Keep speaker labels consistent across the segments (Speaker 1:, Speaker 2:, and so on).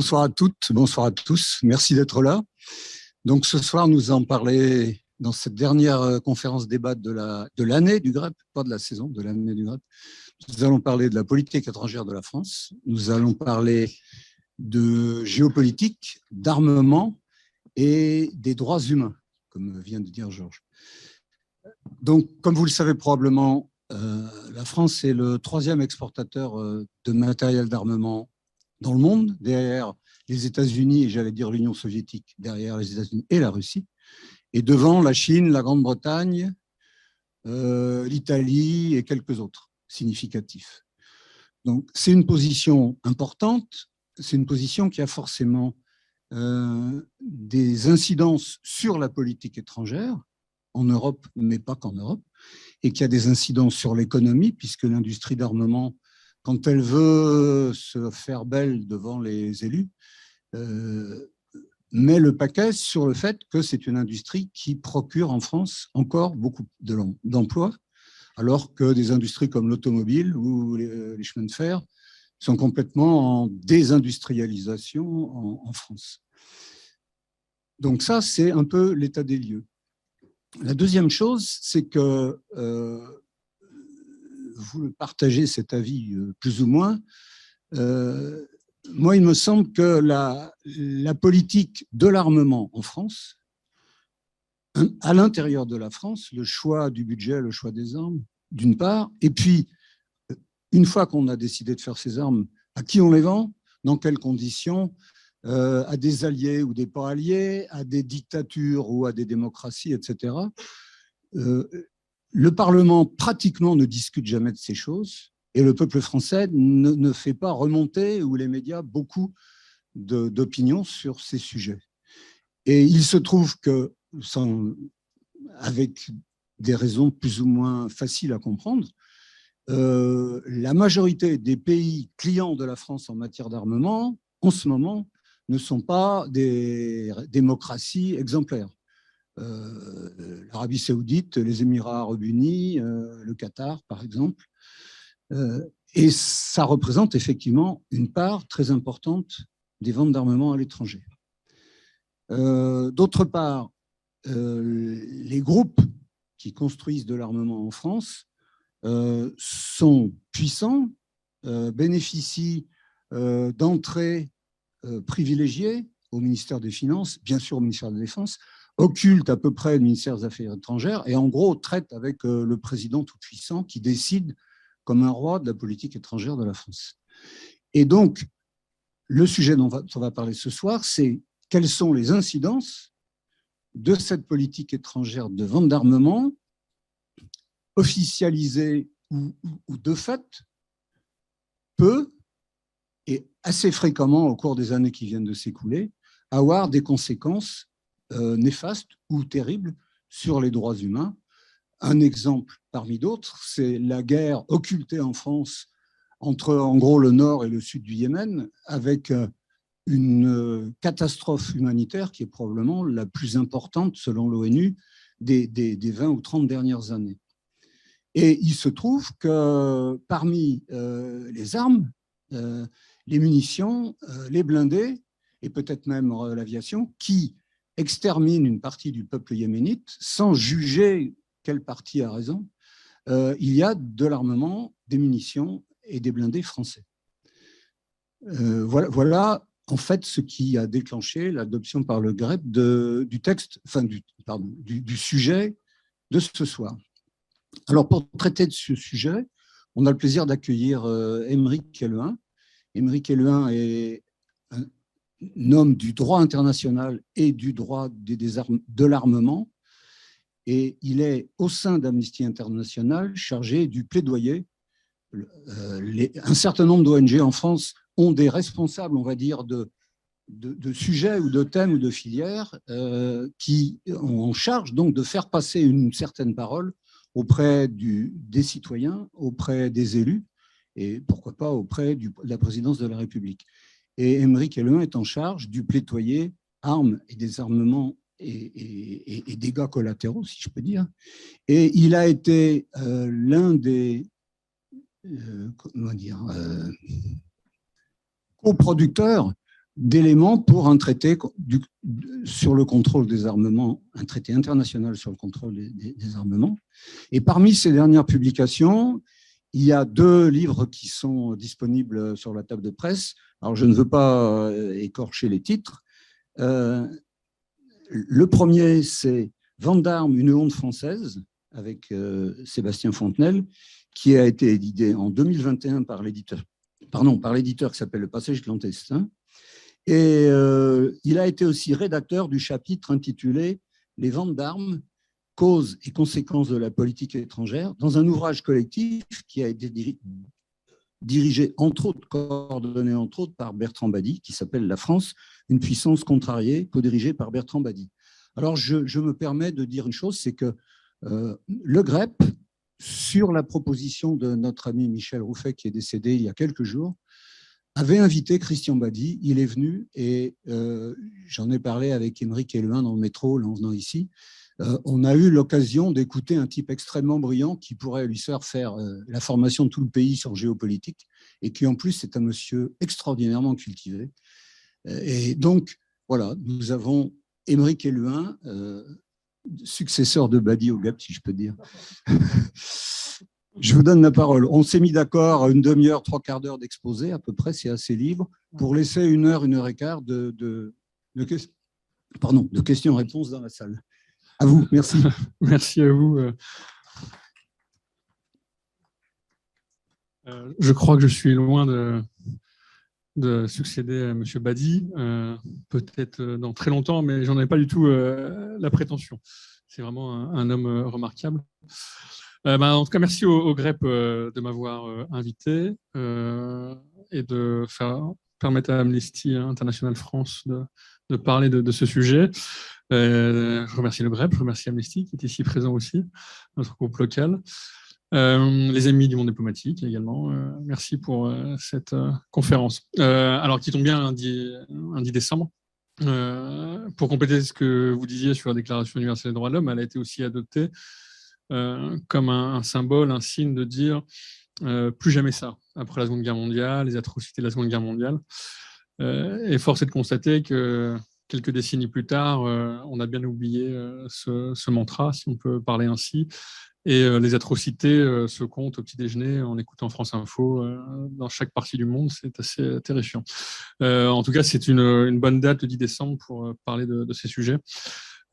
Speaker 1: Bonsoir à toutes, bonsoir à tous. Merci d'être là. Donc ce soir, nous allons parler dans cette dernière conférence débat de l'année du GREP, pas de la saison, de l'année du GREP. Nous allons parler de la politique étrangère de la France. Nous allons parler de géopolitique, d'armement et des droits humains, comme vient de dire Georges. Donc, comme vous le savez probablement, la France est le troisième exportateur de matériel d'armement dans le monde, derrière les États-Unis et j'allais dire l'Union soviétique, derrière les États-Unis et la Russie, et devant la Chine, la Grande-Bretagne, l'Italie et quelques autres significatifs. Donc, c'est une position importante, c'est une position qui a forcément des incidences sur la politique étrangère, en Europe, mais pas qu'en Europe, et qui a des incidences sur l'économie, puisque l'industrie d'armement, quand elle veut se faire belle devant les élus, met le paquet sur le fait que c'est une industrie qui procure en France encore beaucoup d'emplois, alors que des industries comme l'automobile ou les chemins de fer sont complètement en désindustrialisation en France. Donc ça, c'est un peu l'état des lieux. La deuxième chose, c'est que vous partagez cet avis plus ou moins. Moi, il me semble que la politique de l'armement en France, à l'intérieur de la France, le choix du budget, le choix des armes, d'une part, et puis, une fois qu'on a décidé de faire ces armes, à qui on les vend, dans quelles conditions, à des alliés ou des pas alliés, à des dictatures ou à des démocraties, etc. Le Parlement pratiquement ne discute jamais de ces choses et le peuple français ne fait pas remonter, ou les médias, beaucoup d'opinions sur ces sujets. Et il se trouve que, avec des raisons plus ou moins faciles à comprendre, la majorité des pays clients de la France en matière d'armement, en ce moment, ne sont pas des démocraties exemplaires. L'Arabie saoudite, les Émirats arabes unis, le Qatar, par exemple. Et ça représente effectivement une part très importante des ventes d'armement à l'étranger. D'autre part, les groupes qui construisent de l'armement en France sont puissants, bénéficient d'entrées privilégiées au ministère des Finances, bien sûr au ministère de la Défense, occultent à peu près le ministère des Affaires étrangères et en gros traitent avec le président tout-puissant qui décide comme un roi de la politique étrangère de la France. Et donc, le sujet dont on va parler ce soir, c'est quelles sont les incidences de cette politique étrangère de vente d'armement, officialisée ou de fait, peut, et assez fréquemment au cours des années qui viennent de s'écouler, avoir des conséquences néfastes ou terribles sur les droits humains. Un exemple parmi d'autres, c'est la guerre occultée en France entre, en gros, le nord et le sud du Yémen, avec une catastrophe humanitaire qui est probablement la plus importante, selon l'ONU, des 20 ou 30 dernières années. Et il se trouve que parmi les armes, les munitions, les blindés, et peut-être même l'aviation, qui exterminent une partie du peuple yéménite, sans juger quelle partie a raison, il y a de l'armement, des munitions et des blindés français. Voilà en fait ce qui a déclenché l'adoption par le GREP du texte, enfin du sujet de ce soir. Alors pour traiter de ce sujet, on a le plaisir d'accueillir Aymeric Helluin. Aymeric Helluin est un homme du droit international et du droit de l'armement, et il est au sein d'Amnesty International chargé du plaidoyer. Un certain nombre d'ONG en France ont des responsables, on va dire, de sujets ou de thèmes ou de filières qui ont en charge donc de faire passer une certaine parole auprès des citoyens, auprès des élus et pourquoi pas auprès de la présidence de la République. Et Aymeric Helluin est en charge du plaidoyer armes et désarmement et dégâts collatéraux, si je peux dire. Et il a été l'un des coproducteurs d'éléments pour un traité sur le contrôle des armements, un traité international sur le contrôle des armements. Et parmi ces dernières publications, il y a 2 livres qui sont disponibles sur la table de presse. Alors, je ne veux pas écorcher les titres. Le premier, c'est Vendarme, une honte française, avec Sébastien Fontenelle, qui a été édité en 2021 par l'éditeur qui s'appelle Le Passage clandestin. Et il a été aussi rédacteur du chapitre intitulé Les ventes d'armes, causes et conséquences de la politique étrangère, dans un ouvrage collectif qui a été dirigé, entre autres, coordonné entre autres par Bertrand Badi, qui s'appelle La France, une puissance contrariée, co-dirigée par Bertrand Badi. Alors, je me permets de dire une chose, c'est que le GREP, sur la proposition de notre ami Michel Rouffet, qui est décédé il y a quelques jours, avait invité Christian Badi. Il est venu et j'en ai parlé avec Émeric Helluin dans le métro, en venant ici. On a eu l'occasion d'écouter un type extrêmement brillant qui pourrait lui faire la formation de tout le pays sur géopolitique et qui, en plus, est un monsieur extraordinairement cultivé. Et donc, voilà, nous avons Émeric Helluin, successeur de Badi au GAP, si je peux dire. Je vous donne la parole. On s'est mis d'accord à une demi-heure, 3/4 d'heure d'exposé, à peu près, c'est assez libre, pour laisser 1 heure, 1 heure et quart de questions-réponses dans la salle. À vous, merci.
Speaker 2: Merci à vous. Je crois que je suis loin de succéder à M. Badi, peut-être dans très longtemps, mais j'en ai pas du tout la prétention. C'est vraiment un homme remarquable. En tout cas, merci au GREP de m'avoir invité et de permettre à Amnesty International France de parler de ce sujet. Je remercie le GREP, je remercie Amnesty qui est ici présent aussi, notre groupe local. Les amis du monde diplomatique également. Merci pour cette conférence. Alors, qui tombe bien un 10 décembre. Pour compléter ce que vous disiez sur la Déclaration universelle des droits de l'homme, elle a été aussi adoptée comme un symbole, un signe de dire plus jamais ça, après la Seconde Guerre mondiale, les atrocités de la Seconde Guerre mondiale. Et force est de constater que quelques décennies plus tard, on a bien oublié ce mantra, si on peut parler ainsi. Et les atrocités se comptent au petit déjeuner en écoutant France Info dans chaque partie du monde. C'est assez terrifiant. En tout cas, c'est une bonne date, le 10 décembre, pour parler de ces sujets.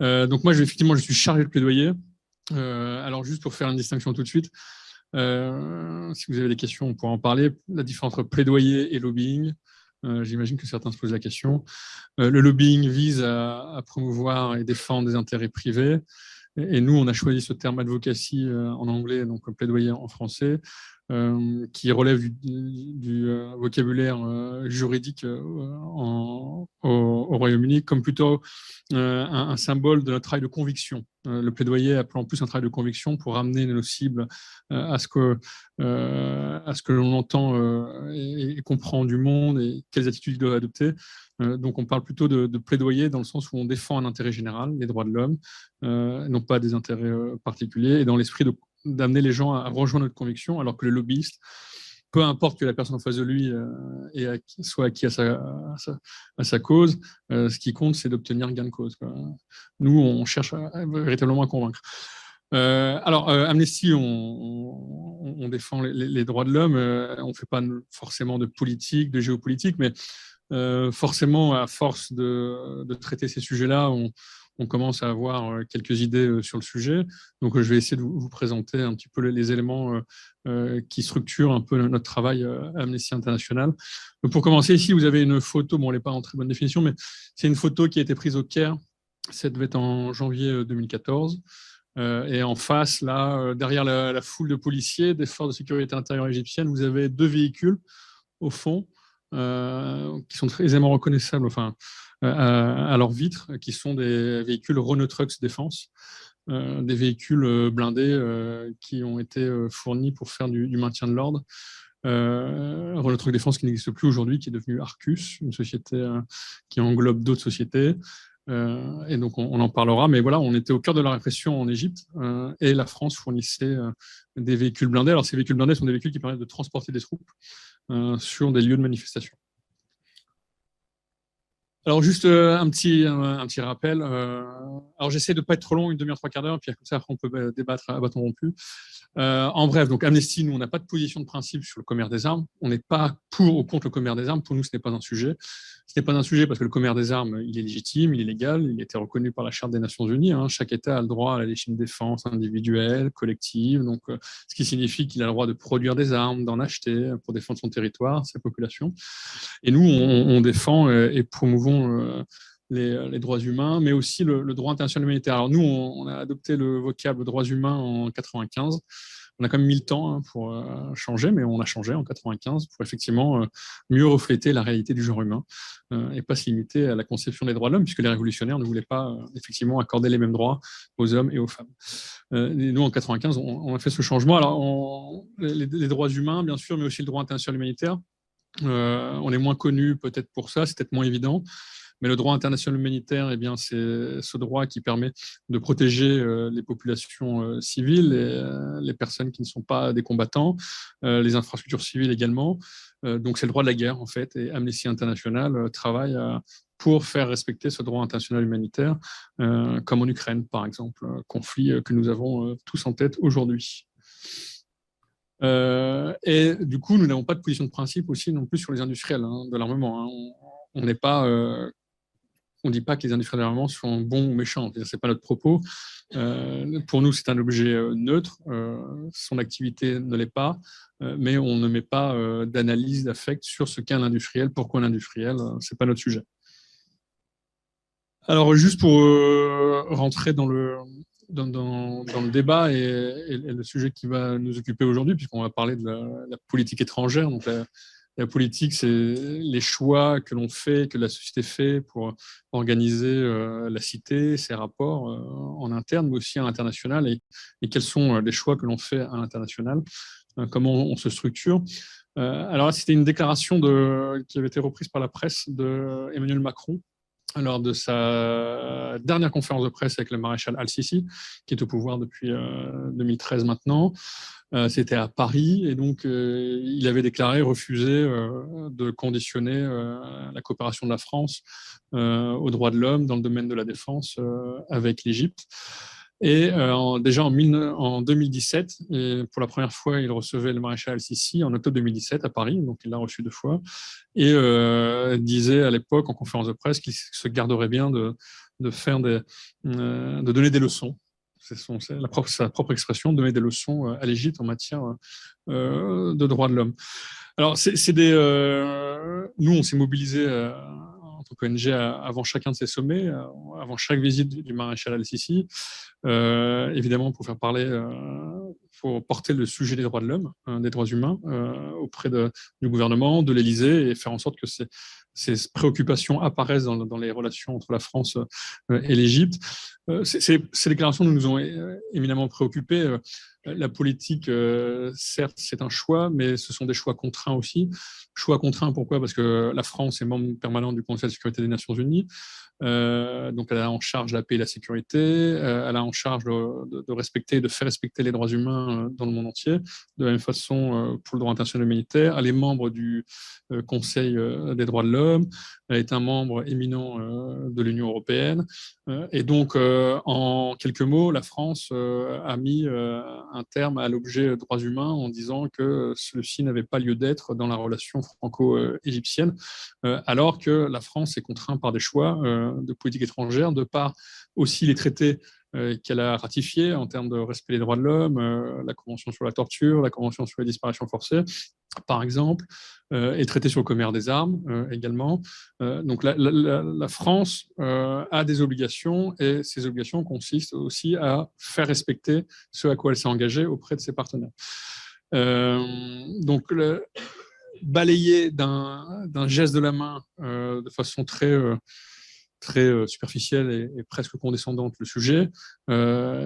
Speaker 2: Donc moi, effectivement, je suis chargé de plaidoyer. Alors, juste pour faire une distinction tout de suite, si vous avez des questions, on pourra en parler. La différence entre plaidoyer et lobbying, j'imagine que certains se posent la question. Le lobbying vise à promouvoir et défendre des intérêts privés. Et nous, on a choisi ce terme advocacy en anglais, donc plaidoyer en français, qui relève du vocabulaire juridique au Royaume-Uni, comme plutôt un symbole de notre travail de conviction. Le plaidoyer appelant plus un travail de conviction pour ramener nos cibles à ce que l'on entend et comprend du monde et quelles attitudes il doit adopter. Donc on parle plutôt de plaidoyer dans le sens où on défend un intérêt général, les droits de l'homme, non pas des intérêts particuliers, et dans l'esprit d'amener les gens à rejoindre notre conviction, alors que le lobbyiste, peu importe que la personne en face de lui soit acquis à sa cause, ce qui compte, c'est d'obtenir gain de cause, quoi. Nous, on cherche véritablement à convaincre. Amnesty, on défend les droits de l'homme, on ne fait pas forcément de politique, de géopolitique, mais forcément, à force de traiter ces sujets-là, on commence à avoir quelques idées sur le sujet. Donc, je vais essayer de vous présenter un petit peu les éléments qui structurent un peu notre travail à Amnesty International. Donc, pour commencer, ici, vous avez une photo, bon, elle n'est pas en très bonne définition, mais c'est une photo qui a été prise au Caire. Ça devait être en janvier 2014. Et en face, là, derrière la foule de policiers, des forces de sécurité intérieure égyptiennes, vous avez 2 véhicules au fond qui sont très aisément reconnaissables, enfin, à leurs vitres, qui sont des véhicules Renault Trucks Défense, des véhicules blindés qui ont été fournis pour faire du maintien de l'ordre. Renault Trucks Défense qui n'existe plus aujourd'hui, qui est devenu Arcus, une société qui englobe d'autres sociétés. Et donc on en parlera, mais voilà, on était au cœur de la répression en Égypte et la France fournissait des véhicules blindés. Alors ces véhicules blindés sont des véhicules qui permettent de transporter des troupes sur des lieux de manifestation. Alors, juste un petit rappel. Alors, j'essaie de ne pas être trop long, une demi-heure, trois quarts d'heure, puis comme ça, après, on peut débattre à bâton rompu. En bref, donc Amnesty, nous, on n'a pas de position de principe sur le commerce des armes. On n'est pas pour ou contre le commerce des armes. Pour nous, ce n'est pas un sujet. Ce n'est pas un sujet parce que le commerce des armes, il est légitime, il est légal, il a été reconnu par la Charte des Nations Unies. Hein. Chaque État a le droit à la légitime défense individuelle, collective, donc, ce qui signifie qu'il a le droit de produire des armes, d'en acheter pour défendre son territoire, sa population. Et nous, on défend et promouvons les droits humains, mais aussi le droit international humanitaire. Alors nous, on a adopté le vocable droits humains en 95. On a quand même mis le temps pour changer, mais on a changé en 95 pour effectivement mieux refléter la réalité du genre humain et pas se limiter à la conception des droits de l'homme, puisque les révolutionnaires ne voulaient pas effectivement accorder les mêmes droits aux hommes et aux femmes. Et nous, en 95, on a fait ce changement. Alors, les droits humains, bien sûr, mais aussi le droit international humanitaire. On est moins connu peut-être pour ça, c'est peut-être moins évident. Mais le droit international humanitaire, eh bien, c'est ce droit qui permet de protéger les populations civiles, et, les personnes qui ne sont pas des combattants, les infrastructures civiles également. Donc, c'est le droit de la guerre, en fait. Et Amnesty International travaille pour faire respecter ce droit international humanitaire, comme en Ukraine, par exemple, conflit que nous avons tous en tête aujourd'hui. Et du coup, nous n'avons pas de position de principe aussi non plus sur les industriels de l'armement. On n'est pas on ne dit pas que les industriels de l'armement sont bons ou méchants. Ce n'est pas notre propos. Pour nous, c'est un objet neutre. Son activité ne l'est pas, mais on ne met pas d'analyse d'affect sur ce qu'est un industriel, pourquoi un industriel. Ce n'est pas notre sujet. Alors, juste pour rentrer dans le débat et le sujet qui va nous occuper aujourd'hui, puisqu'on va parler de la politique étrangère. Donc, la politique, c'est les choix que l'on fait, que la société fait pour organiser la cité, ses rapports en interne, mais aussi à l'international, et quels sont les choix que l'on fait à l'international, comment on se structure. Alors là, c'était une déclaration qui avait été reprise par la presse d'Emmanuel Macron lors de sa dernière conférence de presse avec le maréchal Al-Sisi, qui est au pouvoir depuis 2013 maintenant. C'était à Paris, et donc il avait déclaré refuser de conditionner la coopération de la France aux droits de l'homme dans le domaine de la défense avec l'Égypte. Et déjà en 2017, et pour la première fois, il recevait le maréchal Al-Sisi en octobre 2017 à Paris, donc il l'a reçu 2 fois, et disait à l'époque en conférence de presse qu'il se garderait bien de donner des leçons. C'est sa propre expression, donner des leçons à l'Égypte en matière de droits de l'homme. Alors, nous, on s'est mobilisés en tant qu'ONG avant chacun de ces sommets, avant chaque visite du maréchal Al-Sisi, évidemment pour faire parler, pour porter le sujet des droits de l'homme, des droits humains, auprès du gouvernement, de l'Élysée, et faire en sorte que ces préoccupations apparaissent dans les relations entre la France et l'Égypte. Ces déclarations nous ont éminemment préoccupés. La politique, certes, c'est un choix, mais ce sont des choix contraints aussi. Choix contraints, pourquoi ? Parce que la France est membre permanent du Conseil de sécurité des Nations Unies. Donc, elle a en charge la paix et la sécurité. Elle a en charge de respecter, de faire respecter les droits humains dans le monde entier. De la même façon, pour le droit international humanitaire, elle est membre du Conseil des droits de l'homme. Elle est un membre éminent de l'Union européenne. Et donc, en quelques mots, la France a mis un terme à l'objet droits humains en disant que celui-ci n'avait pas lieu d'être dans la relation franco-égyptienne, alors que la France est contrainte par des choix de politique étrangère, de par aussi les traités qu'elle a ratifiés en termes de respect des droits de l'homme, la Convention sur la torture, la Convention sur les disparitions forcées, par exemple, et traité sur le commerce des armes également. Donc la France a des obligations, et ces obligations consistent aussi à faire respecter ce à quoi elle s'est engagée auprès de ses partenaires. Donc balayer d'un geste de la main de façon très superficielle et presque condescendante le sujet,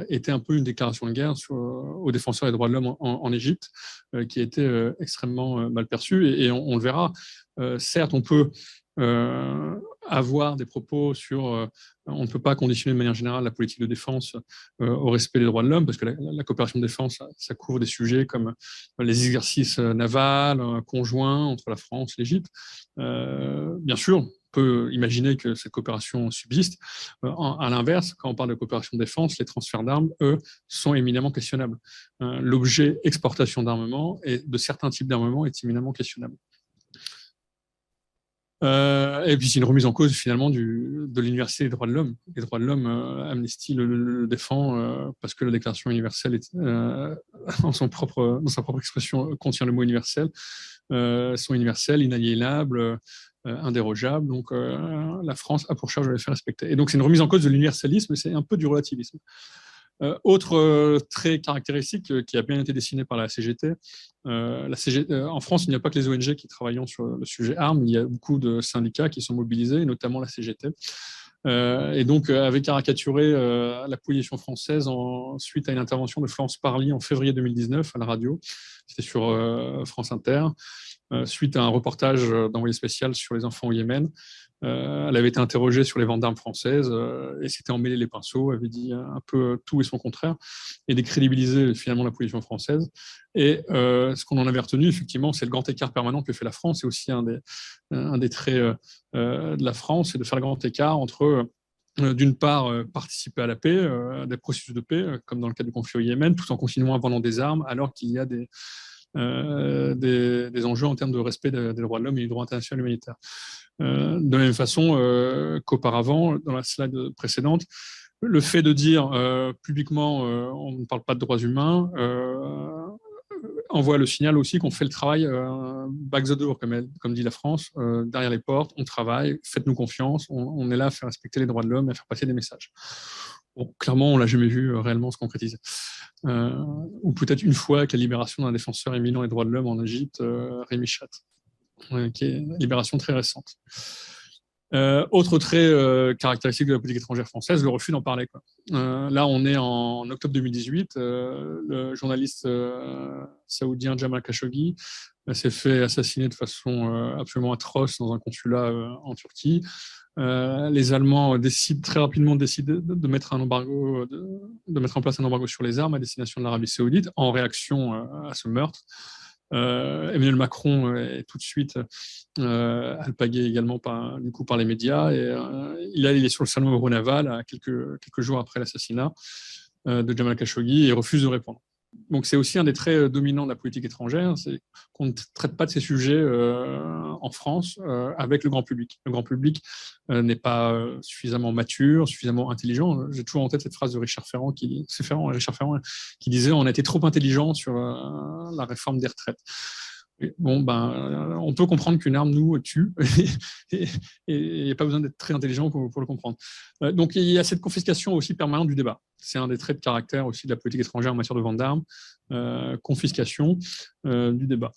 Speaker 2: était un peu une déclaration de guerre aux défenseurs des droits de l'homme en Égypte, qui a été extrêmement mal perçue, et on le verra. Certes, on peut avoir des propos sur on ne peut pas conditionner de manière générale la politique de défense au respect des droits de l'homme, parce que la coopération de défense, ça couvre des sujets comme les exercices navals conjoints entre la France et l'Égypte. Bien sûr, peut imaginer que cette coopération subsiste. À l'inverse, quand on parle de coopération de défense, les transferts d'armes, eux, sont éminemment questionnables. L'objet exportation d'armement et de certains types d'armement est éminemment questionnable. Et puis c'est une remise en cause finalement de l'universalité des droits de l'homme. Les droits de l'homme, Amnesty le défend parce que la Déclaration universelle, dans sa propre expression, contient le mot universel, sont universels, inaliénables, indérogeables. Donc la France a pour charge de les faire respecter. Et donc c'est une remise en cause de l'universalisme, c'est un peu du relativisme. Autre trait caractéristique qui a bien été dessiné par la CGT, en France, il n'y a pas que les ONG qui travaillent sur le sujet armes, il y a beaucoup de syndicats qui sont mobilisés, notamment la CGT. Et donc, avait caricaturé la position française suite à une intervention de Florence Parly en février 2019 à la radio, c'était sur France Inter, suite à un reportage d'envoyé spécial sur les enfants au Yémen. Elle avait été interrogée sur les ventes d'armes françaises et s'était emmêlé les pinceaux, avait dit un peu tout et son contraire et décrédibilisé finalement la position française. Et ce qu'on en avait retenu, effectivement, c'est le grand écart permanent que fait la France. C'est aussi un des traits de la France, c'est de faire le grand écart entre d'une part, participer à la paix, à des processus de paix, comme dans le cas du conflit au Yémen, tout en continuant à vendre des armes, alors qu'il y a des enjeux en termes de respect des droits de l'homme et du droit international humanitaire. De la même façon qu'auparavant, dans la slide précédente, le fait de dire publiquement on ne parle pas de droits humains envoie le signal aussi qu'on fait le travail back the door, comme dit la France, derrière les portes, on travaille, faites-nous confiance, on est là à faire respecter les droits de l'homme et à faire passer des messages. Bon, clairement, on ne l'a jamais vu réellement se concrétiser. Ou peut-être une fois avec la libération d'un défenseur éminent des droits de l'homme en Égypte, Rémi Chat, qui est une libération très récente. Autre trait caractéristique de la politique étrangère française, le refus d'en parler. Là, on est en octobre 2018. Le journaliste saoudien Jamal Khashoggi s'est fait assassiner de façon absolument atroce dans un consulat en Turquie. Les Allemands très rapidement décident de mettre un embargo, de mettre en place un embargo sur les armes à destination de l'Arabie Saoudite en réaction à ce meurtre. Emmanuel Macron est tout de suite alpagué également par les médias et il est sur le salon Euronaval à quelques jours après l'assassinat de Jamal Khashoggi et refuse de répondre. Donc c'est aussi un des traits dominants de la politique étrangère, c'est qu'on ne traite pas de ces sujets en France avec le grand public. Le grand public n'est pas suffisamment mature, suffisamment intelligent. J'ai toujours en tête cette phrase de Richard Ferrand qui disait « on a été trop intelligent sur la réforme des retraites ». Bon, on peut comprendre qu'une arme nous tue et il n'y a pas besoin d'être très intelligent pour le comprendre. Donc, il y a cette confiscation aussi permanente du débat. C'est un des traits de caractère aussi de la politique étrangère en matière de vente d'armes, confiscation du débat.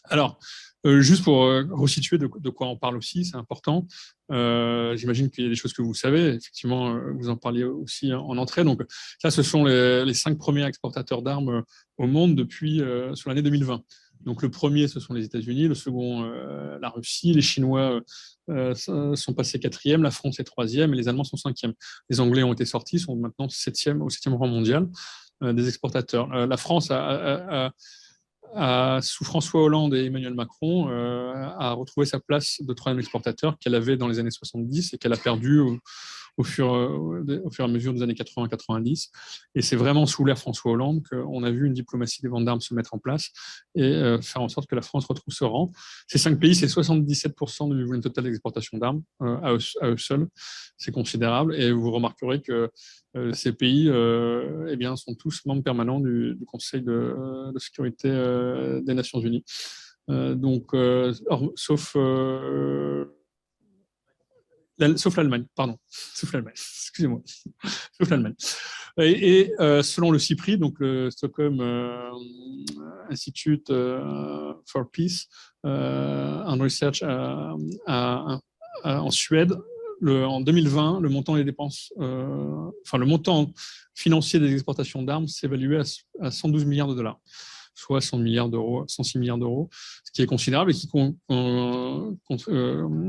Speaker 2: Alors, juste pour resituer de quoi on parle aussi, c'est important. J'imagine qu'il y a des choses que vous savez. Effectivement, vous en parliez aussi en entrée. Donc, ça, ce sont les 5 premiers exportateurs d'armes au monde sur l'année 2020. Donc le premier, ce sont les États-Unis, le second, la Russie, les Chinois sont passés 4e, la France est 3e et les Allemands sont 5e. Les Anglais ont été sortis, sont maintenant au 7e rang mondial des exportateurs. La France sous François Hollande et Emmanuel Macron, a retrouvé sa place de 3e exportateur qu'elle avait dans les années 70 et qu'elle a perdu au fur et à mesure des années 80-90. Et c'est vraiment sous l'ère François Hollande qu'on a vu une diplomatie des ventes d'armes se mettre en place et faire en sorte que la France retrouve ce rang. Ces 5 pays, c'est 77% du volume total d'exportation d'armes à eux seuls. C'est considérable. Et vous remarquerez que ces pays sont tous membres permanents du Conseil de sécurité des Nations Unies. Sauf l'Allemagne, pardon. Sauf l'Allemagne, excusez-moi. Sauf l'Allemagne. Et selon le CIPRI, donc le Stockholm Institute for Peace and Research en Suède, en 2020, le montant des dépenses, le montant financier des exportations d'armes s'évaluait à 112 milliards de dollars, soit 106 milliards d'euros, ce qui est considérable et qui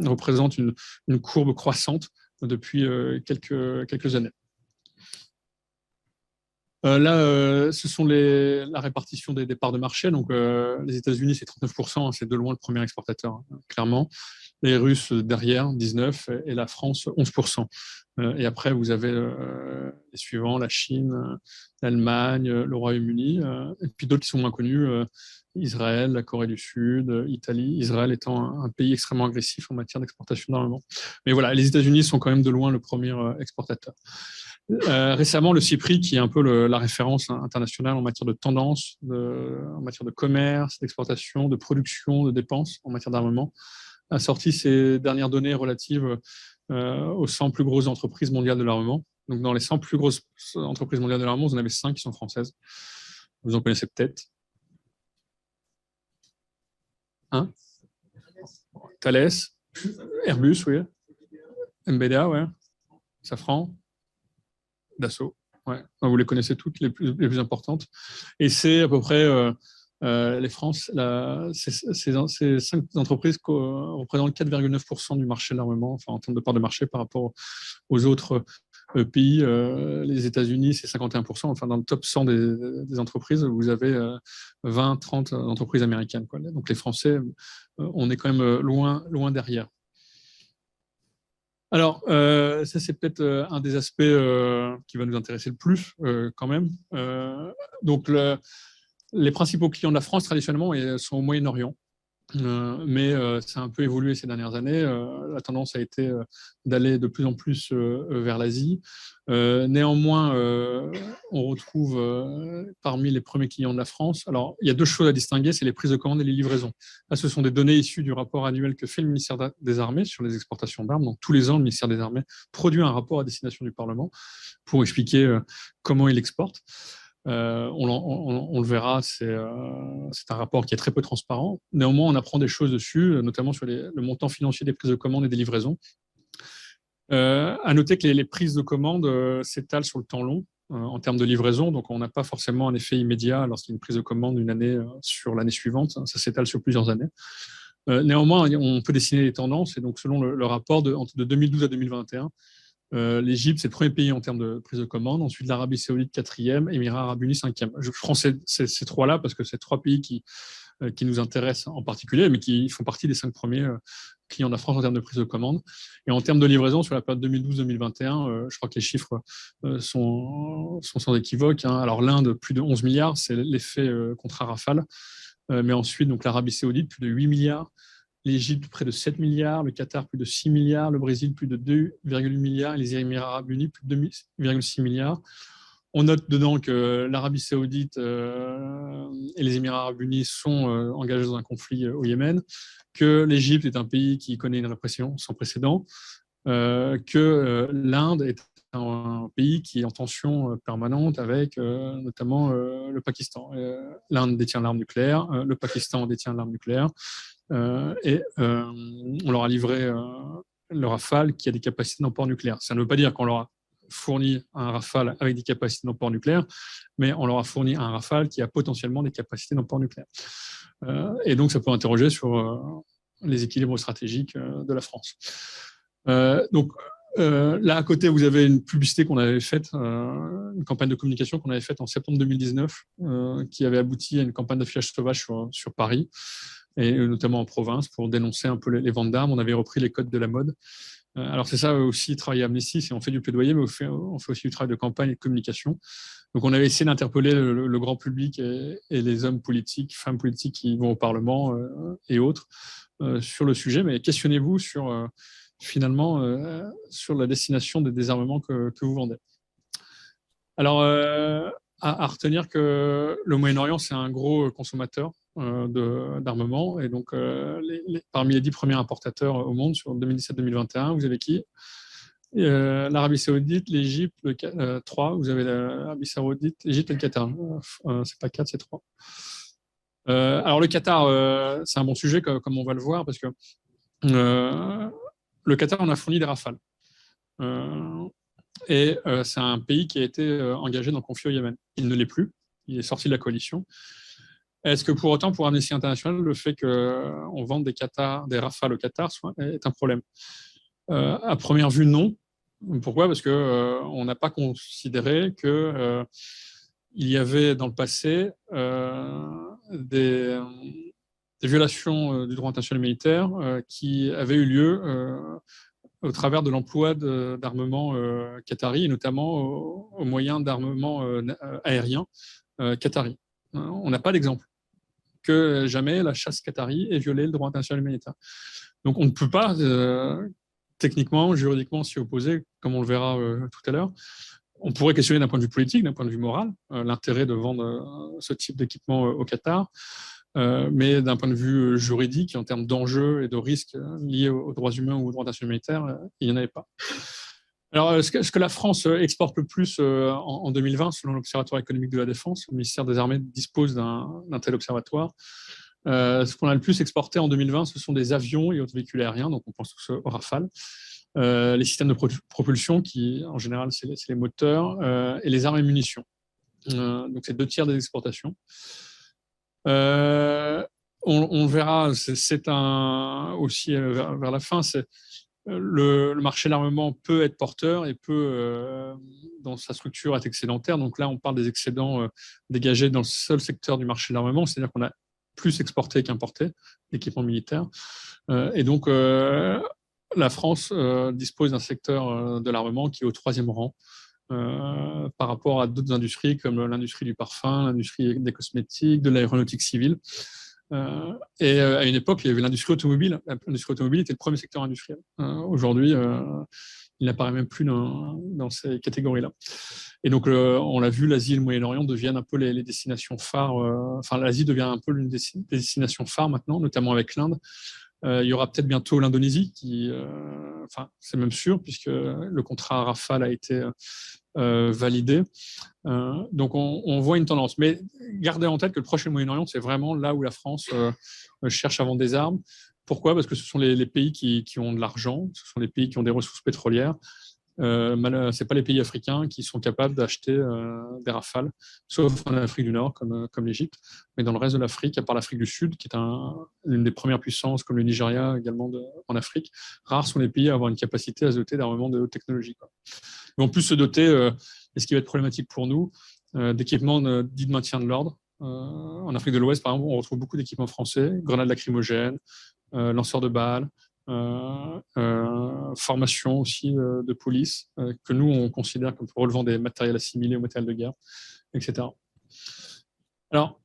Speaker 2: représente une courbe croissante depuis quelques années. Là, ce sont la répartition des parts de marché. Donc, les États-Unis, c'est 39%, c'est de loin le premier exportateur, clairement. les Russes derrière, 19%, et la France, 11%. Et après, vous avez les suivants, la Chine, l'Allemagne, le Royaume-Uni, et puis d'autres qui sont moins connus, Israël, la Corée du Sud, Italie, Israël étant un pays extrêmement agressif en matière d'exportation d'armement. Mais voilà, les États-Unis sont quand même de loin le premier exportateur. Récemment, le CIPRI, qui est un peu la référence internationale en matière de tendance, en matière de commerce, d'exportation, de production, de dépenses en matière d'armement, a sorti ses dernières données relatives aux 100 plus grosses entreprises mondiales de l'armement. Donc, dans les 100 plus grosses entreprises mondiales de l'armement, vous en avez 5 qui sont françaises. Vous en connaissez peut-être. Hein? Thales, Airbus, oui. MBDA, ouais. Safran, Dassault. Ouais. Vous les connaissez toutes, les plus importantes. Et c'est à peu près les France, ces 5 entreprises représentent 4,9% du marché de l'armement, enfin, en termes de part de marché par rapport aux autres pays. Les États-Unis, c'est 51%. Enfin, dans le top 100 des entreprises, vous avez 20-30 entreprises américaines, quoi. Donc les Français, on est quand même loin derrière. Alors, ça, c'est peut-être un des aspects qui va nous intéresser le plus, quand même. Donc, les principaux clients de la France, traditionnellement, sont au Moyen-Orient. Mais ça a un peu évolué ces dernières années. La tendance a été d'aller de plus en plus vers l'Asie. Néanmoins, on retrouve parmi les premiers clients de la France. Alors, il y a 2 choses à distinguer, c'est les prises de commande et les livraisons. Là, ce sont des données issues du rapport annuel que fait le ministère des Armées sur les exportations d'armes. Donc, tous les ans, le ministère des Armées produit un rapport à destination du Parlement pour expliquer comment il exporte. On le verra, c'est un rapport qui est très peu transparent. Néanmoins, on apprend des choses dessus, notamment sur le montant financier des prises de commande et des livraisons. À noter que les prises de commande s'étalent sur le temps long en termes de livraison, donc on n'a pas forcément un effet immédiat lorsqu'il y a une prise de commande d'une année sur l'année suivante, ça s'étale sur plusieurs années. Néanmoins, on peut dessiner les tendances, et donc selon le rapport de 2012 à 2021, l'Égypte, c'est le premier pays en termes de prise de commande. Ensuite, l'Arabie Saoudite, 4e, Émirats Arabes Unis, 5e. Je prends ces 3-là parce que c'est 3 pays qui nous intéressent en particulier, mais qui font partie des 5 premiers clients de la France en termes de prise de commande. Et en termes de livraison, sur la période 2012-2021, je crois que les chiffres sont sans équivoque, hein. Alors, l'Inde, plus de 11 milliards, c'est l'effet contrat Rafale. Mais ensuite, donc l'Arabie Saoudite, plus de 8 milliards. L'Égypte, près de 7 milliards, le Qatar, plus de 6 milliards, le Brésil, plus de 2,8 milliards, et les Émirats Arabes Unis, plus de 2,6 milliards. On note dedans que l'Arabie Saoudite et les Émirats Arabes Unis sont engagés dans un conflit au Yémen, que l'Égypte est un pays qui connaît une répression sans précédent, que l'Inde est un pays qui est en tension permanente avec notamment le Pakistan. L'Inde détient l'arme nucléaire, le Pakistan détient l'arme nucléaire. Et on leur a livré le Rafale qui a des capacités d'emport nucléaire. Ça ne veut pas dire qu'on leur a fourni un Rafale avec des capacités d'emport nucléaire, mais on leur a fourni un Rafale qui a potentiellement des capacités d'emport nucléaire. Et donc, ça peut interroger sur les équilibres stratégiques de la France. Donc, là, à côté, vous avez une publicité qu'on avait faite, une campagne de communication qu'on avait faite en septembre 2019, qui avait abouti à une campagne d'affichage sauvage sur Paris, et notamment en province, pour dénoncer un peu les ventes d'armes. On avait repris les codes de la mode. Alors c'est ça aussi, travailler à Amnesty, c'est on fait du plaidoyer, mais on fait aussi du travail de campagne et de communication. Donc on avait essayé d'interpeller le grand public et les hommes politiques, femmes politiques qui vont au Parlement et autres sur le sujet, mais questionnez-vous sur finalement sur la destination des désarmements que vous vendez. Alors, à retenir que le Moyen-Orient, c'est un gros consommateur d'armement. Et donc, parmi les 10 premiers importateurs au monde sur 2017-2021, vous avez qui? L'Arabie Saoudite, l'Égypte, 3. Vous avez l'Arabie Saoudite, l'Égypte et le Qatar. C'est pas 4, c'est 3. Alors, le Qatar, c'est un bon sujet, comme on va le voir, parce que le Qatar, on a fourni des Rafales. Et c'est un pays qui a été engagé dans le conflit au Yémen. Il ne l'est plus. Il est sorti de la coalition. Est-ce que pour autant, pour Amnesty International, le fait qu'on vende des Rafales au Qatar est un problème? À première vue, non. Pourquoi? Parce qu'on n'a pas considéré qu'il y avait dans le passé des des violations du droit international militaire qui avaient eu lieu au travers de l'emploi d'armements qataris, et notamment au moyen d'armements aériens qataris. On n'a pas d'exemple que jamais la chasse qatari ait violé le droit international humanitaire. Donc on ne peut pas techniquement, juridiquement s'y opposer, comme on le verra tout à l'heure. On pourrait questionner d'un point de vue politique, d'un point de vue moral, l'intérêt de vendre ce type d'équipement au Qatar, mais d'un point de vue juridique, en termes d'enjeux et de risques liés aux droits humains ou aux droits internationaux humanitaires, il n'y en avait pas. Alors, ce que la France exporte le plus en 2020, selon l'Observatoire économique de la défense, le ministère des Armées dispose d'un tel observatoire. Ce qu'on a le plus exporté en 2020, ce sont des avions et autres véhicules aériens, donc on pense tous au Rafale, les systèmes de propulsion, qui en général c'est les moteurs, et les armes et munitions. Donc c'est 2/3 des exportations. On verra, c'est aussi vers la fin, le marché de l'armement peut être porteur et peut, dans sa structure, être excédentaire. Donc là, on parle des excédents dégagés dans le seul secteur du marché de l'armement, c'est-à-dire qu'on a plus exporté qu'importé d'équipements militaires. Et donc, la France dispose d'un secteur de l'armement qui est au 3e rang par rapport à d'autres industries comme l'industrie du parfum, l'industrie des cosmétiques, de l'aéronautique civile. Et à une époque, il y avait l'industrie automobile. L'industrie automobile était le premier secteur industriel. Aujourd'hui, il n'apparaît même plus dans ces catégories-là. Et donc, on l'a vu, l'Asie et le Moyen-Orient deviennent un peu les destinations phares. Enfin, l'Asie devient un peu l'une des destinations phares maintenant, notamment avec l'Inde. Il y aura peut-être bientôt l'Indonésie, enfin, c'est même sûr, puisque le contrat Rafale a été validé. Donc, on voit une tendance. Mais gardez en tête que le prochain Moyen-Orient, c'est vraiment là où la France cherche à vendre des armes. Pourquoi ? Parce que ce sont les pays qui ont de l'argent, ce sont les pays qui ont des ressources pétrolières. Ce n'est pas les pays africains qui sont capables d'acheter des Rafales, sauf en Afrique du Nord, comme l'Égypte. Mais dans le reste de l'Afrique, à part l'Afrique du Sud, qui est l'une des premières puissances, comme le Nigeria également en Afrique, rares sont les pays à avoir une capacité à se doter d'armements de haute technologie. Mais en plus, se doter, et ce qui va être problématique pour nous, d'équipements dits de maintien de l'ordre. En Afrique de l'Ouest, par exemple, on retrouve beaucoup d'équipements français, grenades lacrymogènes, lanceurs de balles, formation aussi de police, que nous, on considère comme relevant des matériels assimilés au matériel de guerre, etc. Alors,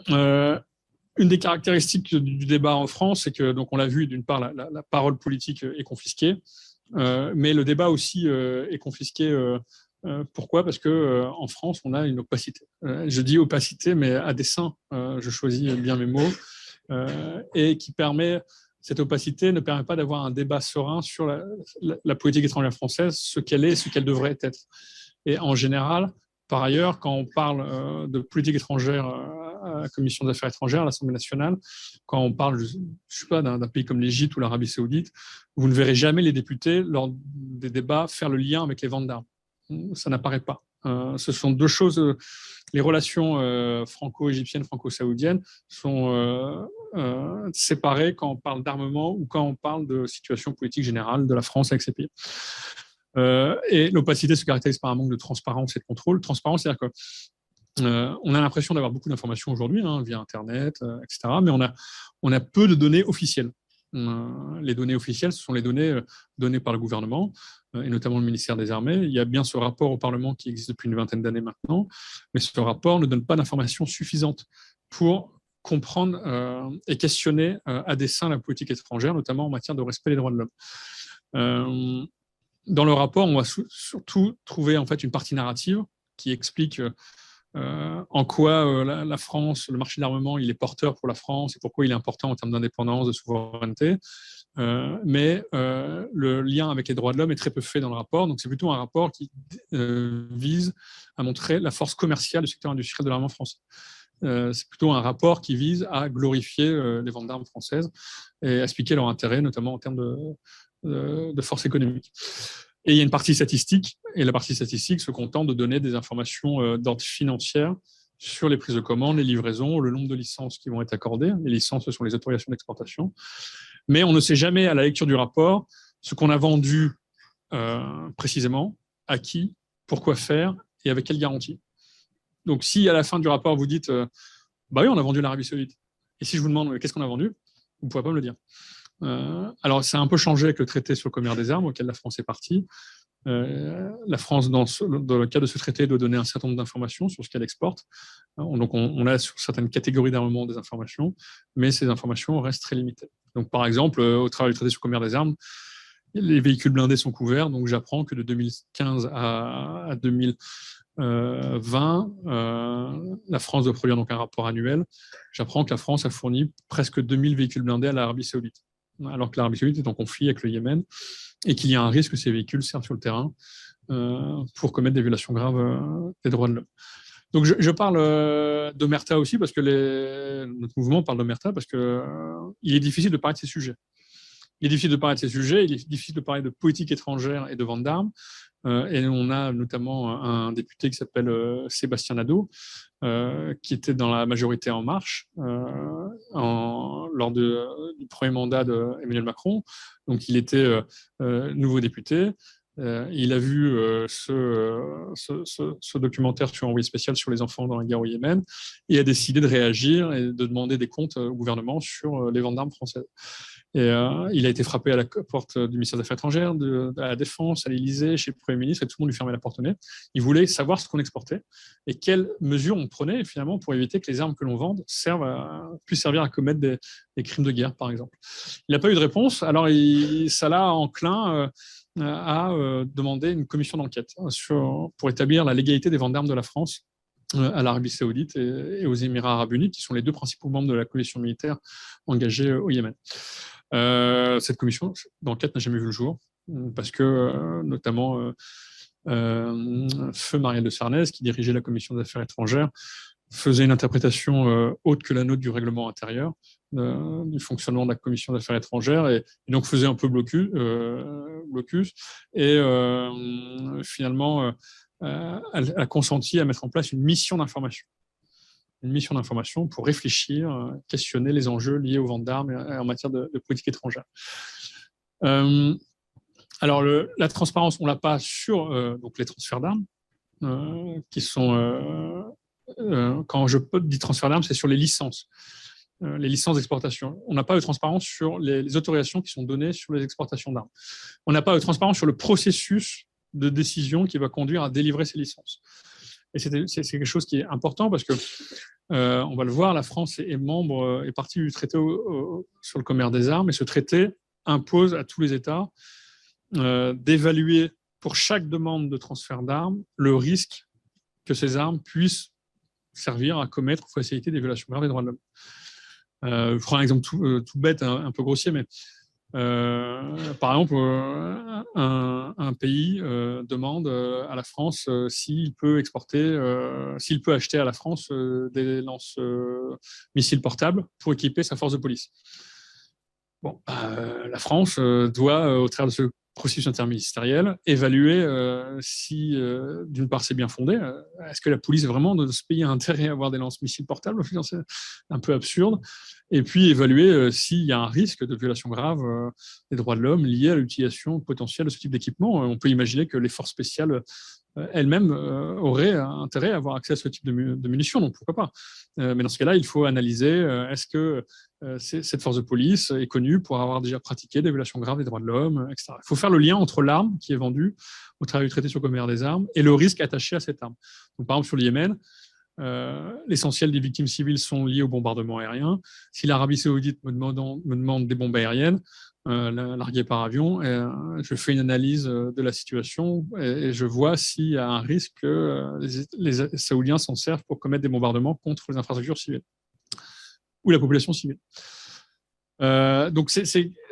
Speaker 2: une des caractéristiques du débat en France, c'est que, donc on l'a vu, d'une part, la parole politique est confisquée, mais le débat aussi est confisqué. Pourquoi ? Parce qu'en France, on a une opacité. Je dis opacité, mais à dessein, je choisis bien mes mots, et qui permet... Cette opacité ne permet pas d'avoir un débat serein sur la politique étrangère française, ce qu'elle est, ce qu'elle devrait être. Et en général, par ailleurs, quand on parle de politique étrangère à la Commission des affaires étrangères, à l'Assemblée nationale, quand on parle, je sais pas, d'un pays comme l'Égypte ou l'Arabie saoudite, vous ne verrez jamais les députés, lors des débats, faire le lien avec les ventes d'armes. Ça n'apparaît pas. Ce sont deux choses. Les relations franco-égyptiennes, franco-saoudiennes sont séparées quand on parle d'armement ou quand on parle de situation politique générale de la France avec ces pays. Et l'opacité se caractérise par un manque de transparence et de contrôle. Transparence, c'est-à-dire qu'on a l'impression d'avoir beaucoup d'informations aujourd'hui, via Internet, etc., mais on a peu de données officielles. Les données officielles, ce sont les données données par le gouvernement, et notamment le ministère des Armées. Il y a bien ce rapport au Parlement qui existe depuis une vingtaine d'années maintenant, mais ce rapport ne donne pas d'informations suffisantes pour comprendre et questionner à dessein la politique étrangère, notamment en matière de respect des droits de l'homme. Dans le rapport, on va surtout trouver en fait une partie narrative qui explique en quoi la France, le marché de l'armement, il est porteur pour la France et pourquoi il est important en termes d'indépendance, de souveraineté. Mais le lien avec les droits de l'homme est très peu fait dans le rapport. Donc c'est plutôt un rapport qui vise à montrer la force commerciale du secteur industriel de l'armement français. C'est plutôt un rapport qui vise à glorifier les ventes d'armes françaises et à expliquer leur intérêt, notamment en termes de force économique. Et il y a une partie statistique, et la partie statistique se contente de donner des informations d'ordre financier sur les prises de commandes, les livraisons, le nombre de licences qui vont être accordées. Les licences, ce sont les autorisations d'exportation. Mais on ne sait jamais, à la lecture du rapport, ce qu'on a vendu précisément, à qui, pourquoi faire et avec quelle garantie. Donc, si à la fin du rapport, vous dites bah oui, on a vendu l'Arabie Saoudite, Et si je vous demande qu'est-ce qu'on a vendu, vous ne pourrez pas me le dire. Alors, ça a un peu changé avec le traité sur le commerce des armes auquel la France est partie. La France, dans le cadre de ce traité, doit donner un certain nombre d'informations sur ce qu'elle exporte. Donc, on a sur certaines catégories d'armement des informations, mais ces informations restent très limitées. Donc, par exemple, au travers du traité sur le commerce des armes, les véhicules blindés sont couverts. Donc, j'apprends que de 2015 à 2020, la France doit produire donc un rapport annuel. J'apprends que la France a fourni presque 2000 véhicules blindés à l'Arabie Saoudite, alors que l'Arabie Saoudite est en conflit avec le Yémen et qu'il y a un risque que ces véhicules servent sur le terrain pour commettre des violations graves des droits de l'homme. Donc, je parle d'Omerta aussi, parce que notre mouvement parle d'Omerta, parce qu'il est difficile de parler de ces sujets. Il est difficile de parler de ces sujets, il est difficile de parler de politique étrangère et de vente d'armes. Et on a notamment un député qui s'appelle Sébastien Nadeau, qui était dans la majorité En Marche lors du premier mandat d'Emmanuel Macron. Donc, il était nouveau député. Il a vu ce documentaire sur Envoyé spécial sur les enfants dans la guerre au Yémen et a décidé de réagir et de demander des comptes au gouvernement sur les ventes d'armes françaises. Et il a été frappé à la porte du ministère des Affaires étrangères, à la Défense, à l'Élysée, chez le Premier ministre, et tout le monde lui fermait la porte au nez. Il voulait savoir ce qu'on exportait et quelles mesures on prenait finalement pour éviter que les armes que l'on vende puissent servir à commettre des crimes de guerre, par exemple. Il n'a pas eu de réponse, alors ça l'a enclin à demander une commission d'enquête pour établir la légalité des ventes d'armes de la France à l'Arabie Saoudite et aux Émirats Arabes Unis, qui sont les deux principaux membres de la coalition militaire engagée au Yémen. Cette commission d'enquête n'a jamais vu le jour, parce que notamment Feu Marielle de Sarnez, qui dirigeait la commission des affaires étrangères, faisait une interprétation autre que la nôtre du règlement intérieur, du fonctionnement de la commission des affaires étrangères, et donc faisait un peu blocus, et finalement elle a consenti à mettre en place une mission d'information. Une mission d'information pour réfléchir, questionner les enjeux liés aux ventes d'armes en matière de politique étrangère. Alors, la transparence, on ne l'a pas sur donc les transferts d'armes, qui sont... quand je dis transfert d'armes, c'est sur les licences d'exportation. On n'a pas de transparence sur les autorisations qui sont données sur les exportations d'armes. On n'a pas de transparence sur le processus de décision qui va conduire à délivrer ces licences. Et c'est quelque chose qui est important parce que, on va le voir, la France est partie du traité sur le commerce des armes, et ce traité impose à tous les États d'évaluer pour chaque demande de transfert d'armes le risque que ces armes puissent servir à commettre ou faciliter des violations graves des droits de l'homme. Je prends un exemple tout bête, un peu grossier, mais par exemple, un pays demande à la France s'il peut acheter à la France des lance-missiles portables pour équiper sa force de police. Bon, la France doit, au travers de ce processus interministériel, évaluer si, d'une part, c'est bien fondé. Est-ce que la police vraiment de ce pays a intérêt à avoir des lance-missiles portables? C'est un peu absurde. Et puis évaluer s'il y a un risque de violation grave des droits de l'homme lié à l'utilisation potentielle de ce type d'équipement. On peut imaginer que les forces spéciales elles-mêmes auraient intérêt à avoir accès à ce type de munitions, donc pourquoi pas. Mais dans ce cas-là, il faut analyser est-ce que cette force de police est connue pour avoir déjà pratiqué des violations graves des droits de l'homme, etc. Il faut faire le lien entre l'arme qui est vendue au travers du traité sur le commerce des armes et le risque attaché à cette arme. Donc, par exemple, sur le Yémen, l'essentiel des victimes civiles sont liées au bombardement aérien. Si l'Arabie Saoudite me demande des bombes aériennes larguées par avion, je fais une analyse de la situation et je vois s'il y a un risque que les Saoudiens s'en servent pour commettre des bombardements contre les infrastructures civiles ou la population civile. Donc,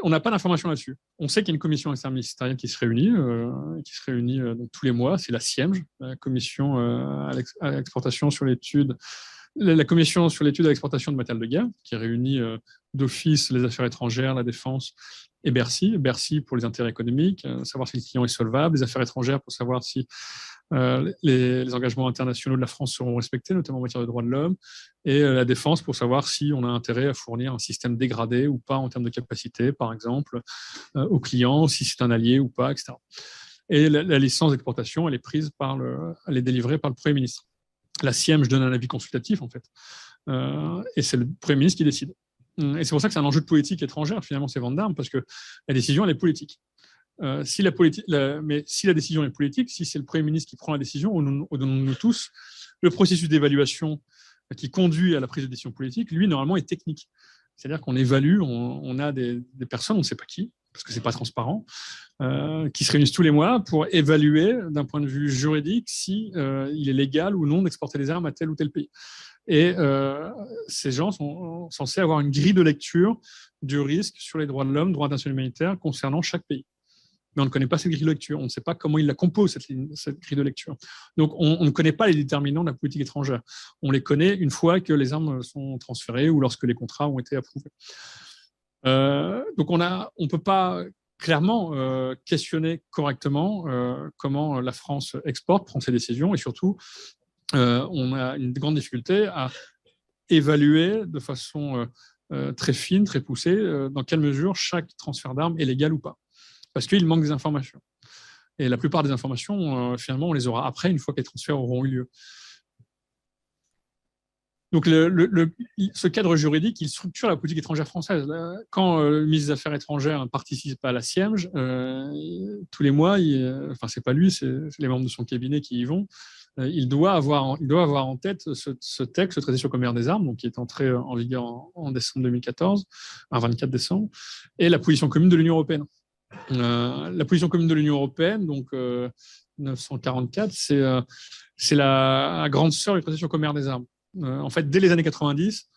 Speaker 2: on n'a pas d'informations là-dessus. On sait qu'il y a une commission interministérielle qui se réunit donc, tous les mois. C'est la CIEMJ, la commission à l'exportation sur l'étude, la commission sur l'étude à l'exportation de matériel de guerre, qui réunit d'office les affaires étrangères, la défense et Bercy. Bercy pour les intérêts économiques, savoir si le client est solvable, les affaires étrangères pour savoir si les engagements internationaux de la France seront respectés, notamment en matière de droits de l'homme, et la défense pour savoir si on a intérêt à fournir un système dégradé ou pas en termes de capacité, par exemple, aux clients, si c'est un allié ou pas, etc. Et la licence d'exportation, elle est délivrée par le Premier ministre. La CIEM, je donne un avis consultatif, en fait. et c'est le Premier ministre qui décide. Et c'est pour ça que c'est un enjeu de politique étrangère, finalement, ces ventes d'armes, parce que la décision, elle est politique. Mais si la décision est politique, si c'est le Premier ministre qui prend la décision, au nom de nous tous, le processus d'évaluation qui conduit à la prise de décision politique, lui, normalement, est technique. C'est-à-dire qu'on évalue, on a des personnes, on ne sait pas qui, parce que ce n'est pas transparent, qui se réunissent tous les mois pour évaluer, d'un point de vue juridique, si il est légal ou non d'exporter des armes à tel ou tel pays. Et ces gens sont censés avoir une grille de lecture du risque sur les droits de l'homme, droits internationaux humanitaires concernant chaque pays. Mais on ne connaît pas cette grille de lecture. On ne sait pas comment il la compose, cette grille de lecture. Donc, on ne connaît pas les déterminants de la politique étrangère. On les connaît une fois que les armes sont transférées ou lorsque les contrats ont été approuvés. Donc, on ne peut pas clairement questionner correctement comment la France exporte, prend ses décisions, et surtout, on a une grande difficulté à évaluer de façon très fine, très poussée, dans quelle mesure chaque transfert d'armes est légal ou pas. Parce qu'il manque des informations. Et la plupart des informations, finalement, on les aura après, une fois que les transferts auront eu lieu. Donc, ce cadre juridique, il structure la politique étrangère française. Quand le ministre des Affaires étrangères participe à la Siemge, tous les mois, enfin, c'est pas lui, c'est les membres de son cabinet qui y vont, il doit avoir en tête ce texte, ce traité sur le commerce des armes, donc, qui est entré en vigueur en décembre 2014, un 24 décembre, et la position commune de l'Union européenne. La position commune de l'Union européenne, donc 944, c'est la grande sœur du traité sur le commerce des armes. En fait, dès les années 90,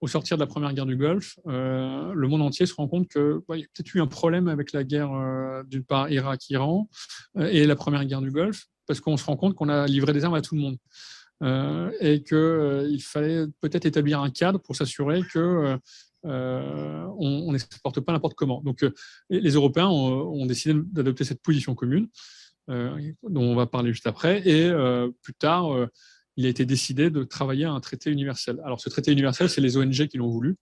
Speaker 2: au sortir de la première guerre du Golfe, le monde entier se rend compte qu'il y a peut-être eu un problème avec la guerre, d'une part Irak-Iran et la première guerre du Golfe, parce qu'on se rend compte qu'on a livré des armes à tout le monde. Et qu'il fallait peut-être établir un cadre pour s'assurer que on n'exporte pas n'importe comment. Donc, les Européens ont décidé d'adopter cette position commune, dont on va parler juste après, et plus tard, il a été décidé de travailler à un traité universel. Alors, ce traité universel, c'est les ONG qui l'ont voulu.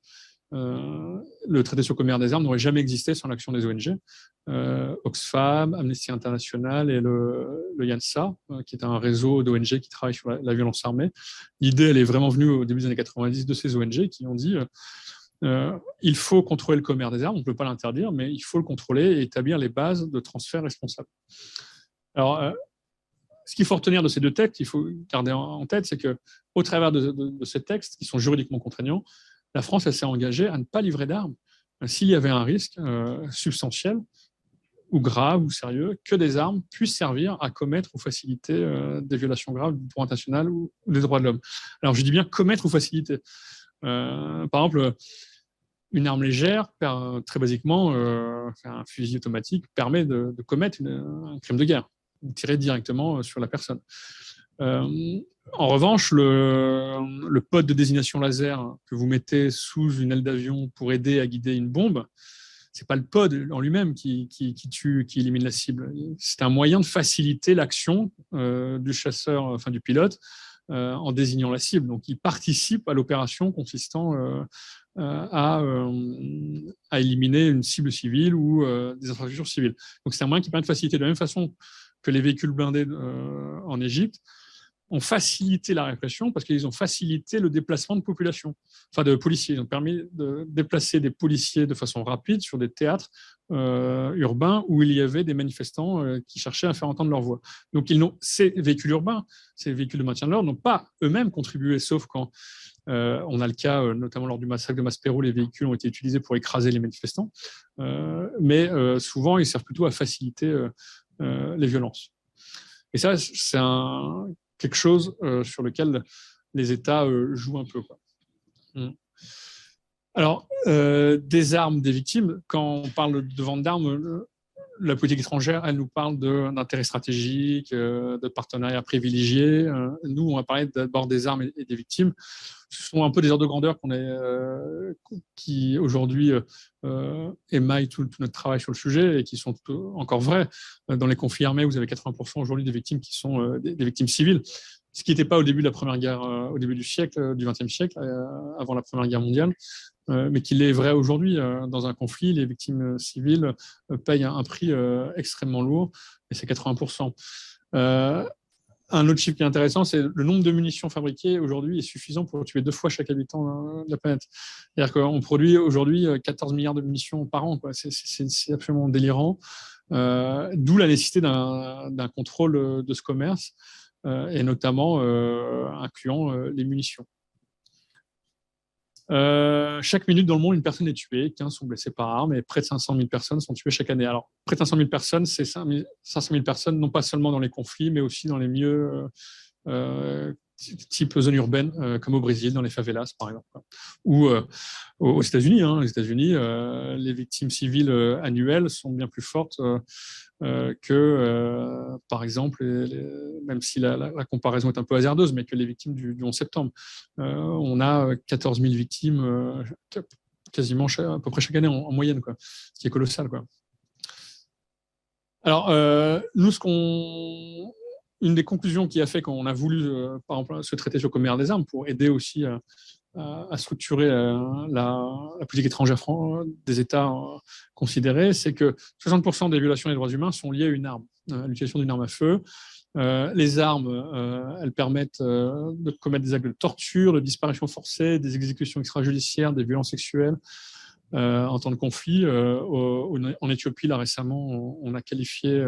Speaker 2: Le traité sur le commerce des armes n'aurait jamais existé sans l'action des ONG. Oxfam, Amnesty International et le YANSA, qui est un réseau d'ONG qui travaille sur la violence armée. L'idée, elle est vraiment venue au début des années 90 de ces ONG qui ont dit il faut contrôler le commerce des armes, on ne peut pas l'interdire, mais il faut le contrôler et établir les bases de transfert responsable. Alors, ce qu'il faut retenir de ces deux textes, il faut garder en tête, c'est qu'au travers de ces textes, qui sont juridiquement contraignants, la France s'est engagée à ne pas livrer d'armes s'il y avait un risque substantiel ou grave ou sérieux que des armes puissent servir à commettre ou faciliter des violations graves du droit international ou des droits de l'homme. Alors, je dis bien commettre ou faciliter. Par exemple, une arme légère, très basiquement, un fusil automatique permet de commettre un crime de guerre, tirer directement sur la personne. En revanche, le pod de désignation laser que vous mettez sous une aile d'avion pour aider à guider une bombe, c'est pas le pod en lui-même qui tue, qui élimine la cible. C'est un moyen de faciliter l'action du chasseur, enfin du pilote, en désignant la cible. Donc, il participe à l'opération consistant à éliminer une cible civile ou des infrastructures civiles. Donc, c'est un moyen qui permet de faciliter. De la même façon que les véhicules blindés en Égypte ont facilité la répression parce qu'ils ont facilité le déplacement de population, enfin de policiers. Ils ont permis de déplacer des policiers de façon rapide sur des théâtres urbains où il y avait des manifestants qui cherchaient à faire entendre leur voix. Donc, ces véhicules urbains, ces véhicules de maintien de l'ordre n'ont pas eux-mêmes contribué, sauf quand on a le cas, notamment lors du massacre de Maspero, les véhicules ont été utilisés pour écraser les manifestants, mais souvent, ils servent plutôt à faciliter les violences. Et ça, c'est quelque chose sur lequel les États jouent un peu, quoi. Alors, des armes, des victimes, quand on parle de vente d'armes, la politique étrangère, elle nous parle d'intérêts stratégiques, de partenariats privilégiés. Nous, on va parler d'abord des armes et des victimes. Ce sont un peu des ordres de grandeur qui aujourd'hui émaillent tout notre travail sur le sujet et qui sont encore vrais. Dans les conflits armés, vous avez 80% aujourd'hui des victimes qui sont des victimes civiles, ce qui n'était pas au début de la première guerre, au début du siècle, du XXe siècle, avant la Première Guerre mondiale. Mais qu'il est vrai aujourd'hui. Dans un conflit, les victimes civiles payent un prix extrêmement lourd, et c'est 80%. un autre chiffre qui est intéressant, c'est le nombre de munitions fabriquées aujourd'hui est suffisant pour tuer 2 fois chaque habitant de la planète. C'est-à-dire qu'on produit aujourd'hui 14 milliards de munitions par an, quoi. C'est absolument délirant. D'où la nécessité d'un contrôle de ce commerce, et notamment incluant les munitions. Chaque minute dans le monde, une personne est tuée, 15 sont blessés par arme et près de 500 000 personnes sont tuées chaque année. Alors, près de 500 000 personnes, c'est 500 000 personnes, non pas seulement dans les conflits, mais aussi dans les milieux type zone urbaine, comme au Brésil, dans les favelas, par exemple. Ou aux États-Unis. Aux États-Unis, les victimes civiles annuelles sont bien plus fortes que, par exemple, même si la comparaison est un peu hasardeuse, mais que les victimes du 11 septembre. On a 14 000 victimes quasiment à peu près chaque année en moyenne, quoi, ce qui est colossal, quoi. Alors, nous, une des conclusions qui a fait qu'on a voulu, par exemple, ce traité sur le commerce des armes pour aider aussi à structurer la politique étrangère des États considérés, c'est que 60% des violations des droits humains sont liées à une arme, à l'utilisation d'une arme à feu. Les armes, elles permettent de commettre des actes de torture, de disparition forcée, des exécutions extrajudiciaires, des violences sexuelles en temps de conflit. En Éthiopie, là récemment, on a qualifié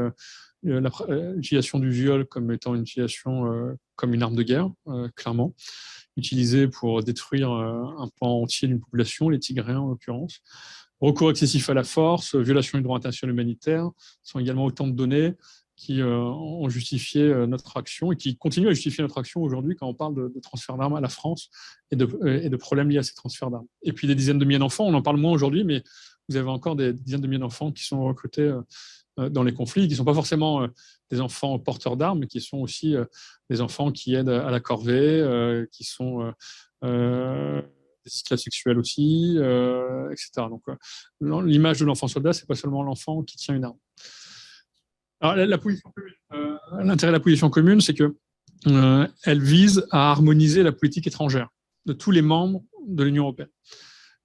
Speaker 2: l'utilisation du viol comme étant une utilisation comme une arme de guerre, clairement, utilisée pour détruire un pan entier d'une population, les Tigréens en l'occurrence. Recours excessif à la force, violation du droit international humanitaire sont également autant de données qui ont justifié notre action et qui continuent à justifier notre action aujourd'hui quand on parle de transfert d'armes à la France et de problèmes liés à ces transferts d'armes. Et puis des dizaines de milliers d'enfants, on en parle moins aujourd'hui, mais vous avez encore des dizaines de milliers d'enfants qui sont recrutés dans les conflits, qui ne sont pas forcément des enfants porteurs d'armes, mais qui sont aussi des enfants qui aident à la corvée, qui sont des esclaves sexuels aussi, etc. Donc l'image de l'enfant soldat, ce n'est pas seulement l'enfant qui tient une arme. Alors, l'intérêt de la position commune, c'est qu'elle vise à harmoniser la politique étrangère de tous les membres de l'Union européenne.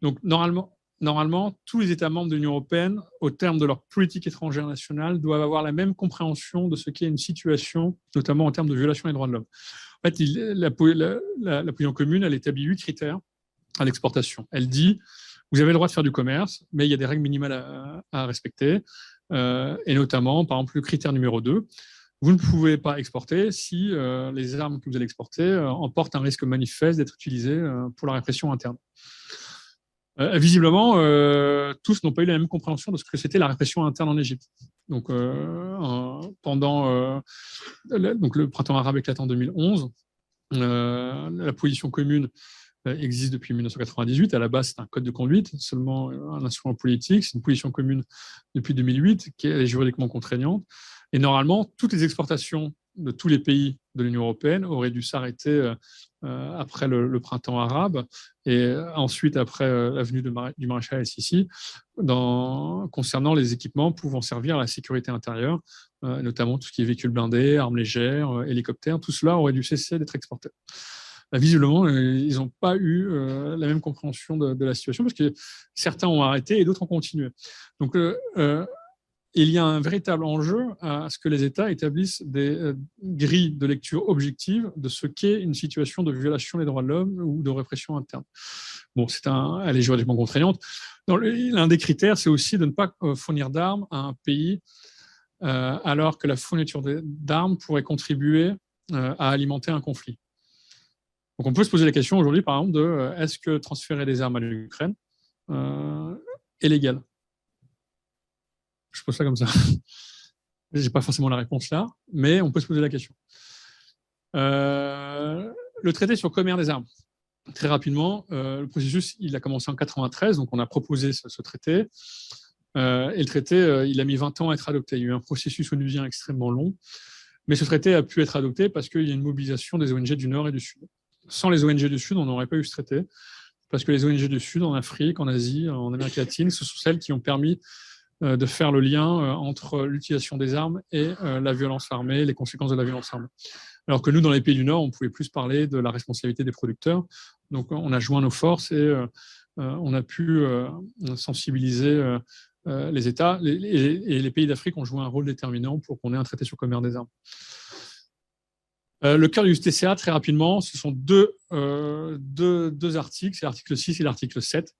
Speaker 2: Donc, normalement, tous les États membres de l'Union européenne, au terme de leur politique étrangère nationale, doivent avoir la même compréhension de ce qu'est une situation, notamment en termes de violation des droits de l'homme. En fait, la position commune, elle établit 8 critères à l'exportation. Elle dit, vous avez le droit de faire du commerce, mais il y a des règles minimales à respecter, et notamment, par exemple, le critère numéro 2, vous ne pouvez pas exporter si les armes que vous allez exporter emportent un risque manifeste d'être utilisées pour la répression interne. Visiblement, tous n'ont pas eu la même compréhension de ce que c'était la répression interne en Égypte. Donc, pendant le printemps arabe éclatant en 2011, la position commune existe depuis 1998. À la base, c'est un code de conduite, seulement un instrument politique. C'est une position commune depuis 2008 qui est juridiquement contraignante. Et normalement, toutes les exportations de tous les pays de l'Union européenne auraient dû s'arrêter après le printemps arabe et ensuite après la venue du maréchal El-Sisi concernant les équipements pouvant servir à la sécurité intérieure, notamment tout ce qui est véhicules blindés, armes légères, hélicoptères. Tout cela aurait dû cesser d'être exporté. Visiblement, ils n'ont pas eu la même compréhension de la situation parce que certains ont arrêté et d'autres ont continué. Donc, il y a un véritable enjeu à ce que les États établissent des grilles de lecture objectives de ce qu'est une situation de violation des droits de l'homme ou de répression interne. Bon, elle est juridiquement contraignante. L'un des critères, c'est aussi de ne pas fournir d'armes à un pays alors que la fourniture d'armes pourrait contribuer à alimenter un conflit. Donc on peut se poser la question aujourd'hui, par exemple, de est-ce que transférer des armes à l'Ukraine est légal ? Je pose ça comme ça. Je n'ai pas forcément la réponse là, mais on peut se poser la question. Le traité sur le commerce des armes. Très rapidement, le processus, il a commencé en 1993, donc on a proposé ce traité. Et le traité, il a mis 20 ans à être adopté. Il y a eu un processus onusien extrêmement long, mais ce traité a pu être adopté parce qu'il y a une mobilisation des ONG du Nord et du Sud. Sans les ONG du Sud, on n'aurait pas eu ce traité, parce que les ONG du Sud, en Afrique, en Asie, en Amérique latine, ce sont celles qui ont permis de faire le lien entre l'utilisation des armes et la violence armée, les conséquences de la violence armée. Alors que nous, dans les pays du Nord, on pouvait plus parler de la responsabilité des producteurs. Donc, on a joint nos forces et on a pu sensibiliser les États. Et les pays d'Afrique ont joué un rôle déterminant pour qu'on ait un traité sur le commerce des armes. Le cœur du TCA, très rapidement, ce sont deux articles, c'est l'article 6 et l'article 7.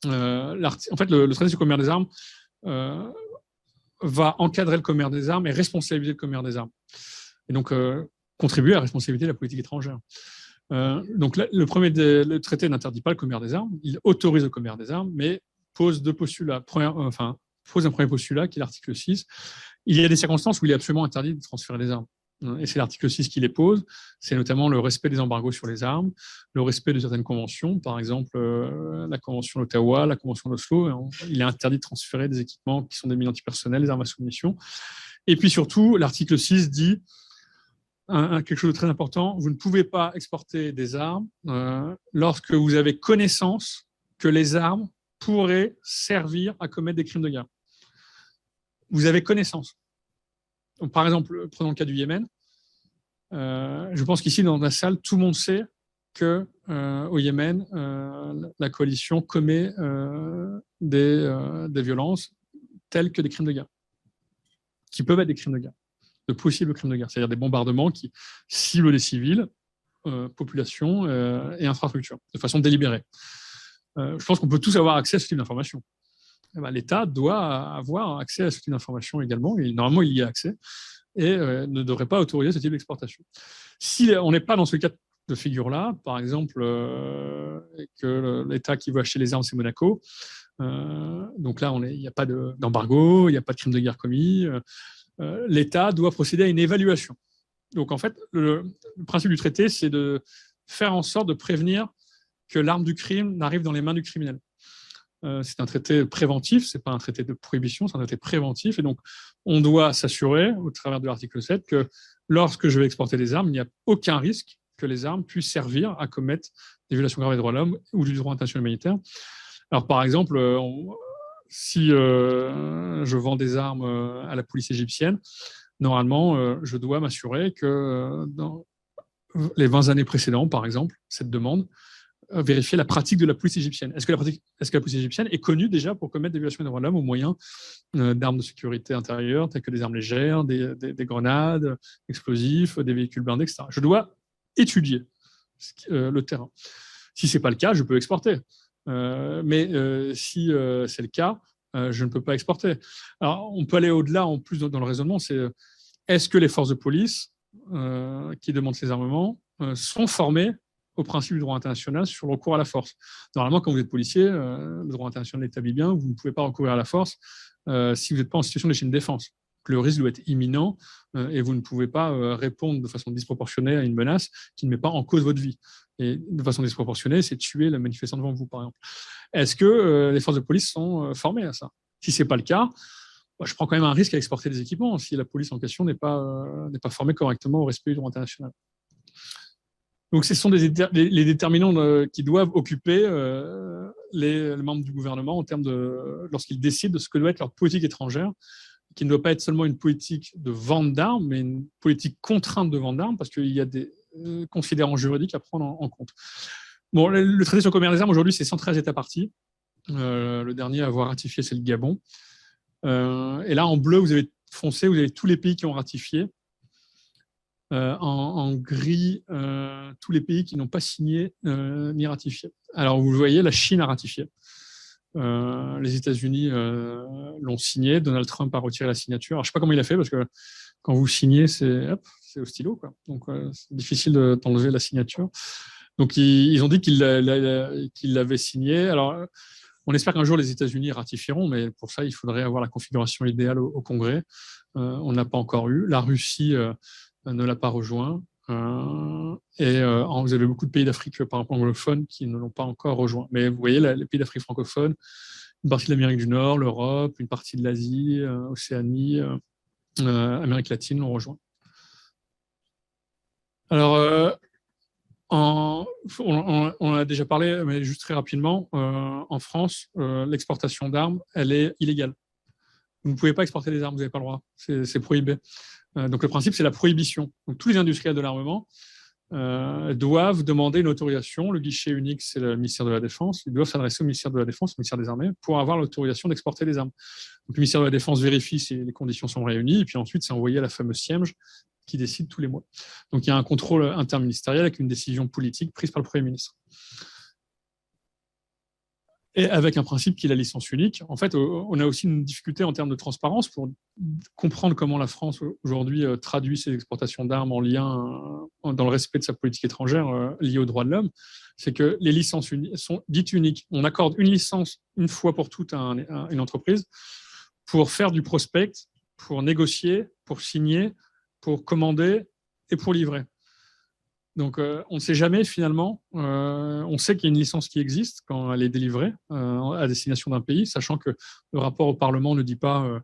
Speaker 2: En fait, le traité sur le commerce des armes va encadrer le commerce des armes et responsabiliser le commerce des armes. Et donc, contribuer à la responsabilité de la politique étrangère. Donc, le traité n'interdit pas le commerce des armes, il autorise le commerce des armes, mais pose deux postulats. Pose un premier postulat, qui est l'article 6. Il y a des circonstances où il est absolument interdit de transférer les armes. Et c'est l'article 6 qui les pose. C'est notamment le respect des embargos sur les armes, le respect de certaines conventions, par exemple la convention d'Ottawa, la convention d'Oslo. Il est interdit de transférer des équipements qui sont des mines antipersonnelles, des armes à soumission. Et puis surtout, l'article 6 dit quelque chose de très important, vous ne pouvez pas exporter des armes lorsque vous avez connaissance que les armes pourraient servir à commettre des crimes de guerre. Vous avez connaissance. Donc, par exemple, prenons le cas du Yémen. Je pense qu'ici, dans la salle, tout le monde sait qu'au Yémen, la coalition commet des violences telles que des crimes de guerre, qui peuvent être des crimes de guerre, de possibles crimes de guerre, c'est-à-dire des bombardements qui ciblent les civils, population et infrastructures, de façon délibérée. Je pense qu'on peut tous avoir accès à ce type d'informations. L'État doit avoir accès à ce type d'informations également, et normalement il y a accès, et ne devrait pas autoriser ce type d'exportation. Si on n'est pas dans ce cas de figure-là, par exemple, que l'État qui veut acheter les armes, c'est Monaco, donc là il n'y a pas d'embargo, il n'y a pas de crime de guerre commis, l'État doit procéder à une évaluation. Donc en fait, le principe du traité, c'est de faire en sorte de prévenir que l'arme du crime n'arrive dans les mains du criminel. C'est un traité préventif, ce n'est pas un traité de prohibition, c'est un traité préventif. Et donc, on doit s'assurer, au travers de l'article 7, que lorsque je vais exporter des armes, il n'y a aucun risque que les armes puissent servir à commettre des violations graves des droits de l'homme ou du droit international humanitaire. Alors, par exemple, si je vends des armes à la police égyptienne, normalement, je dois m'assurer que dans les 20 années précédentes, par exemple, cette demande, vérifier la pratique de la police égyptienne. Est-ce que la police égyptienne est connue déjà pour commettre des violations des droits de l'homme au moyen d'armes de sécurité intérieure, telles que des armes légères, des grenades, explosifs, des véhicules blindés, etc. Je dois étudier le terrain. Si ce n'est pas le cas, je peux exporter. Mais si c'est le cas, je ne peux pas exporter. Alors, on peut aller au-delà, en plus, dans le raisonnement, c'est est-ce que les forces de police qui demandent ces armements sont formées au principe du droit international sur le recours à la force. Normalement, quand vous êtes policier, le droit international l'établit bien, vous ne pouvez pas recourir à la force si vous n'êtes pas en situation de légitime défense. Le risque doit être imminent et vous ne pouvez pas répondre de façon disproportionnée à une menace qui ne met pas en cause votre vie. Et de façon disproportionnée, c'est tuer le manifestant devant vous, par exemple. Est-ce que les forces de police sont formées à ça? Si ce n'est pas le cas, je prends quand même un risque à exporter des équipements si la police en question n'est pas formée correctement au respect du droit international. Donc, ce sont les déterminants qui doivent occuper les membres du gouvernement en termes lorsqu'ils décident de ce que doit être leur politique étrangère, qui ne doit pas être seulement une politique de vente d'armes, mais une politique contrainte de vente d'armes, parce qu'il y a des considérants juridiques à prendre en compte. Bon, le traité sur le commerce des armes, aujourd'hui, c'est 113 États parties. Le dernier à avoir ratifié, c'est le Gabon. Et là, en bleu, vous avez foncé, vous avez tous les pays qui ont ratifié. En gris, tous les pays qui n'ont pas signé ni ratifié. Alors, vous le voyez, la Chine a ratifié. Les États-Unis l'ont signé. Donald Trump a retiré la signature. Alors, je ne sais pas comment il a fait, parce que quand vous signez, c'est au stylo, quoi. Donc, c'est difficile d'enlever la signature. Donc, ils ont dit qu'ils l'avaient signé. Alors, on espère qu'un jour, les États-Unis ratifieront, mais pour ça, il faudrait avoir la configuration idéale au Congrès. On n'a pas encore eu. La Russie ne l'a pas rejoint. Et vous avez beaucoup de pays d'Afrique, par exemple anglophones, qui ne l'ont pas encore rejoint. Mais vous voyez, les pays d'Afrique francophone, une partie de l'Amérique du Nord, l'Europe, une partie de l'Asie, Océanie, Amérique latine l'ont rejoint. Alors, on a déjà parlé, mais juste très rapidement, en France, l'exportation d'armes, elle est illégale. Vous ne pouvez pas exporter des armes, vous n'avez pas le droit, c'est prohibé. Donc le principe, c'est la prohibition. Donc tous les industriels de l'armement doivent demander une autorisation. Le guichet unique, c'est le ministère de la Défense. Ils doivent s'adresser au ministère de la Défense, au ministère des Armées, pour avoir l'autorisation d'exporter des armes. Donc le ministère de la Défense vérifie si les conditions sont réunies, et puis ensuite, c'est envoyé à la fameuse SIEMG, qui décide tous les mois. Donc il y a un contrôle interministériel avec une décision politique prise par le Premier ministre. Et avec un principe qui est la licence unique. En fait, on a aussi une difficulté en termes de transparence pour comprendre comment la France aujourd'hui traduit ses exportations d'armes en lien, dans le respect de sa politique étrangère liée aux droits de l'homme. C'est que les licences sont dites uniques. On accorde une licence une fois pour toutes à une entreprise pour faire du prospect, pour négocier, pour signer, pour commander et pour livrer. Donc, on ne sait jamais finalement. On sait qu'il y a une licence qui existe quand elle est délivrée à destination d'un pays, sachant que le rapport au Parlement ne dit pas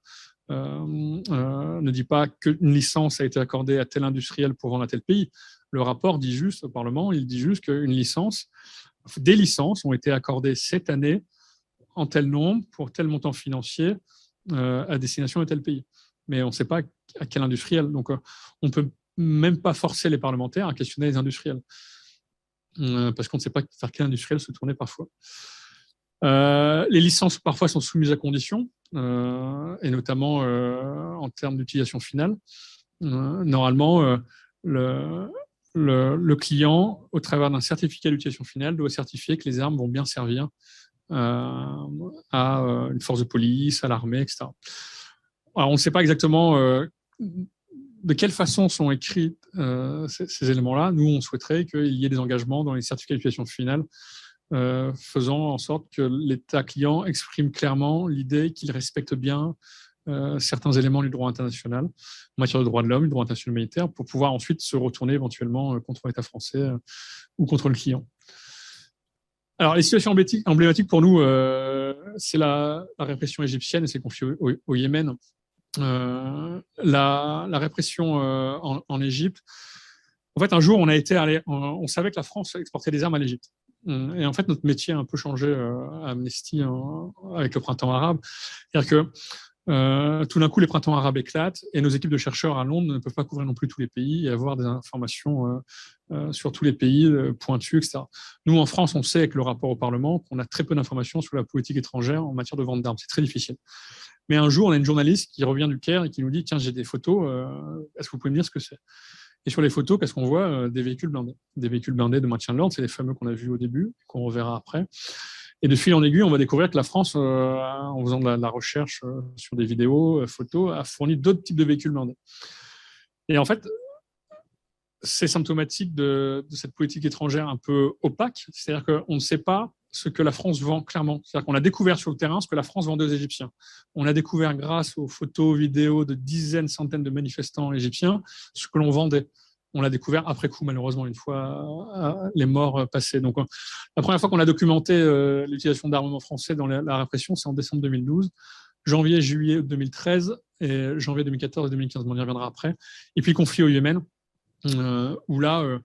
Speaker 2: qu'une licence a été accordée à tel industriel pour vendre à tel pays. Le rapport dit juste au Parlement, il dit juste des licences ont été accordées cette année en tel nombre pour tel montant financier à destination de tel pays. Mais on ne sait pas à quel industriel. Donc, on peut même pas forcer les parlementaires à questionner les industriels, parce qu'on ne sait pas vers quel industriel se tourner parfois. Les licences parfois sont soumises à conditions, et notamment en termes d'utilisation finale. Normalement, le client, au travers d'un certificat d'utilisation finale, doit certifier que les armes vont bien servir à une force de police, à l'armée, etc. Alors, on ne sait pas exactement de quelle façon sont écrits ces éléments-là. Nous, on souhaiterait qu'il y ait des engagements dans les certificats d'utilisation finale faisant en sorte que l'État client exprime clairement l'idée qu'il respecte bien certains éléments du droit international en matière de droits de l'homme, du droit international militaire, pour pouvoir ensuite se retourner éventuellement contre l'État français ou contre le client. Alors, les situations emblématiques pour nous, c'est la répression égyptienne et ses conflits au Yémen. La répression en Égypte. En fait, un jour, on savait que la France exportait des armes à l'Égypte. Et en fait, notre métier a un peu changé à Amnesty avec le printemps arabe. C'est-à-dire que tout d'un coup, les printemps arabes éclatent et nos équipes de chercheurs à Londres ne peuvent pas couvrir non plus tous les pays et avoir des informations sur tous les pays pointues, etc. Nous, en France, on sait avec le rapport au Parlement qu'on a très peu d'informations sur la politique étrangère en matière de vente d'armes. C'est très difficile. Mais un jour, on a une journaliste qui revient du Caire et qui nous dit « Tiens, j'ai des photos, est-ce que vous pouvez me dire ce que c'est ?» Et sur les photos, qu'est-ce qu'on voit? Des véhicules blindés. Des véhicules blindés de maintien de l'ordre, c'est les fameux qu'on a vus au début, qu'on reverra après. Et de fil en aiguille, on va découvrir que la France, en faisant de la recherche sur des vidéos, photos, a fourni d'autres types de véhicules blindés. Et en fait, c'est symptomatique de cette politique étrangère un peu opaque, c'est-à-dire qu'on ne sait pas ce que la France vend clairement. C'est-à-dire qu'on a découvert sur le terrain ce que la France vendait aux Égyptiens. On a découvert grâce aux photos, vidéos de dizaines, centaines de manifestants égyptiens ce que l'on vendait. On l'a découvert après coup, malheureusement, une fois les morts passés. Donc, la première fois qu'on a documenté l'utilisation d'armements français dans la répression, c'est en décembre 2012, janvier, juillet 2013 et janvier 2014 et 2015. On y reviendra après. Et puis, conflit au Yémen, où là,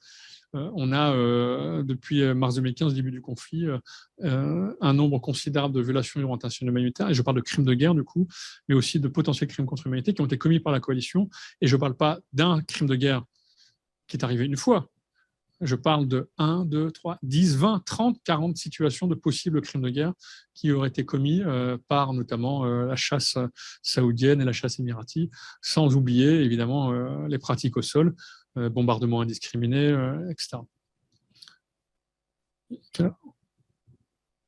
Speaker 2: on a, depuis mars 2015, début du conflit, un nombre considérable de violations du droit international humanitaire, et je parle de crimes de guerre, du coup, mais aussi de potentiels crimes contre l'humanité qui ont été commis par la coalition. Et je ne parle pas d'un crime de guerre qui est arrivé une fois. Je parle de 1, 2, 3, 10, 20, 30, 40 situations de possibles crimes de guerre qui auraient été commis par notamment la chasse saoudienne et la chasse émiratie, sans oublier évidemment les pratiques au sol, bombardements indiscriminés, etc.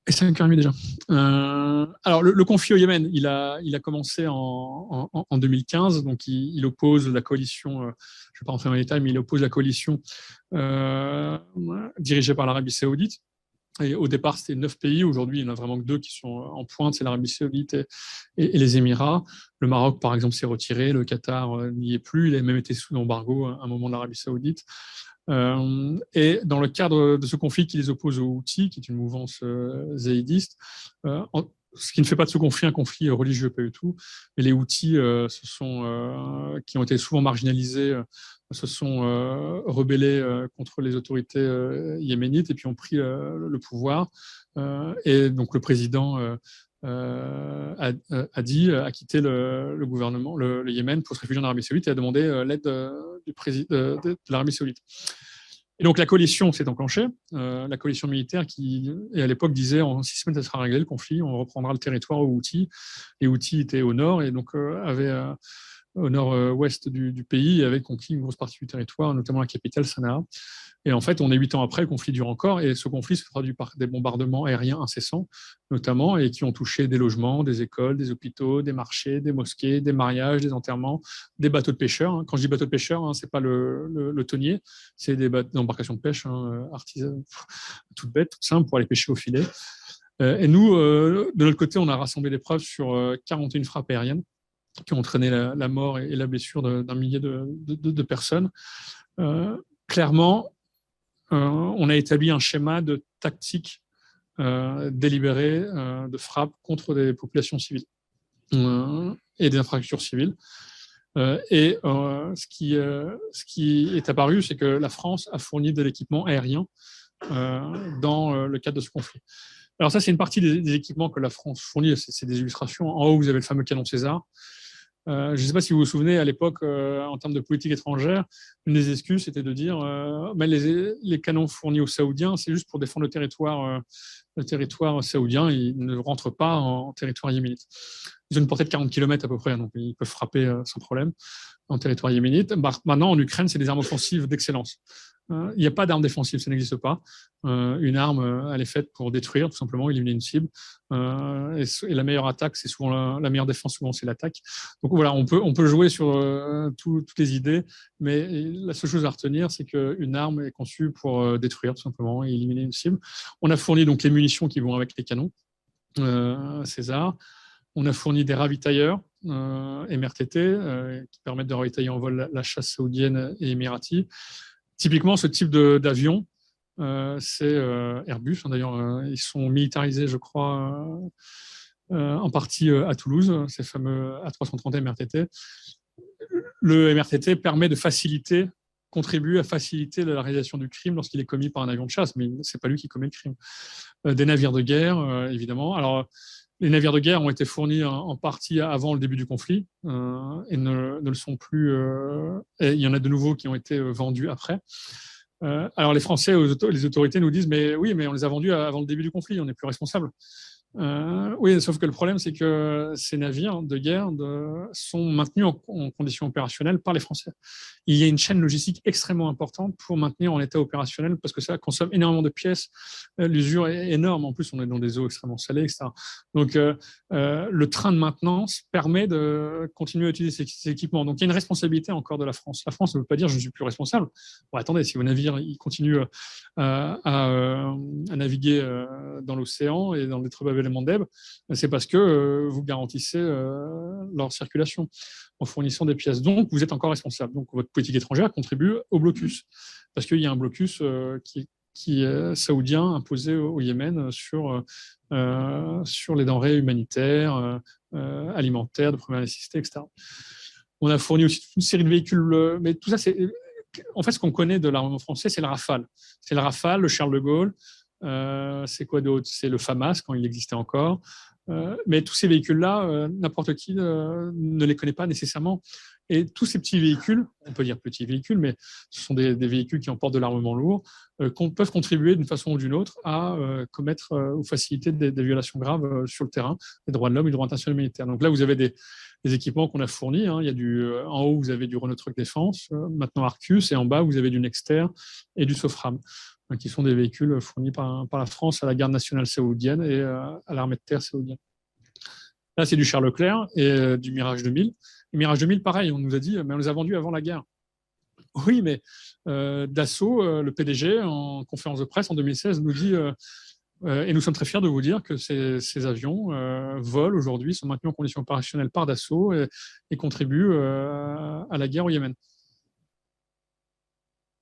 Speaker 2: Et 5h30 déjà. Alors, le conflit au Yémen, il a commencé en 2015. Donc, il oppose la coalition, je ne vais pas rentrer dans les détails, mais il oppose la coalition dirigée par l'Arabie Saoudite. Et au départ, c'était 9 pays. Aujourd'hui, il n'y en a vraiment que 2 qui sont en pointe, c'est l'Arabie Saoudite et les Émirats. Le Maroc, par exemple, s'est retiré. Le Qatar n'y est plus. Il a même été sous embargo à un moment de l'Arabie Saoudite. Et dans le cadre de ce conflit qui les oppose aux Houthis, qui est une mouvance zayidiste, ce qui ne fait pas de ce conflit un conflit religieux, pas du tout, mais les Houthis qui ont été souvent marginalisés, se sont rebellés contre les autorités yéménites et puis ont pris le pouvoir. Et donc le président a quitté le gouvernement, le Yémen, pour se réfugier en Arabie Saoudite et a demandé l'aide de l'Arabie Saoudite. Et donc la coalition s'est enclenchée, la coalition militaire qui, à l'époque, disait en 6 semaines, ça sera réglé le conflit, on reprendra le territoire aux Houthis. Les Houthis étaient au nord et donc avaient au nord-ouest du pays, et avait conquis une grosse partie du territoire, notamment la capitale, Sanaa. Et en fait, on est 8 ans après, le conflit dure encore, et ce conflit se traduit par des bombardements aériens incessants, notamment, et qui ont touché des logements, des écoles, des hôpitaux, des marchés, des mosquées, des mariages, des enterrements, des bateaux de pêcheurs. Quand je dis bateau de pêcheurs, c'est pas le tonnier, c'est des embarcations de pêche artisanes, toutes bêtes, toutes simples, pour aller pêcher au filet. Et nous, de notre côté, on a rassemblé des preuves sur 41 frappes aériennes qui ont entraîné la mort et la blessure d'un millier de personnes. Clairement, on a établi un schéma de tactique délibérée de frappe contre des populations civiles et des infrastructures civiles. Ce qui est apparu, c'est que la France a fourni de l'équipement aérien dans le cadre de ce conflit. Alors ça, c'est une partie des équipements que la France fournit, c'est des illustrations. En haut, vous avez le fameux canon César. Je ne sais pas si vous vous souvenez, à l'époque, en termes de politique étrangère, une des excuses, c'était de dire mais les canons fournis aux Saoudiens, c'est juste pour défendre le territoire saoudien, ils ne rentrent pas en territoire yéménite. Ils ont une portée de 40 km à peu près, donc ils peuvent frapper sans problème en territoire yéménite. Maintenant, en Ukraine, c'est des armes offensives d'excellence. Il n'y a pas d'arme défensive, ça n'existe pas. Une arme, elle est faite pour détruire, tout simplement, éliminer une cible. Et la meilleure attaque, c'est souvent la meilleure défense, souvent c'est l'attaque. Donc voilà, on peut jouer sur toutes les idées, mais la seule chose à retenir, c'est qu'une arme est conçue pour détruire, tout simplement, et éliminer une cible. On a fourni donc les munitions qui vont avec les canons César. On a fourni des ravitailleurs MRTT qui permettent de ravitailler en vol la chasse saoudienne et émiratie. Typiquement, ce type d'avion, c'est Airbus. D'ailleurs, ils sont militarisés, je crois, en partie à Toulouse, ces fameux A330 MRTT. Le MRTT permet de contribue à faciliter la réalisation du crime lorsqu'il est commis par un avion de chasse, mais ce n'est pas lui qui commet le crime. Des navires de guerre, évidemment. Alors, les navires de guerre ont été fournis en partie avant le début du conflit et ne le sont plus. Et il y en a de nouveaux qui ont été vendus après. Alors les Français, les autorités nous disent mais oui, mais on les a vendus avant le début du conflit, on n'est plus responsable. Oui, sauf que le problème, c'est que ces navires de guerre sont maintenus en conditions opérationnelles par les Français. Il y a une chaîne logistique extrêmement importante pour maintenir en état opérationnel parce que ça consomme énormément de pièces. L'usure est énorme. En plus, on est dans des eaux extrêmement salées, etc. Donc, le train de maintenance permet de continuer à utiliser ces équipements. Donc, il y a une responsabilité encore de la France. La France ne veut pas dire je ne suis plus responsable. Bon, attendez, si vos navires ils continuent à naviguer dans l'océan et dans des très bas éléments d'Eb, c'est parce que vous garantissez leur circulation en fournissant des pièces. Donc, vous êtes encore responsable. Donc, votre politique étrangère contribue au blocus, parce qu'il y a un blocus qui est saoudien imposé au Yémen sur les denrées humanitaires, alimentaires, de première nécessité, etc. On a fourni aussi une série de véhicules, mais tout ça, c'est... En fait, ce qu'on connaît de l'armement français, c'est le Rafale. C'est le Rafale, le Charles de Gaulle, c'est quoi d'autre? C'est le FAMAS, quand il existait encore. Mais tous ces véhicules-là, n'importe qui ne les connaît pas nécessairement. Et tous ces petits véhicules, on peut dire petits véhicules, mais ce sont des véhicules qui emportent de l'armement lourd, peuvent contribuer d'une façon ou d'une autre à commettre ou faciliter des violations graves sur le terrain des droits de l'homme et du droit international humanitaire. Donc là, vous avez des équipements qu'on a fournis. Il y a en haut, vous avez du Renault Truck Défense, maintenant Arcus, et en bas, vous avez du Nexter et du Sofram, qui sont des véhicules fournis par la France à la garde nationale saoudienne et à l'armée de terre saoudienne. Là, c'est du Charles Leclerc et du Mirage 2000. Le Mirage 2000, pareil, on nous a dit, mais on les a vendus avant la guerre. Oui, mais Dassault, le PDG, en conférence de presse en 2016, nous dit, et nous sommes très fiers de vous dire que ces avions volent aujourd'hui, sont maintenus en conditions opérationnelles par Dassault et contribuent à la guerre au Yémen.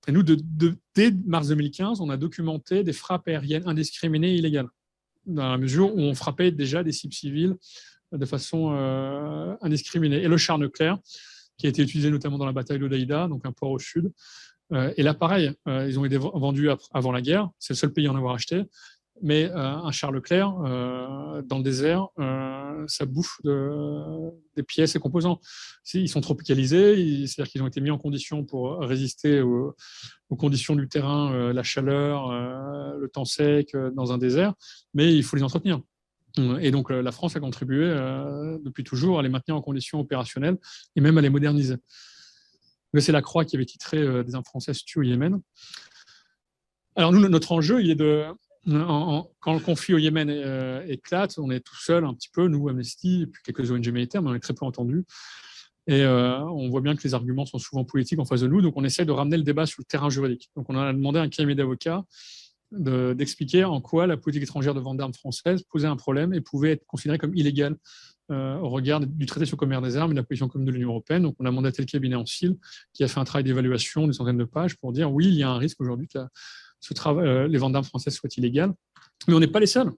Speaker 2: Et nous, dès mars 2015, on a documenté des frappes aériennes indiscriminées et illégales, dans la mesure où on frappait déjà des cibles civiles de façon indiscriminée. Et le char Leclerc, qui a été utilisé notamment dans la bataille d'Odeïda, donc un port au sud, et là, pareil, ils ont été vendus avant la guerre, c'est le seul pays à en avoir acheté, mais un char Leclerc, dans le désert, ça bouffe des pièces et composants. Ils sont tropicalisés, c'est-à-dire qu'ils ont été mis en condition pour résister aux conditions du terrain, la chaleur, le temps sec, dans un désert, mais il faut les entretenir. Et donc, la France a contribué depuis toujours à les maintenir en conditions opérationnelles et même à les moderniser. C'est La Croix qui avait titré des armes françaises tuent au Yémen. Alors, nous, notre enjeu, il est quand le conflit au Yémen éclate, on est tout seul un petit peu, nous, Amnesty, et puis quelques ONG militaires, mais on est très peu entendus. Et on voit bien que les arguments sont souvent politiques en face de nous, donc on essaie de ramener le débat sur le terrain juridique. Donc, on a demandé à un cabinet d'avocats d'expliquer en quoi la politique étrangère de vente d'armes françaises posait un problème et pouvait être considérée comme illégale au regard du traité sur le commerce des armes et de la position commune de l'Union européenne. Donc, on a mandaté le cabinet Ancil, qui a fait un travail d'évaluation d'une centaine de pages pour dire oui, il y a un risque aujourd'hui que les ventes d'armes françaises soient illégales. Mais on n'est pas les seuls.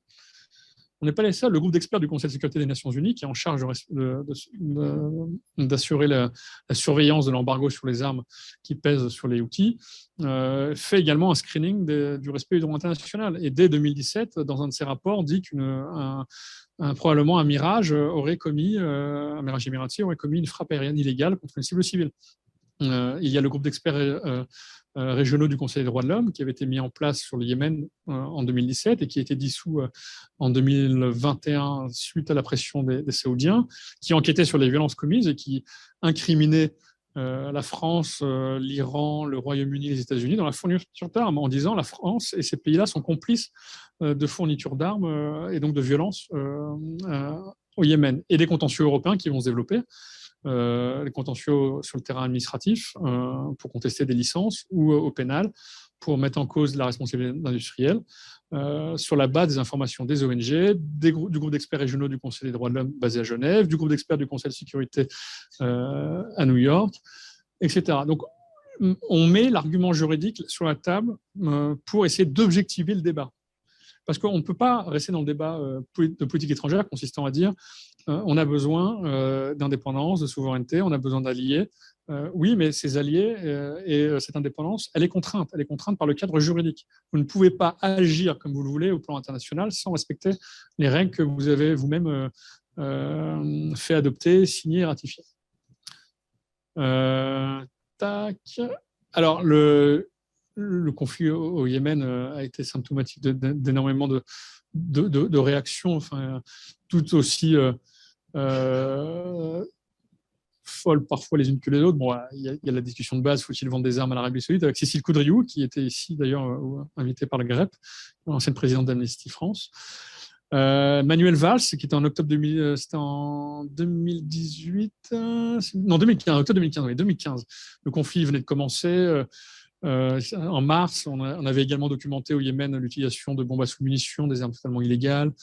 Speaker 2: On n'est pas les seuls. Le groupe d'experts du Conseil de sécurité des Nations Unies, qui est en charge d'assurer la surveillance de l'embargo sur les armes qui pèsent sur les Houthis, fait également un screening du respect du droit international. Et dès 2017, dans un de ses rapports, dit probablement un Mirage émirati aurait commis une frappe aérienne illégale contre une cible civile. Il y a le groupe d'experts régionaux du Conseil des droits de l'homme qui avait été mis en place sur le Yémen en 2017 et qui a été dissous en 2021 suite à la pression des Saoudiens, qui enquêtait sur les violences commises et qui incriminait la France, l'Iran, le Royaume-Uni, les États-Unis dans la fourniture d'armes, en disant la France et ces pays-là sont complices de fourniture d'armes et donc de violences au Yémen. Et des contentieux européens qui vont se développer. Les contentieux sur le terrain administratif pour contester des licences ou au pénal pour mettre en cause la responsabilité industrielle sur la base des informations des ONG, du groupe d'experts régionaux du Conseil des droits de l'homme basé à Genève, du groupe d'experts du Conseil de sécurité à New York, etc. Donc, on met l'argument juridique sur la table pour essayer d'objectiver le débat. Parce qu'on ne peut pas rester dans le débat de politique étrangère consistant à dire on a besoin d'indépendance, de souveraineté, on a besoin d'alliés. Oui, mais ces alliés et cette indépendance, elle est contrainte. Elle est contrainte par le cadre juridique. Vous ne pouvez pas agir comme vous le voulez au plan international sans respecter les règles que vous avez vous-même fait adopter, signer et ratifier. Tac. Alors, le conflit au Yémen a été symptomatique d'énormément de réactions, enfin, tout aussi folles parfois les unes que les autres. Bon, il y a la discussion de base, faut-il vendre des armes à l'Arabie Saoudite, avec Cécile Coudriou, qui était ici d'ailleurs invitée par le GREP, l'ancienne présidente d'Amnesty France. Manuel Valls, qui était en octobre 2018, non 2015, octobre 2015, oui, 2015. Le conflit venait de commencer. En mars, on avait également documenté au Yémen l'utilisation de bombes à sous-munitions, des armes totalement illégales,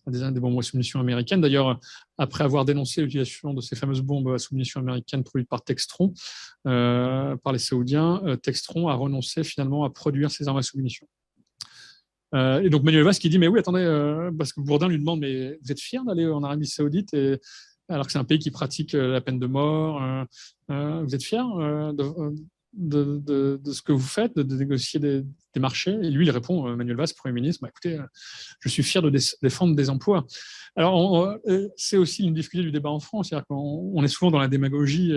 Speaker 2: des bombes à sous-munitions américaines. D'ailleurs, après avoir dénoncé l'utilisation de ces fameuses bombes à sous-munitions américaines produites par Textron, par les Saoudiens, Textron a renoncé finalement à produire ces armes à sous-munitions. Et donc Manuel Valls qui dit mais oui, attendez, parce que Bourdin lui demande mais vous êtes fier d'aller en Arabie Saoudite alors que c'est un pays qui pratique la peine de mort, vous êtes fier de ce que vous faites, de négocier des marchés. Et lui, il répond, Manuel Valls, Premier ministre, écoutez, je suis fier de défendre des emplois. Alors, c'est aussi une difficulté du débat en France, c'est-à-dire qu'on est souvent dans la démagogie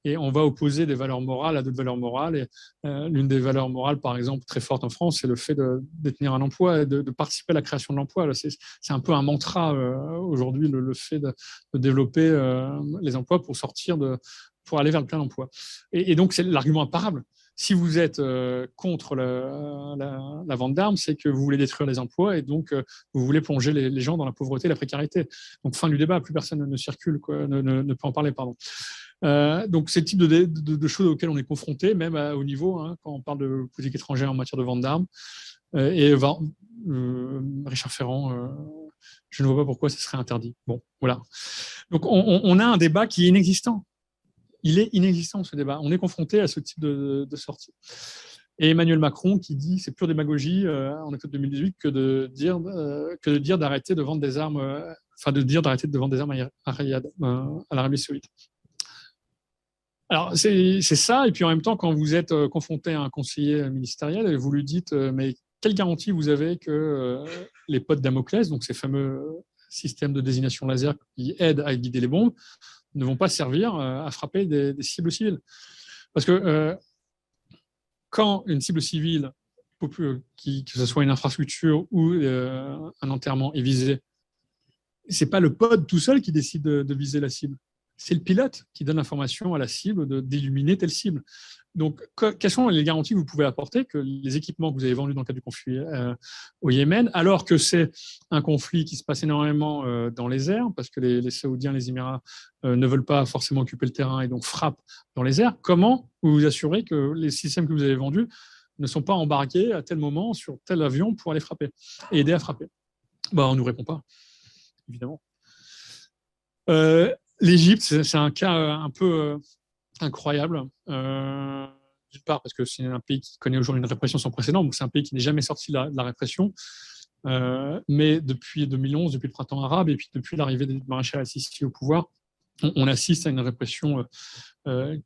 Speaker 2: et on va opposer des valeurs morales à d'autres valeurs morales. Et l'une des valeurs morales, par exemple, très forte en France, c'est le fait de détenir un emploi et de participer à la création de l'emploi. C'est un peu un mantra aujourd'hui, le fait de développer les emplois pour aller vers le plein emploi. Et donc, c'est l'argument imparable. Si vous êtes contre la vente d'armes, c'est que vous voulez détruire les emplois et donc vous voulez plonger les gens dans la pauvreté et la précarité. Donc, fin du débat, plus personne ne circule, ne peut en parler, pardon. Donc, c'est le type de choses auxquelles on est confronté, même au niveau, quand on parle de politique étrangère en matière de vente d'armes. Richard Ferrand, je ne vois pas pourquoi ce serait interdit. Bon, voilà. Donc, on a un débat qui est inexistant. Il est inexistant, ce débat. On est confronté à ce type de sortie. Et Emmanuel Macron qui dit c'est pure démagogie en octobre 2018 que de dire d'arrêter de vendre des armes, d'arrêter de vendre des armes à l'Arabie Saoudite. Alors c'est ça, et puis en même temps, quand vous êtes confronté à un conseiller ministériel, vous lui dites mais quelle garantie vous avez que les potes Damoclès, donc ces fameux systèmes de désignation laser qui aident à guider les bombes, ne vont pas servir à frapper des cibles civiles. Parce que quand une cible civile, que ce soit une infrastructure ou un enterrement est visé, ce n'est pas le pod tout seul qui décide de viser la cible. C'est le pilote qui donne l'information à la cible d'illuminer telle cible. Donc, quelles sont les garanties que vous pouvez apporter que les équipements que vous avez vendus dans le cadre du conflit au Yémen, alors que c'est un conflit qui se passe énormément dans les airs, parce que les Saoudiens, les Émirats ne veulent pas forcément occuper le terrain et donc frappent dans les airs, comment vous vous assurez que les systèmes que vous avez vendus ne sont pas embarqués à tel moment sur tel avion pour aller frapper et aider à frapper? On ne nous répond pas, évidemment. L'Égypte, c'est un cas un peu incroyable. D'une part, parce que c'est un pays qui connaît aujourd'hui une répression sans précédent, donc c'est un pays qui n'est jamais sorti de la répression. Mais depuis 2011, depuis le printemps arabe, et puis depuis l'arrivée du maréchal al-Sisi au pouvoir, on assiste à une répression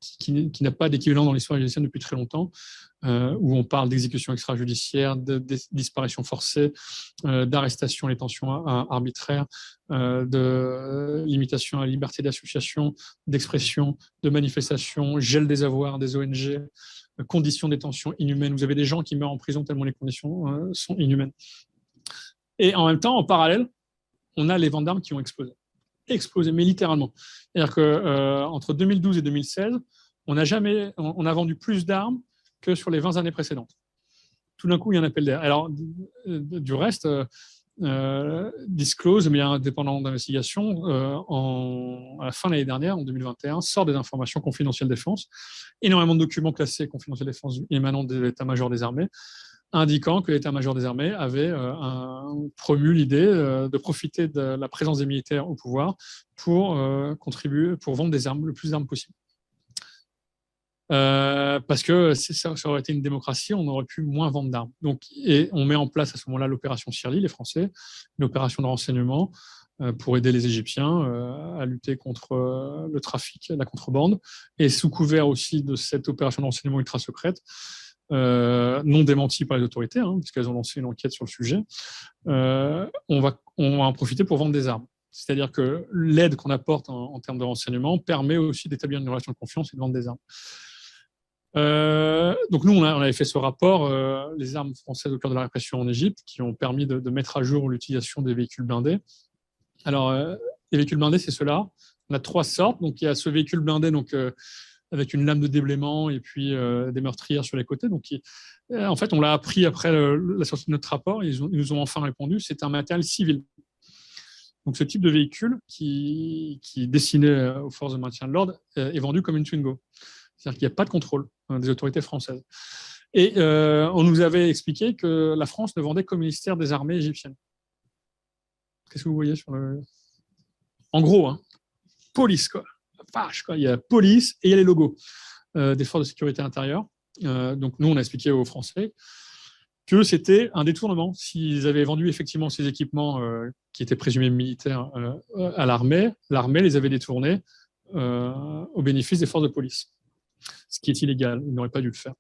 Speaker 2: qui n'a pas d'équivalent dans l'histoire égyptienne depuis très longtemps, où on parle d'exécution extrajudiciaire, de disparition forcée, d'arrestation et détention arbitraire, de limitation à la liberté d'association, d'expression, de manifestation, gel des avoirs des ONG, conditions de détention inhumaines. Vous avez des gens qui meurent en prison tellement les conditions sont inhumaines. Et en même temps, en parallèle, on a les ventes d'armes qui ont explosé, mais littéralement. C'est-à-dire qu'entre 2012 et 2016, on a vendu plus d'armes que sur les 20 années précédentes. Tout d'un coup, il y a un appel d'air. Alors, du reste, Disclose, le média indépendant d'investigation, à la fin de l'année dernière, en 2021, sort des informations confidentielles défense, énormément de documents classés confidentiels défense émanant de l'état-major des armées, indiquant que l'état-major des armées avait promu l'idée de profiter de la présence des militaires au pouvoir pour contribuer, pour vendre des armes, le plus d'armes possible. Parce que si ça aurait été une démocratie, on aurait pu moins vendre d'armes. Donc, et on met en place à ce moment-là l'opération Sirli, les Français, une opération de renseignement pour aider les Égyptiens à lutter contre le trafic, la contrebande, et sous couvert aussi de cette opération de renseignement ultra secrète, non démentie par les autorités, puisqu'elles ont lancé une enquête sur le sujet, on va en profiter pour vendre des armes. C'est-à-dire que l'aide qu'on apporte en termes de renseignement permet aussi d'établir une relation de confiance et de vendre des armes. Donc nous, on avait fait ce rapport, les armes françaises au cœur de la répression en Égypte, qui ont permis de mettre à jour l'utilisation des véhicules blindés. Alors, les véhicules blindés, c'est ceux-là. On a 3 sortes. Donc, il y a ce véhicule blindé, donc avec une lame de déblaiement et puis des meurtrières sur les côtés. Donc, en fait, on l'a appris après la sortie de notre rapport. Ils nous ont enfin répondu. C'est un matériel civil. Donc, ce type de véhicule qui est destiné aux forces de maintien de l'ordre est vendu comme une Twingo. C'est-à-dire qu'il n'y a pas de contrôle des autorités françaises. Et on nous avait expliqué que la France ne vendait qu'au ministère des Armées égyptiennes. Qu'est-ce que vous voyez sur le... En gros, police, quoi. Vache, quoi. Il y a police et il y a les logos des forces de sécurité intérieure. Donc, nous, on a expliqué aux Français que c'était un détournement. S'ils avaient vendu effectivement ces équipements qui étaient présumés militaires à l'armée, l'armée les avait détournés au bénéfice des forces de police. Ce qui est illégal, ils n'auraient pas dû le faire.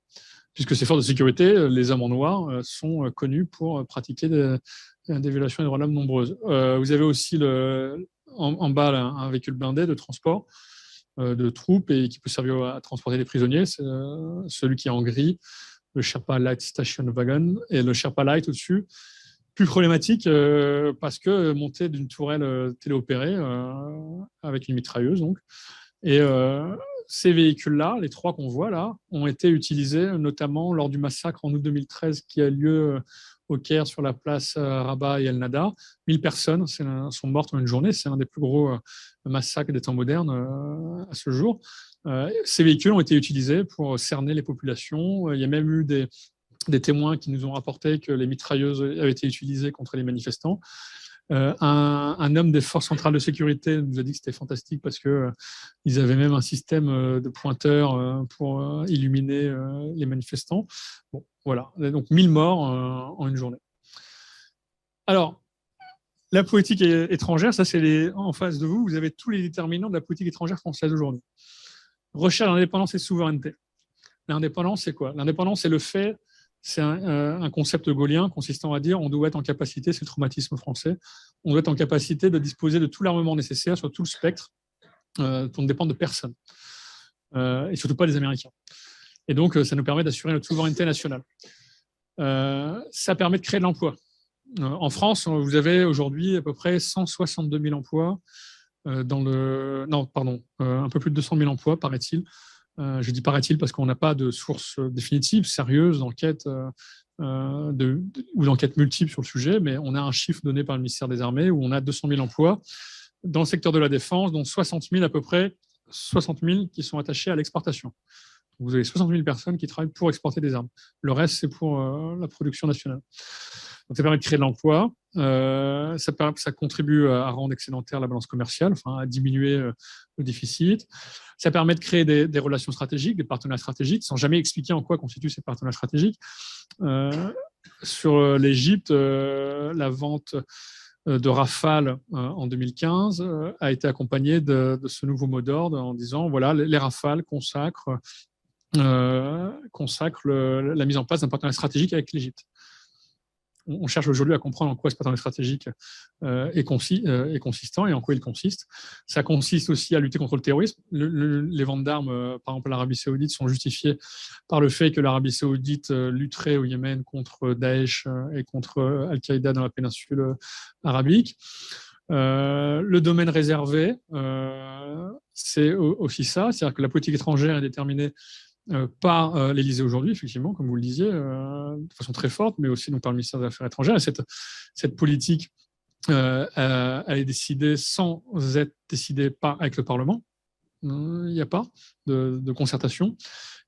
Speaker 2: Puisque ces forces de sécurité, les hommes en noir, sont connus pour pratiquer des violations des droits de l'homme nombreuses. Vous avez aussi en bas un véhicule blindé de transport de troupes et qui peut servir à transporter des prisonniers. C'est celui qui est en gris, le Sherpa Light Station Wagon, et le Sherpa Light au-dessus. Plus problématique parce que monté d'une tourelle téléopérée avec une mitrailleuse, donc. Et ces véhicules-là, les 3 qu'on voit là, ont été utilisés notamment lors du massacre en août 2013 qui a lieu au Caire sur la place Rabat et El Nada. 1000 personnes sont mortes en une journée. C'est un des plus gros massacres des temps modernes à ce jour. Ces véhicules ont été utilisés pour cerner les populations. Il y a même eu des témoins qui nous ont rapporté que les mitrailleuses avaient été utilisées contre les manifestants. Un homme des forces centrales de sécurité nous a dit que c'était fantastique parce qu'ils avaient même un système de pointeurs pour illuminer les manifestants. Bon, voilà, donc 1000 morts en une journée. Alors, la politique étrangère, ça c'est en face de vous, vous avez tous les déterminants de la politique étrangère française aujourd'hui. Recherche d'indépendance et souveraineté. L'indépendance, c'est quoi? L'indépendance, c'est le fait... C'est un concept gaulien consistant à dire on doit être en capacité, c'est le traumatisme français, on doit être en capacité de disposer de tout l'armement nécessaire sur tout le spectre pour ne dépendre de personne, et surtout pas des Américains. Et donc, ça nous permet d'assurer notre souveraineté nationale. Ça permet de créer de l'emploi. En France, vous avez aujourd'hui à peu près 162 000 emplois non, pardon, un peu plus de 200 000 emplois, paraît-il. Je dis paraît-il parce qu'on n'a pas de source définitive, sérieuse, d'enquête ou d'enquête multiple sur le sujet, mais on a un chiffre donné par le ministère des Armées où on a 200 000 emplois dans le secteur de la défense, dont 60 000 à peu près, 60 000 qui sont attachés à l'exportation. Vous avez 60 000 personnes qui travaillent pour exporter des armes. Le reste, c'est pour la production nationale. Donc, ça permet de créer de l'emploi. Ça contribue à rendre excédentaire la balance commerciale, enfin, à diminuer le déficit. Ça permet de créer des relations stratégiques, des partenariats stratégiques, sans jamais expliquer en quoi constituent ces partenariats stratégiques. Sur l'Égypte, la vente de Rafale en 2015 a été accompagnée de ce nouveau mot d'ordre en disant voilà, les Rafales consacrent la mise en place d'un partenariat stratégique avec l'Égypte. On cherche aujourd'hui à comprendre en quoi ce partenariat stratégique est consistant et en quoi il consiste. Ça consiste aussi à lutter contre le terrorisme. Les ventes d'armes, par exemple, à l'Arabie Saoudite, sont justifiées par le fait que l'Arabie Saoudite lutterait au Yémen contre Daesh et contre Al-Qaïda dans la péninsule arabique. Le domaine réservé, c'est aussi ça, c'est-à-dire que la politique étrangère est déterminée par l'Élysée aujourd'hui, effectivement, comme vous le disiez, de façon très forte, mais aussi donc, par le ministère des Affaires étrangères. Et cette politique, elle est décidée sans être décidée avec le Parlement. Il n'y a pas de concertation.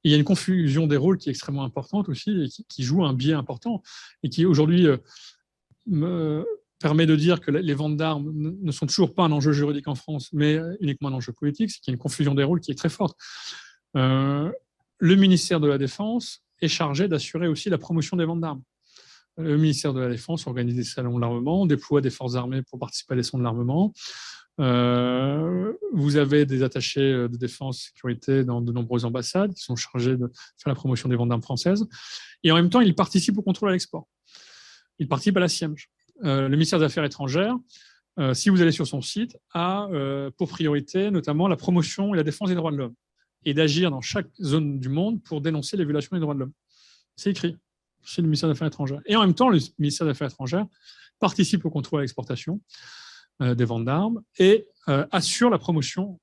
Speaker 2: Et il y a une confusion des rôles qui est extrêmement importante aussi et qui joue un biais important et qui aujourd'hui me permet de dire que les ventes d'armes ne sont toujours pas un enjeu juridique en France, mais uniquement un enjeu politique. C'est qu'il y a une confusion des rôles qui est très forte. Le ministère de la Défense est chargé d'assurer aussi la promotion des ventes d'armes. Le ministère de la Défense organise des salons de l'armement, déploie des forces armées pour participer à des salons de l'armement. Vous avez des attachés de défense qui ont été dans de nombreuses ambassades, qui sont chargés de faire la promotion des ventes d'armes françaises. Et en même temps, ils participent au contrôle à l'export. Ils participent à la SIEMG. Le ministère des Affaires étrangères, si vous allez sur son site, a pour priorité notamment la promotion et la défense des droits de l'homme, et d'agir dans chaque zone du monde pour dénoncer les violations des droits de l'homme. C'est écrit chez le ministère des Affaires étrangères. Et en même temps, le ministère des Affaires étrangères participe au contrôle à l'exportation des ventes d'armes et assure la promotion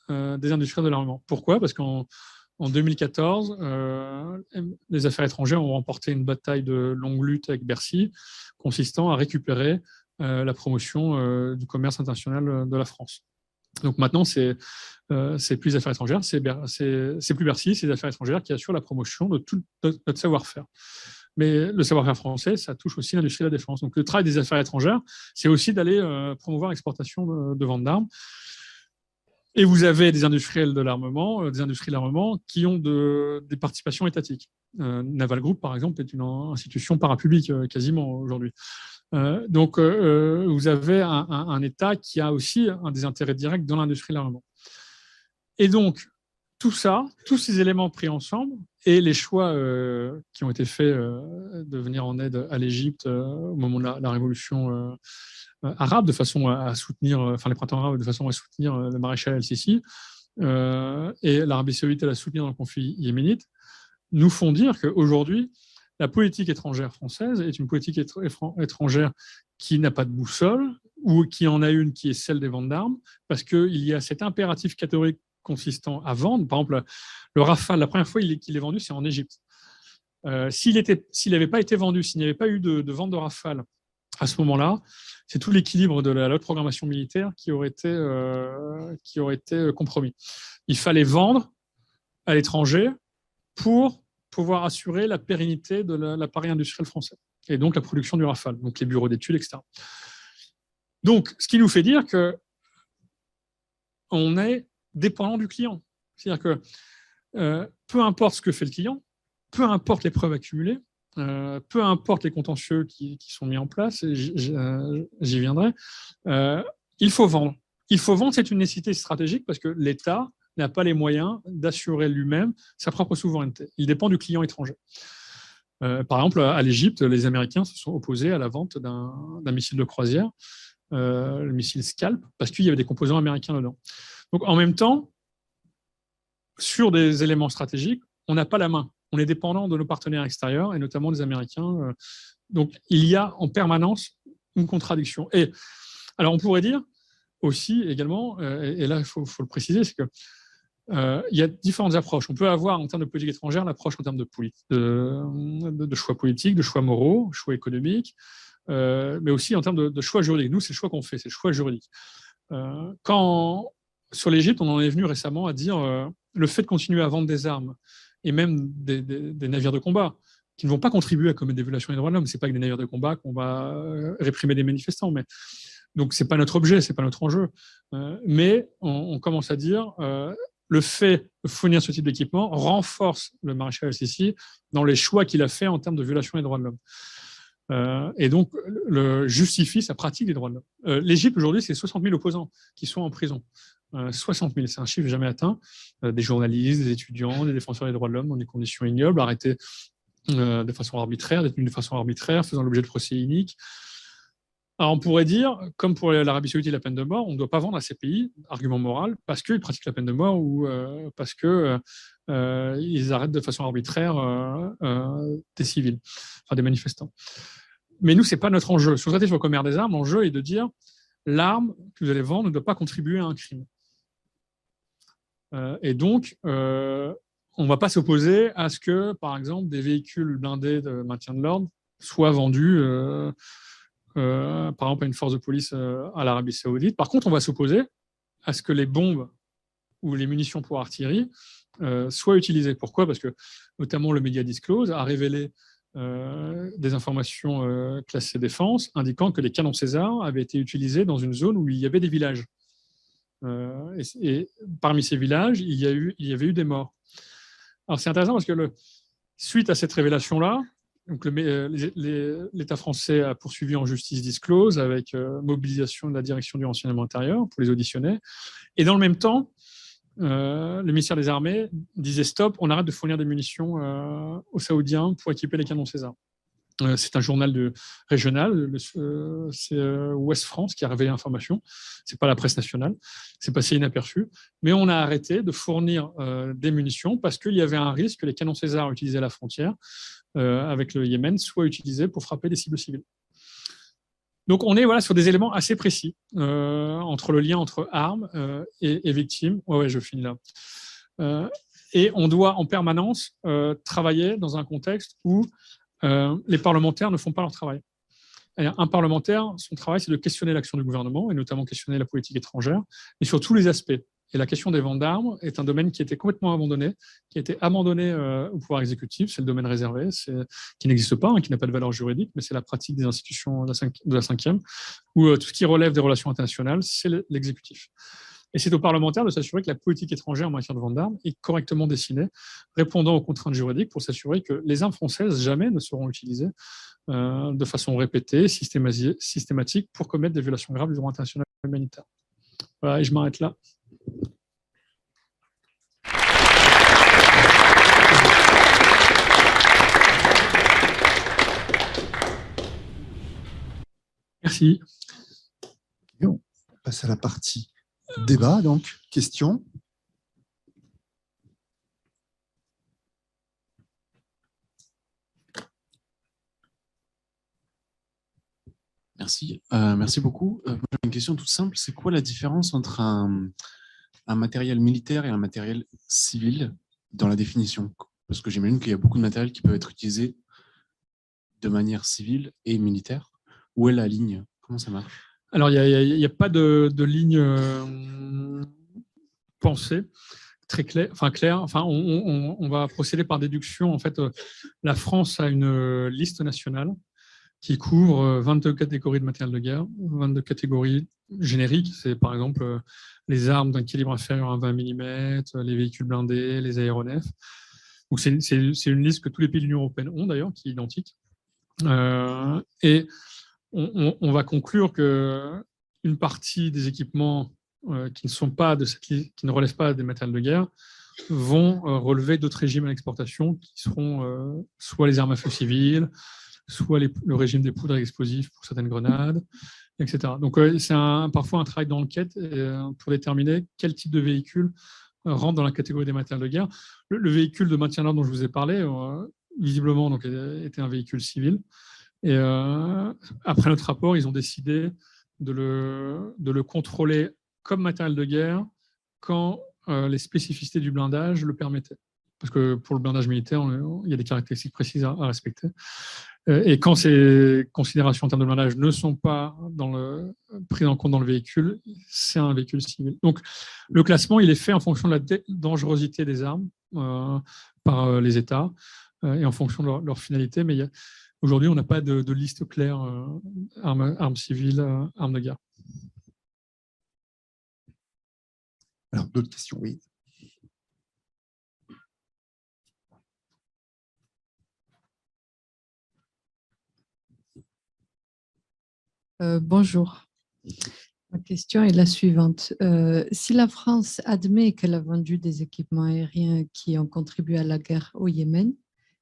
Speaker 2: des industries de l'armement. Pourquoi ? Parce qu'en 2014, les affaires étrangères ont remporté une bataille de longue lutte avec Bercy, consistant à récupérer la promotion du commerce international de la France. Donc maintenant, c'est plus les affaires étrangères, c'est plus Bercy, c'est les affaires étrangères qui assurent la promotion de tout notre savoir-faire. Mais le savoir-faire français, ça touche aussi l'industrie de la défense. Donc le travail des affaires étrangères, c'est aussi d'aller promouvoir l'exportation de ventes d'armes. Et vous avez des industriels de l'armement, des industries de l'armement qui ont des participations étatiques. Naval Group, par exemple, est une institution parapublique quasiment aujourd'hui. Donc, vous avez un État qui a aussi des intérêts directs dans l'industrie de l'armement. Et donc, tout ça, tous ces éléments pris ensemble, et les choix qui ont été faits de venir en aide à l'Égypte au moment de la révolution arabe, de façon à soutenir, les printemps arabes, de façon à soutenir le maréchal El-Sisi, et l'Arabie saoudite à la soutenir dans le conflit yéménite, nous font dire qu'aujourd'hui, la politique étrangère française est une politique étrangère qui n'a pas de boussole, ou qui en a une qui est celle des ventes d'armes, parce qu'il y a cet impératif catégorique consistant à vendre. Par exemple, le Rafale, la première fois qu'il est vendu, c'est en Égypte. S'il n'avait pas été vendu, s'il n'y avait pas eu de vente de Rafale à ce moment-là, c'est tout l'équilibre de la loi de programmation militaire qui aurait été compromis. Il fallait vendre à l'étranger pour pouvoir assurer la pérennité de l'appareil industriel français et donc la production du Rafale, donc les bureaux d'études, etc. Donc, ce qui nous fait dire qu'on est dépendant du client. C'est-à-dire que peu importe ce que fait le client, peu importe les preuves accumulées, peu importe les contentieux qui sont mis en place, j'y viendrai, il faut vendre. Il faut vendre, c'est une nécessité stratégique parce que l'État n'a pas les moyens d'assurer lui-même sa propre souveraineté. Il dépend du client étranger. Par exemple, à l'Égypte, les Américains se sont opposés à la vente d'un missile de croisière, le missile Scalp, parce qu'il y avait des composants américains dedans. Donc, en même temps, sur des éléments stratégiques, on n'a pas la main. on est dépendant de nos partenaires extérieurs, et notamment des Américains. Donc, il y a en permanence une contradiction. Et alors, on pourrait dire aussi, également, et là, il faut le préciser, c'est que il y a différentes approches. On peut avoir, en termes de politique étrangère, l'approche en termes de choix politiques, de choix moraux, choix économiques, mais aussi en termes de choix juridiques. Nous, c'est le choix qu'on fait, c'est le choix juridique. Quand, sur l'Égypte, on en est venu récemment à dire le fait de continuer à vendre des armes et même des navires de combat qui ne vont pas contribuer à commettre des violations des droits de l'homme. Ce n'est pas avec des navires de combat qu'on va réprimer des manifestants. Donc, ce n'est pas notre objet, ce n'est pas notre enjeu. Mais on commence à dire le fait de fournir ce type d'équipement renforce le maréchal al-Sisi dans les choix qu'il a fait en termes de violation des droits de l'homme. Et donc, justifie sa pratique des droits de l'homme. L'Égypte, aujourd'hui, c'est 60 000 opposants qui sont en prison. 60 000, c'est un chiffre jamais atteint. Des journalistes, des étudiants, des défenseurs des droits de l'homme dans des conditions ignobles, arrêtés de façon arbitraire, détenus de façon arbitraire, faisant l'objet de procès iniques. Alors, on pourrait dire, comme pour l'Arabie Saoudite la peine de mort, on ne doit pas vendre à ces pays, argument moral, parce qu'ils pratiquent la peine de mort ou parce qu'ils arrêtent de façon arbitraire des civils, enfin des manifestants. Mais nous, ce n'est pas notre enjeu. Sur le traité sur le commerce des armes, l'enjeu est de dire l'arme que vous allez vendre ne doit pas contribuer à un crime. Et donc, on ne va pas s'opposer à ce que, par exemple, des véhicules blindés de maintien de l'ordre soient vendus par exemple à une force de police à l'Arabie Saoudite. Par contre, on va s'opposer à ce que les bombes ou les munitions pour artillerie soient utilisées. Pourquoi ? Parce que notamment le Media Disclose a révélé des informations classées défense indiquant que les canons César avaient été utilisés dans une zone où il y avait des villages. Et parmi ces villages, il y avait eu des morts. Alors c'est intéressant parce que suite à cette révélation-là, donc l'État français a poursuivi en justice Disclose avec mobilisation de la direction du renseignement intérieur pour les auditionner. Et dans le même temps, le ministère des Armées disait stop, on arrête de fournir des munitions aux Saoudiens pour équiper les canons César. C'est un journal régional, c'est Ouest France qui a révélé l'information. C'est pas la presse nationale, c'est passé inaperçu. Mais on a arrêté de fournir des munitions parce qu'il y avait un risque que les canons César utilisés à la frontière avec le Yémen soient utilisés pour frapper des cibles civiles. Donc on est sur des éléments assez précis entre le lien entre armes et victimes. Ouais, je finis là. Et on doit en permanence travailler dans un contexte où les parlementaires ne font pas leur travail. Un parlementaire, son travail, c'est de questionner l'action du gouvernement, et notamment questionner la politique étrangère, et sur tous les aspects. Et la question des ventes d'armes est un domaine qui a été complètement abandonné, qui a été abandonné au pouvoir exécutif. C'est le domaine réservé, qui n'existe pas, qui n'a pas de valeur juridique, mais c'est la pratique des institutions de la 5e, où tout ce qui relève des relations internationales, c'est l'exécutif. Et c'est aux parlementaires de s'assurer que la politique étrangère en matière de vente d'armes est correctement dessinée, répondant aux contraintes juridiques pour s'assurer que les armes françaises jamais ne seront utilisées de façon répétée, systématique, pour commettre des violations graves du droit international humanitaire. Voilà, et je m'arrête là. Merci.
Speaker 3: Et on passe à la partie débat, donc, questions.
Speaker 4: Merci. Merci beaucoup. J'ai une question toute simple. C'est quoi la différence entre un matériel militaire et un matériel civil dans la définition? Parce que j'imagine qu'il y a beaucoup de matériel qui peuvent être utilisés de manière civile et militaire. Où est la ligne? Comment ça marche?
Speaker 2: Alors, il n'y a pas de ligne pensée très claire. Enfin, on va procéder par déduction. En fait, la France a une liste nationale qui couvre 22 catégories de matériel de guerre, 22 catégories génériques. C'est par exemple les armes d'un calibre inférieur à 20 mm, les véhicules blindés, les aéronefs. Donc, c'est une liste que tous les pays de l'Union européenne ont d'ailleurs, qui est identique. Et on va conclure qu'une partie des équipements qui ne relèvent pas des matériels de guerre vont relever d'autres régimes à l'exportation qui seront soit les armes à feu civiles, soit le régime des poudres explosives pour certaines grenades, etc. Donc c'est parfois un travail d'enquête pour déterminer quel type de véhicule rentre dans la catégorie des matériels de guerre. Le véhicule de maintien de l'ordre dont je vous ai parlé, visiblement, donc, était un véhicule civil. Et après notre rapport, ils ont décidé de le contrôler comme matériel de guerre quand les spécificités du blindage le permettaient. Parce que pour le blindage militaire, il y a des caractéristiques précises à respecter. Et quand ces considérations en termes de blindage ne sont pas prises en compte dans le véhicule, c'est un véhicule civil. Donc, le classement, il est fait en fonction de la dangerosité des armes par les États et en fonction de leur finalité. Mais aujourd'hui, on n'a pas de liste claire armes civiles, armes de guerre.
Speaker 3: Alors, d'autres questions, oui.
Speaker 5: Bonjour. Ma question est la suivante. Si la France admet qu'elle a vendu des équipements aériens qui ont contribué à la guerre au Yémen,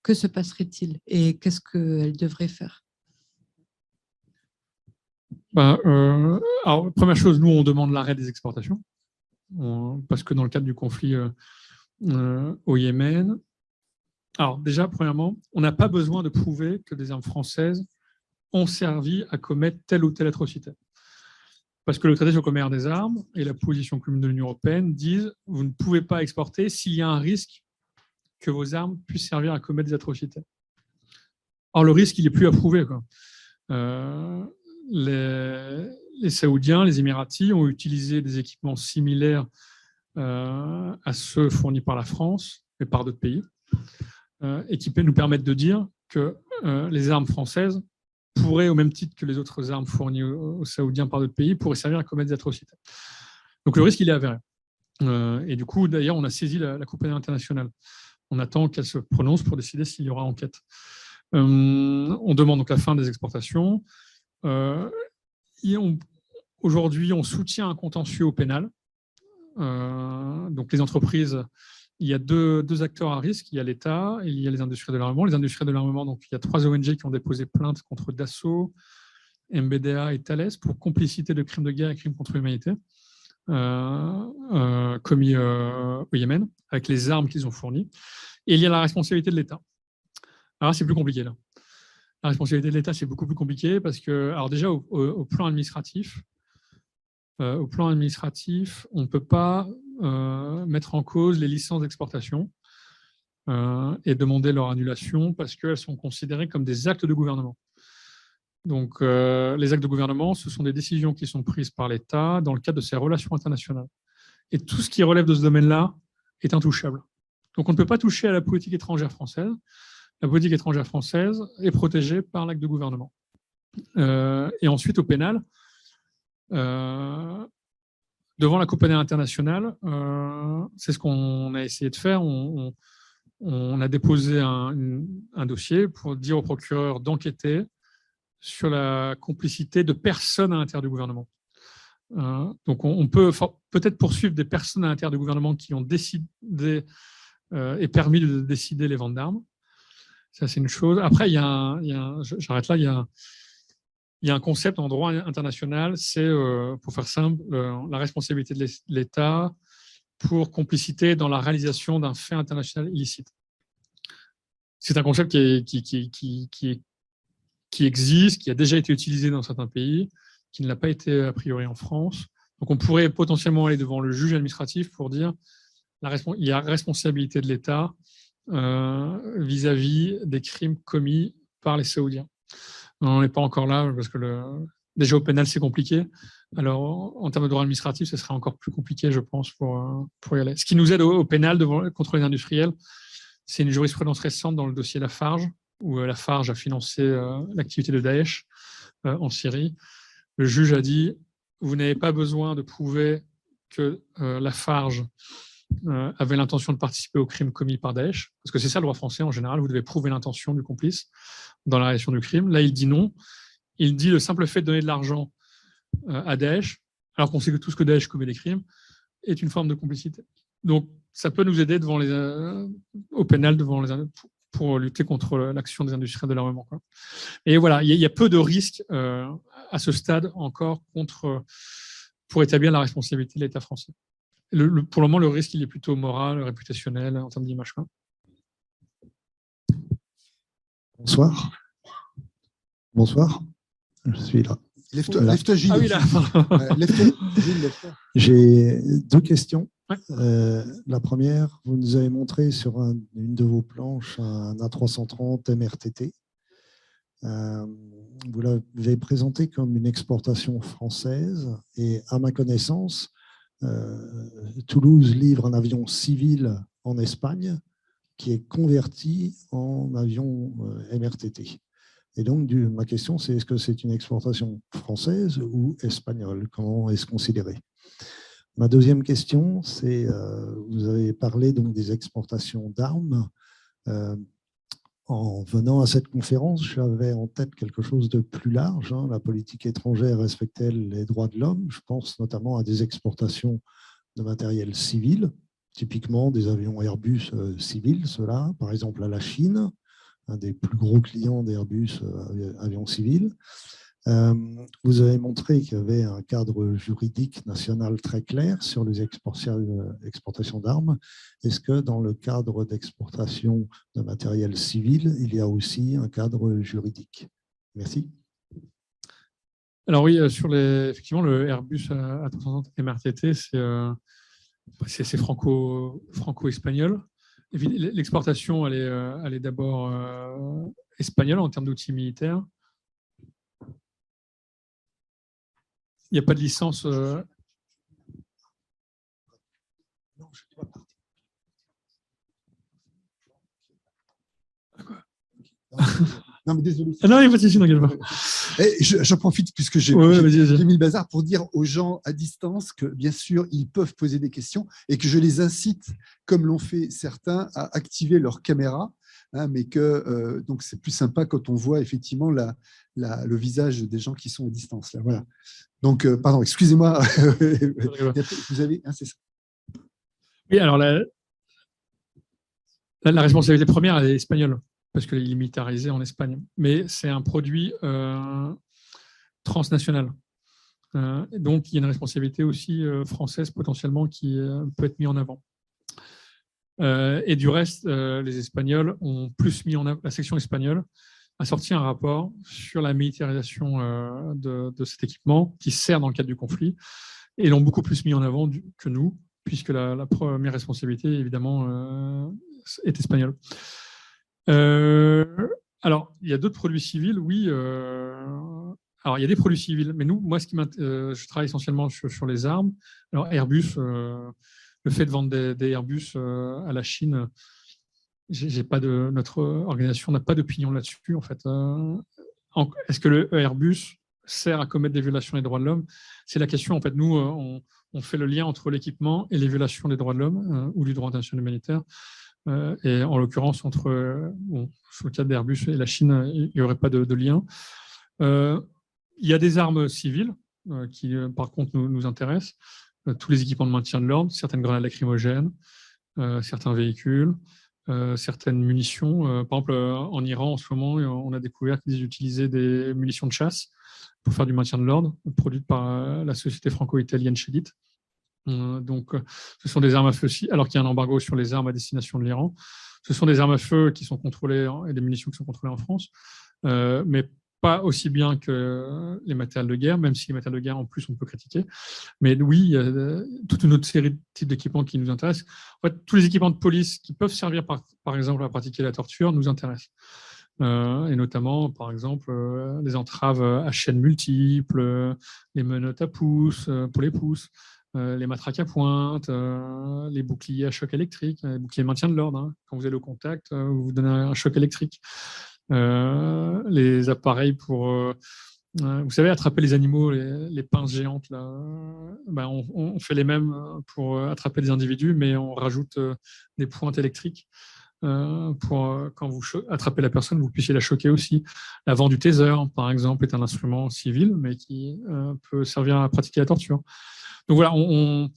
Speaker 5: que se passerait-il et qu'est-ce qu'elle devrait faire?
Speaker 2: Alors, première chose, nous, on demande l'arrêt des exportations parce que dans le cadre du conflit au Yémen, alors déjà, premièrement, on n'a pas besoin de prouver que des armes françaises ont servi à commettre telle ou telle atrocité. Parce que le traité sur le commerce des armes et la position commune de l'Union européenne disent « vous ne pouvez pas exporter s'il y a un risque que vos armes puissent servir à commettre des atrocités ». Or, le risque, il n'est plus à prouver, quoi. Les Saoudiens, les Émiratis ont utilisé des équipements similaires à ceux fournis par la France et par d'autres pays et qui nous permettent de dire que les armes françaises pourraient, au même titre que les autres armes fournies aux Saoudiens par d'autres pays, pourraient servir à commettre des atrocités. Donc le risque, il est avéré. Et du coup, d'ailleurs, on a saisi la Cour pénale internationale. On attend qu'elle se prononce pour décider s'il y aura enquête. On demande donc la fin des exportations. Aujourd'hui, on soutient un contentieux au pénal. Donc les entreprises, il y a deux acteurs à risque. Il y a l'État et il y a les industries de l'armement. Les industries de l'armement, donc il y a 3 ONG qui ont déposé plainte contre Dassault, MBDA et Thales pour complicité de crimes de guerre et crimes contre l'humanité commis au Yémen avec les armes qu'ils ont fournies. Et il y a la responsabilité de l'État. Alors c'est plus compliqué là. La responsabilité de l'État, c'est beaucoup plus compliqué parce que, alors déjà au plan administratif, on ne peut pas mettre en cause les licences d'exportation et demander leur annulation parce qu'elles sont considérées comme des actes de gouvernement. Donc, les actes de gouvernement, ce sont des décisions qui sont prises par l'État dans le cadre de ses relations internationales. Et tout ce qui relève de ce domaine-là est intouchable. Donc, on ne peut pas toucher à la politique étrangère française. La politique étrangère française est protégée par l'acte de gouvernement. Et ensuite, au pénal, devant la Cour pénale internationale, c'est ce qu'on a essayé de faire. On a déposé un dossier pour dire au procureur d'enquêter sur la complicité de personnes à l'intérieur du gouvernement. Donc, on peut peut-être poursuivre des personnes à l'intérieur du gouvernement qui ont décidé et permis de décider les ventes d'armes. Ça, c'est une chose. Après, j'arrête là, il y a un concept en droit international, c'est, pour faire simple, la responsabilité de l'État pour complicité dans la réalisation d'un fait international illicite. C'est un concept qui existe, qui a déjà été utilisé dans certains pays, qui ne l'a pas été a priori en France. Donc on pourrait potentiellement aller devant le juge administratif pour dire il y a responsabilité de l'État vis-à-vis des crimes commis par les Saoudiens. On n'est pas encore là parce que déjà au pénal c'est compliqué. Alors en termes de droit administratif, ce serait encore plus compliqué, je pense, pour y aller. Ce qui nous aide au pénal contre les industriels, c'est une jurisprudence récente dans le dossier Lafarge, où Lafarge a financé l'activité de Daesh en Syrie. Le juge a dit vous n'avez pas besoin de prouver que Lafarge avait l'intention de participer aux crimes commis par Daesh, parce que c'est ça le droit français en général, vous devez prouver l'intention du complice dans la réalisation du crime. Là, il dit non. Il dit le simple fait de donner de l'argent à Daesh, alors qu'on sait que tout ce que Daesh commet des crimes, est une forme de complicité. Donc, ça peut nous aider au pénal pour lutter contre l'action des industriels de l'armement. Et voilà, il y a peu de risques à ce stade encore pour établir la responsabilité de l'État français. Pour le moment, le risque, il est plutôt moral, réputationnel, en termes d'image, quoi.
Speaker 3: Bonsoir. Bonsoir. Je suis là.
Speaker 1: Lève-toi,
Speaker 3: Là.
Speaker 1: lève-toi, Gilles.
Speaker 2: Ah oui, là.
Speaker 1: Lève-toi, Gilles, lève-toi.
Speaker 3: J'ai deux questions.
Speaker 2: Ouais.
Speaker 3: La première, vous nous avez montré sur une de vos planches un A330 MRTT. Vous l'avez présenté comme une exportation française et à ma connaissance, Toulouse livre un avion civil en Espagne qui est converti en avion MRTT. Et donc, ma question, c'est est-ce que c'est une exportation française ou espagnole? Comment est-ce considéré? Ma deuxième question, c'est, vous avez parlé donc des exportations d'armes. En venant à cette conférence, j'avais en tête quelque chose de plus large. La politique étrangère respecte-t-elle les droits de l'homme? Je pense notamment à des exportations de matériel civil, typiquement des avions Airbus civils, ceux-là, par exemple à la Chine, un des plus gros clients d'Airbus avions civils. Vous avez montré qu'il y avait un cadre juridique national très clair sur les exportations d'armes. Est-ce que dans le cadre d'exportation de matériel civil, il y a aussi un cadre juridique? Merci.
Speaker 2: Alors oui, effectivement, le Airbus A330 MRTT, c'est franco-espagnol. L'exportation, elle est d'abord espagnole en termes d'outils militaires. Il n'y a pas de licence.
Speaker 3: Non, je dois partir. Non, mais désolé.
Speaker 2: Ah non, il n'y a pas de souci, n'inquiète pas.
Speaker 1: J'en profite puisque j'ai
Speaker 2: Ouais, vas-y.
Speaker 1: mis le bazar pour dire aux gens à distance que bien sûr ils peuvent poser des questions et que je les incite, comme l'ont fait certains, à activer leur caméra, mais que donc c'est plus sympa quand on voit effectivement le visage des gens qui sont à distance. Là, voilà. Donc pardon, excusez-moi. Vous avez, c'est ça.
Speaker 2: Oui, alors la responsabilité première, elle est espagnole, parce qu'il est militarisé en Espagne. Mais c'est un produit transnational. Donc, il y a une responsabilité aussi française potentiellement qui peut être mise en avant. Et du reste, les Espagnols ont plus mis en avant, la section espagnole a sorti un rapport sur la militarisation de cet équipement qui sert dans le cadre du conflit et l'ont beaucoup plus mis en avant que nous, puisque la première responsabilité, évidemment, est espagnole. Alors, il y a d'autres produits civils, oui. Alors, il y a des produits civils, mais moi, je travaille essentiellement sur les armes. Alors, Airbus, le fait de vendre des Airbus à la Chine, notre organisation n'a pas d'opinion là-dessus, en fait. Est-ce que le Airbus sert à commettre des violations des droits de l'homme? C'est la question. En fait, nous, on fait le lien entre l'équipement et les violations des droits de l'homme ou du droit international humanitaire. Et en l'occurrence, sur le cas d'Airbus et la Chine, il n'y aurait pas de lien. Il y a des armes civiles qui, par contre, nous intéressent. Tous les équipements de maintien de l'ordre, certaines grenades lacrymogènes, certains véhicules, certaines munitions. Par exemple, en Iran, en ce moment, on a découvert qu'ils utilisaient des munitions de chasse pour faire du maintien de l'ordre, produites par la société franco-italienne Shedit. Donc, ce sont des armes à feu, alors qu'il y a un embargo sur les armes à destination de l'Iran. Ce sont des armes à feu qui sont contrôlées et des munitions qui sont contrôlées en France, mais pas aussi bien que les matériels de guerre, même si les matériels de guerre, en plus, on peut critiquer. Mais oui, il y a toute une autre série de types d'équipements qui nous intéressent. En fait, tous les équipements de police qui peuvent servir, par exemple, à pratiquer la torture nous intéressent. Et notamment, par exemple, les entraves à chaînes multiples, les menottes à pouces, pour les pouces, les matraques à pointe, les boucliers à choc électrique, les boucliers de maintien de l'ordre. Quand vous allez au contact, vous vous donnez un choc électrique. Les appareils pour, vous savez, attraper les animaux, les pinces géantes, là, on fait les mêmes pour attraper des individus, mais on rajoute des pointes électriques pour quand vous attrapez la personne, vous puissiez la choquer aussi. L'avant du taser, par exemple, est un instrument civil, mais qui peut servir à pratiquer la torture. Donc voilà, on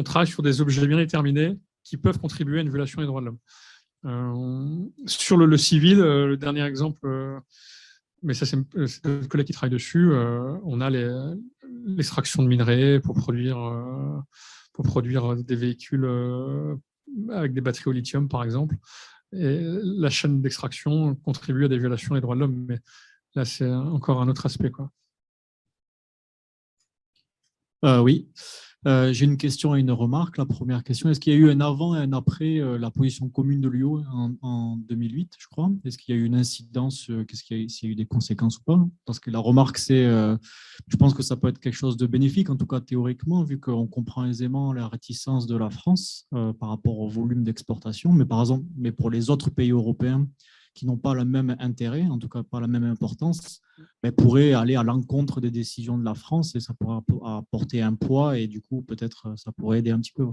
Speaker 2: travaille sur des objets bien déterminés qui peuvent contribuer à une violation des droits de l'homme. Sur le civil, le dernier exemple, mais ça c'est le collègue qui travaille dessus, on a l'extraction de minerais pour produire des véhicules avec des batteries au lithium, par exemple. Et la chaîne d'extraction contribue à des violations des droits de l'homme, mais là, c'est encore un autre aspect, quoi.
Speaker 6: Oui, j'ai une question et une remarque. La première question, est-ce qu'il y a eu un avant et un après la position commune de l'UE en 2008, je crois? Est-ce qu'il y a eu une incidence, s'il y a eu des conséquences ou pas? Parce que la remarque, c'est, je pense que ça peut être quelque chose de bénéfique, en tout cas théoriquement, vu qu'on comprend aisément la réticence de la France par rapport au volume d'exportation, mais par exemple, mais pour les autres pays européens qui n'ont pas le même intérêt, en tout cas pas la même importance, mais pourraient aller à l'encontre des décisions de la France et ça pourrait apporter un poids et du coup, peut-être, ça pourrait aider un petit peu.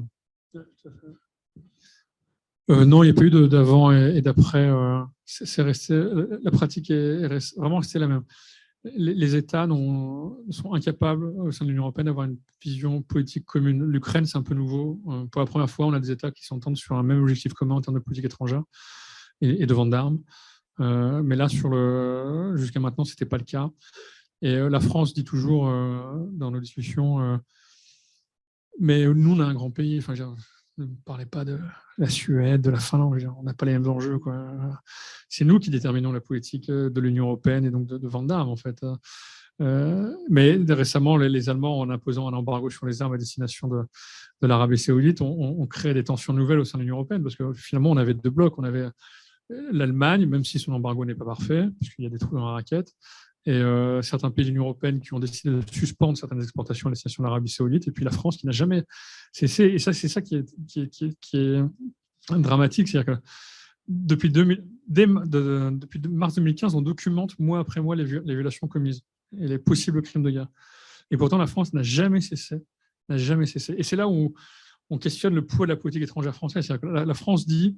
Speaker 2: Non, il n'y a pas eu d'avant et d'après. C'est resté, la pratique est vraiment restée la même. Les États sont incapables au sein de l'Union européenne d'avoir une vision politique commune. L'Ukraine, c'est un peu nouveau. Pour la première fois, on a des États qui s'entendent sur un même objectif commun en termes de politique étrangère et de vente d'armes. Mais là, jusqu'à maintenant, ce n'était pas le cas. Et la France dit toujours dans nos discussions, mais nous, on a un grand pays. Enfin, ne me parlez pas de la Suède, de la Finlande. On n'a pas les mêmes enjeux, quoi. C'est nous qui déterminons la politique de l'Union européenne et donc de vente d'armes, en fait. Mais récemment, les Allemands, en imposant un embargo sur les armes à destination de l'Arabie saoudite, on crée des tensions nouvelles au sein de l'Union européenne parce que finalement, on avait deux blocs. On avait l'Allemagne, même si son embargo n'est pas parfait, parce qu'il y a des trous dans la raquette, et certains pays de l'Union européenne qui ont décidé de suspendre certaines exportations à destination de l'Arabie saoudite, et puis la France qui n'a jamais cessé. Et ça, c'est ça qui est dramatique, c'est-à-dire que depuis mars 2015, on documente mois après mois les violations commises et les possibles crimes de guerre. Et pourtant, la France n'a jamais cessé. Et c'est là où on questionne le poids de la politique étrangère française. C'est-à-dire que la France dit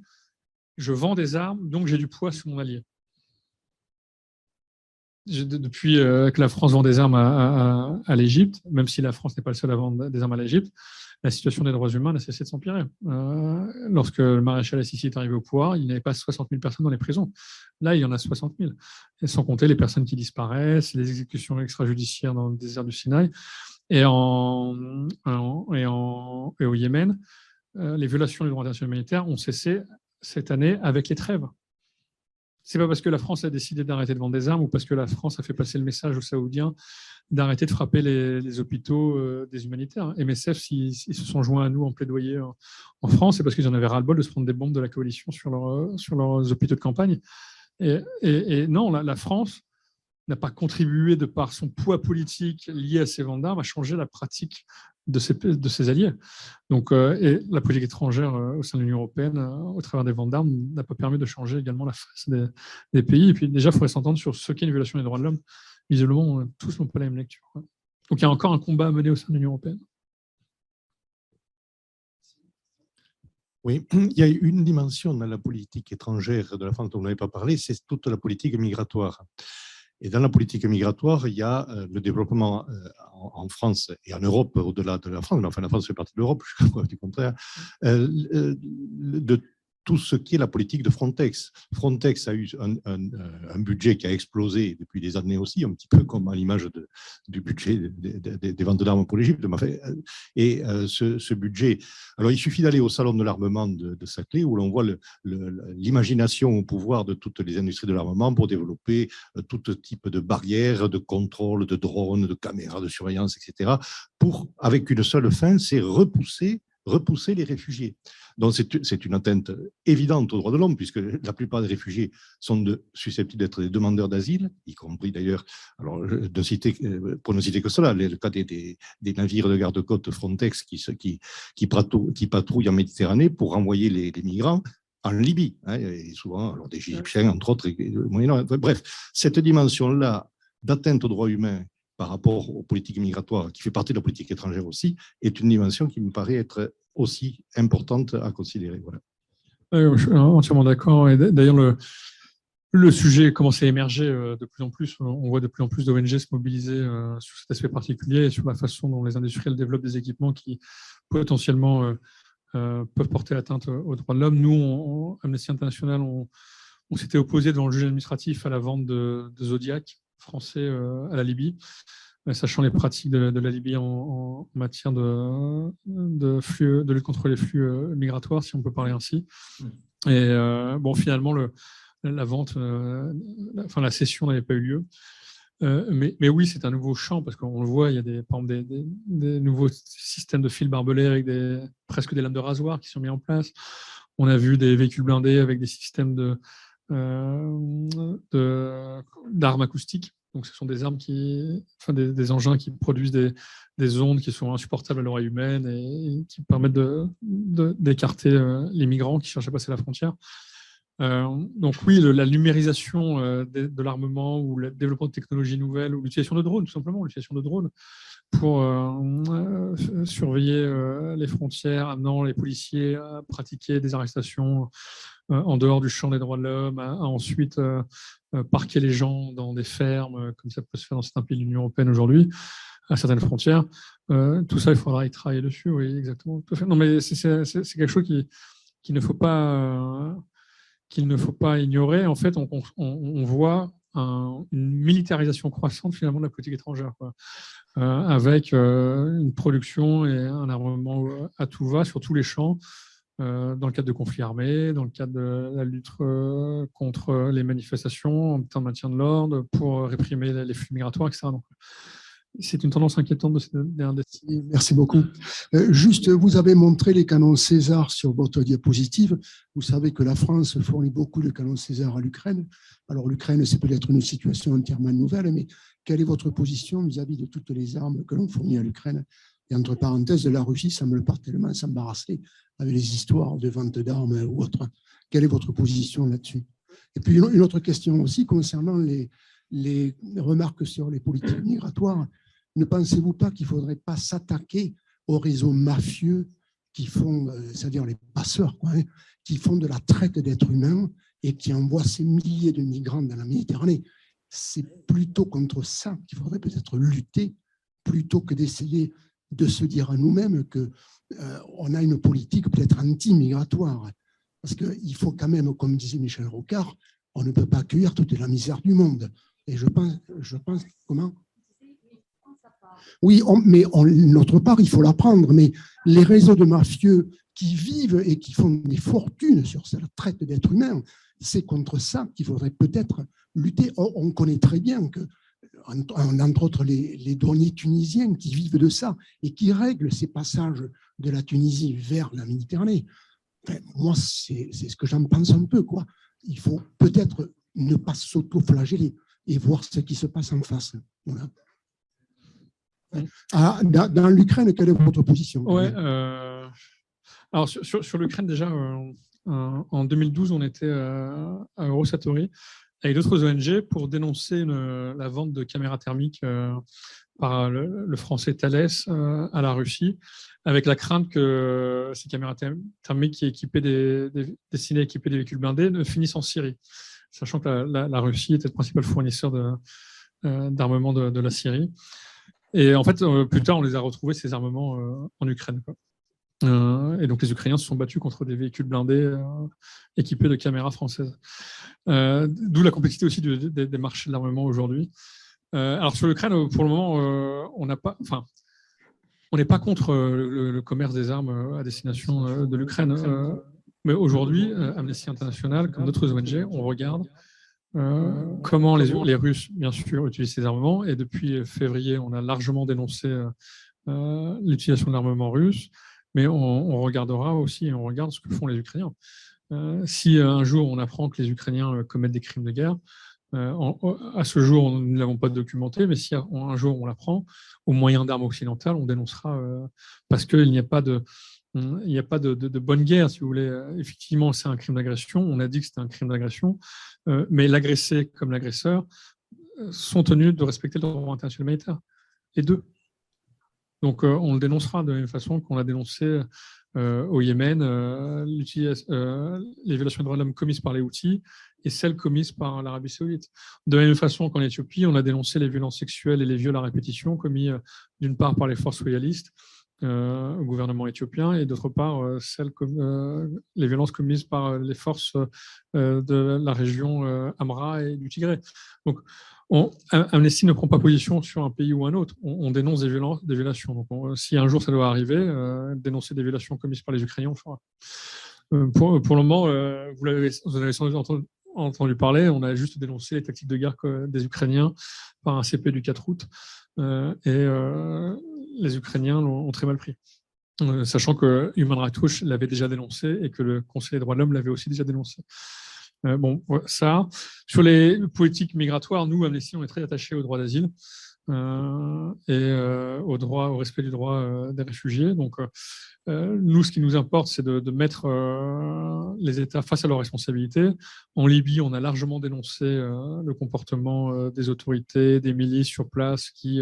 Speaker 2: je vends des armes, donc j'ai du poids sur mon allié. Depuis que la France vend des armes à l'Égypte, même si la France n'est pas le seul à vendre des armes à l'Égypte, la situation des droits humains n'a cessé de s'empirer. Lorsque le maréchal Assisi est arrivé au pouvoir, il n'y avait pas 60 000 personnes dans les prisons. Là, il y en a 60 000. Et sans compter les personnes qui disparaissent, les exécutions extrajudiciaires dans le désert du Sinaï. Et au Yémen, les violations du droit international humanitaire ont cessé cette année avec les trêves. Ce n'est pas parce que la France a décidé d'arrêter de vendre des armes ou parce que la France a fait passer le message aux Saoudiens d'arrêter de frapper les hôpitaux des humanitaires. MSF, ils se sont joints à nous en plaidoyer en France, c'est parce qu'ils en avaient ras-le-bol de se prendre des bombes de la coalition sur leurs hôpitaux de campagne. Et non, la France n'a pas contribué, de par son poids politique lié à ces ventes d'armes, à changer la pratique de ses alliés. Donc, et la politique étrangère au sein de l'Union européenne, au travers des ventes d'armes, n'a pas permis de changer également la face des pays. Et puis déjà, il faudrait s'entendre sur ce qu'est une violation des droits de l'homme. Visiblement, tous n'ont pas la même lecture. Donc, il y a encore un combat à mener au sein de l'Union européenne.
Speaker 7: Oui, il y a une dimension dans la politique étrangère de la France dont on n'avait pas parlé, c'est toute la politique migratoire. Et dans la politique migratoire, il y a le développement en France et en Europe, au-delà de la France, mais enfin la France fait partie de l'Europe, je crois du contraire, de tout ce qui est la politique de Frontex. Frontex a eu un budget qui a explosé depuis des années aussi, un petit peu comme à l'image du budget des ventes d'armes pour l'Égypte. Et ce budget, alors il suffit d'aller au salon de l'armement de Saclay où l'on voit l'imagination au pouvoir de toutes les industries de l'armement pour développer tout type de barrières, de contrôle, de drones, de caméras de surveillance, etc. Avec une seule fin, c'est repousser les réfugiés. Donc, c'est une atteinte évidente aux droits de l'homme, puisque la plupart des réfugiés sont susceptibles d'être des demandeurs d'asile, y compris d'ailleurs, alors, pour ne citer que cela, le cas des navires de garde-côte Frontex qui patrouillent en Méditerranée pour renvoyer les migrants en Libye, hein, et souvent alors des Égyptiens, entre autres, bref, cette dimension-là d'atteinte aux droits humains par rapport aux politiques migratoires, qui fait partie de la politique étrangère aussi, est une dimension qui me paraît être aussi importante à considérer. Voilà.
Speaker 2: Je suis entièrement d'accord. Et d'ailleurs, le sujet commence à émerger de plus en plus. On voit de plus en plus d'ONG se mobiliser sur cet aspect particulier et sur la façon dont les industriels développent des équipements qui potentiellement peuvent porter atteinte aux droits de l'homme. Nous, Amnesty International, on s'était opposé devant le juge administratif à la vente de Zodiac français à la Libye. sachant les pratiques de la Libye en matière de lutte contre les flux migratoires, si on peut parler ainsi. Et finalement, la vente, la cession n'avait pas eu lieu. Mais oui, c'est un nouveau champ, parce qu'on le voit, il y a par exemple des nouveaux systèmes de fils barbelés avec presque des lames de rasoir qui sont mis en place. On a vu des véhicules blindés avec des systèmes d'armes acoustiques. Donc, ce sont des armes des engins qui produisent des ondes qui sont insupportables à l'oreille humaine et qui permettent d'écarter les migrants qui cherchent à passer la frontière. Donc oui, la numérisation de l'armement ou le développement de technologies nouvelles ou l'utilisation de drones, tout simplement, l'utilisation de drones pour surveiller les frontières, amenant les policiers à pratiquer des arrestations en dehors du champ des droits de l'homme, à ensuite parquer les gens dans des fermes, comme ça peut se faire dans certains pays de l'Union européenne aujourd'hui, à certaines frontières. Tout ça, il faudra y travailler dessus, oui, exactement. Tout à fait. Non, mais c'est quelque chose qu'il ne faut pas ignorer. En fait, on voit une militarisation croissante finalement de la politique étrangère, quoi. Avec une production et un armement à tout va sur tous les champs, dans le cadre de conflits armés, dans le cadre de la lutte contre les manifestations, en termes de maintien de l'ordre, pour réprimer les flux migratoires, etc. Donc, c'est une tendance inquiétante de ces dernières décennies.
Speaker 8: Merci beaucoup. Juste, vous avez montré les canons César sur votre diapositive. Vous savez que la France fournit beaucoup de canons César à l'Ukraine. Alors, l'Ukraine, c'est peut-être une situation entièrement nouvelle, mais quelle est votre position vis-à-vis de toutes les armes que l'on fournit à l'Ukraine? Et entre parenthèses, la Russie semble pas tellement s'embarrasser avec les histoires de vente d'armes ou autres. Quelle est votre position là-dessus? Et puis, une autre question aussi concernant les remarques sur les politiques migratoires. Ne pensez-vous pas qu'il ne faudrait pas s'attaquer aux réseaux mafieux qui font, c'est-à-dire les passeurs, quoi, hein, qui font de la traite d'êtres humains et qui envoient ces milliers de migrants dans la Méditerranée? C'est plutôt contre ça qu'il faudrait peut-être lutter, plutôt que d'essayer de se dire à nous-mêmes qu'on a une politique peut-être anti-migratoire. Parce qu'il faut quand même, comme disait Michel Rocard, on ne peut pas accueillir toute la misère du monde. Et je pense comment? Oui, mais notre part, il faut la prendre. Mais les réseaux de mafieux qui vivent et qui font des fortunes sur cette traite d'êtres humains, c'est contre ça qu'il faudrait peut-être lutter. On connaît très bien que, entre autres, les douaniers tunisiens qui vivent de ça et qui règlent ces passages de la Tunisie vers la Méditerranée. Enfin, moi, c'est ce que j'en pense un peu, quoi. Il faut peut-être ne pas s'auto-flageller et voir ce qui se passe en face. Voilà. Ah, dans l'Ukraine, quelle est votre position?
Speaker 2: Ouais, alors sur l'Ukraine, déjà, en 2012, on était à Eurosatori avec d'autres ONG pour dénoncer la vente de caméras thermiques par le français Thales à la Russie, avec la crainte que ces caméras thermiques destinées à équiper des véhicules blindés ne finissent en Syrie, sachant que la Russie était le principal fournisseur d'armement de la Syrie. Et en fait, plus tard, on les a retrouvés, ces armements, en Ukraine, quoi. Et donc, les Ukrainiens se sont battus contre des véhicules blindés équipés de caméras françaises. D'où la complexité aussi des marchés de l'armement aujourd'hui. Alors, sur l'Ukraine, pour le moment, on n'est pas contre le commerce des armes à destination de l'Ukraine. Mais aujourd'hui, Amnesty International, comme d'autres ONG, on regarde comment les Russes, bien sûr, utilisent ces armements. Et depuis février, on a largement dénoncé l'utilisation de l'armement russe. Mais on regardera aussi, et on regarde ce que font les Ukrainiens. Si un jour on apprend que les Ukrainiens commettent des crimes de guerre, à ce jour, nous ne l'avons pas documenté, mais si un jour on l'apprend, au moyen d'armes occidentales, on dénoncera parce qu'il n'y a pas de bonne guerre, si vous voulez. Effectivement, c'est un crime d'agression. On a dit que c'était un crime d'agression, mais l'agressé comme l'agresseur sont tenus de respecter le droit international humanitaire. Les deux. Donc, on le dénoncera de la même façon qu'on a dénoncé au Yémen les violations des droits de l'homme commises par les Houthis et celles commises par l'Arabie saoudite. De la même façon qu'en Éthiopie, on a dénoncé les violences sexuelles et les viols à répétition commis d'une part par les forces loyalistes au gouvernement éthiopien et d'autre part les violences commises par les forces de la région Amhara et du Tigré. Donc, Amnesty ne prend pas position sur un pays ou un autre. On dénonce des violations. Donc, si un jour ça doit arriver, dénoncer des violations commises par les Ukrainiens, on le fera. Pour le moment, vous avez sans doute entendu parler, on a juste dénoncé les tactiques de guerre des Ukrainiens par un CP du 4 août. Les Ukrainiens l'ont très mal pris. Sachant que Human Rights Watch l'avait déjà dénoncé et que le Conseil des droits de l'homme l'avait aussi déjà dénoncé. Ça. Sur les politiques migratoires, nous, Amnesty, on est très attachés au droit d'asile et au respect du droit des réfugiés. Donc, nous, ce qui nous importe, c'est de mettre les États face à leurs responsabilités. En Libye, on a largement dénoncé le comportement des autorités, des milices sur place qui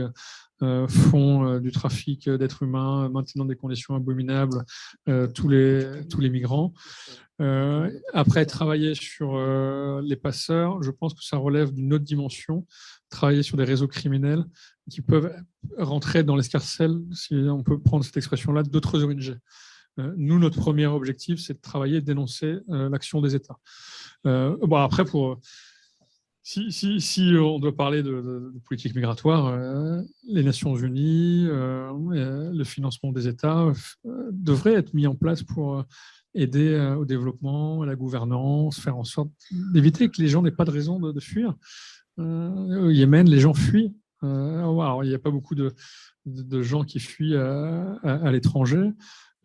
Speaker 2: font du trafic d'êtres humains, maintenant des conditions abominables, tous les migrants. Après, travailler sur les passeurs, je pense que ça relève d'une autre dimension. Travailler sur des réseaux criminels qui peuvent rentrer dans l'escarcelle, si on peut prendre cette expression-là, d'autres ONG. Nous, notre premier objectif, c'est de travailler et de dénoncer l'action des États. Après, si on doit parler de politique migratoire, les Nations Unies, le financement des États devraient être mis en place pour aider au développement, à la gouvernance, faire en sorte d'éviter que les gens n'aient pas de raison de fuir. Au Yémen, les gens fuient. Alors, il n'y a pas beaucoup de gens qui fuient à l'étranger,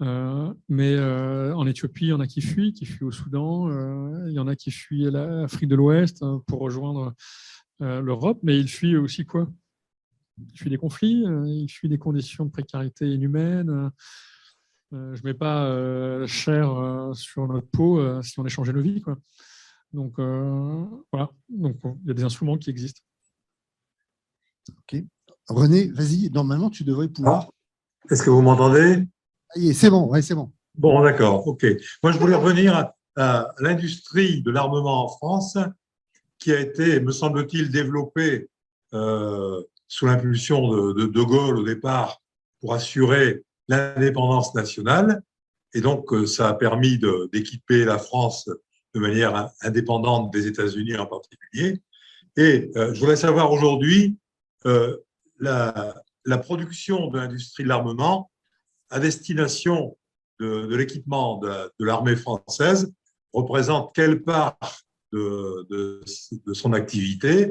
Speaker 2: mais en Éthiopie, il y en a qui fuient au Soudan, il y en a qui fuient à l'Afrique de l'Ouest pour rejoindre l'Europe, mais ils fuient aussi quoi? Ils fuient des conflits, ils fuient des conditions de précarité inhumaines. Je ne mets pas cher sur notre peau si on échangeait nos vies, quoi. Donc, voilà. Donc, il y a des instruments qui existent.
Speaker 9: Ok. René, vas-y. Normalement, tu devrais pouvoir.
Speaker 10: Est-ce que vous m'entendez?
Speaker 9: C'est bon, ouais, c'est bon.
Speaker 10: Bon, d'accord. OK. Moi, je voulais revenir à l'industrie de l'armement en France, qui a été, me semble-t-il, développée sous l'impulsion de Gaulle au départ pour assurer l'indépendance nationale. Et donc, ça a permis d'équiper la France de manière indépendante des États-Unis en particulier. Et je voudrais savoir aujourd'hui, la production de l'industrie de l'armement à destination de l'équipement de l'armée française représente quelle part de son activité?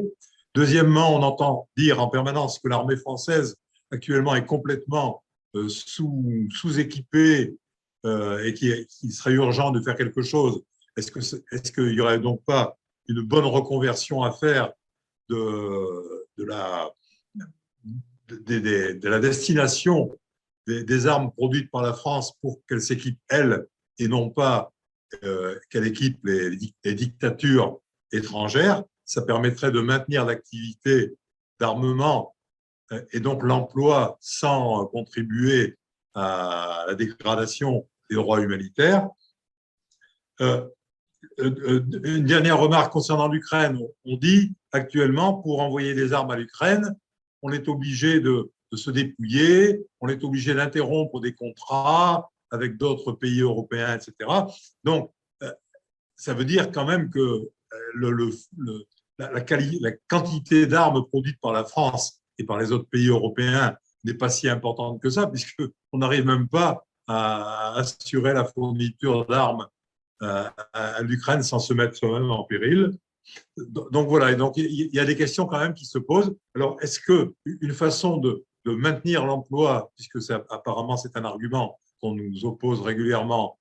Speaker 10: Deuxièmement, on entend dire en permanence que l'armée française actuellement est complètement sous-équipée et qu'il serait urgent de faire quelque chose. Est-ce qu'il n'y aurait donc pas une bonne reconversion à faire de la destination des armes produites par la France pour qu'elle s'équipe, elle, et non pas qu'elle équipe les dictatures étrangères? Ça permettrait de maintenir l'activité d'armement et donc l'emploi sans contribuer à la dégradation des droits humanitaires. Une dernière remarque concernant l'Ukraine. On dit actuellement, pour envoyer des armes à l'Ukraine, on est obligé de se dépouiller, on est obligé d'interrompre des contrats avec d'autres pays européens, etc. Donc, ça veut dire quand même que la quantité d'armes produites par la France et par les autres pays européens n'est pas si importante que ça, puisqu'on n'arrive même pas à assurer la fourniture d'armes à l'Ukraine sans se mettre soi-même en péril. Donc voilà, et donc il y a des questions quand même qui se posent. Alors, est-ce qu'une façon de maintenir l'emploi, puisque apparemment c'est un argument qu'on nous oppose régulièrement,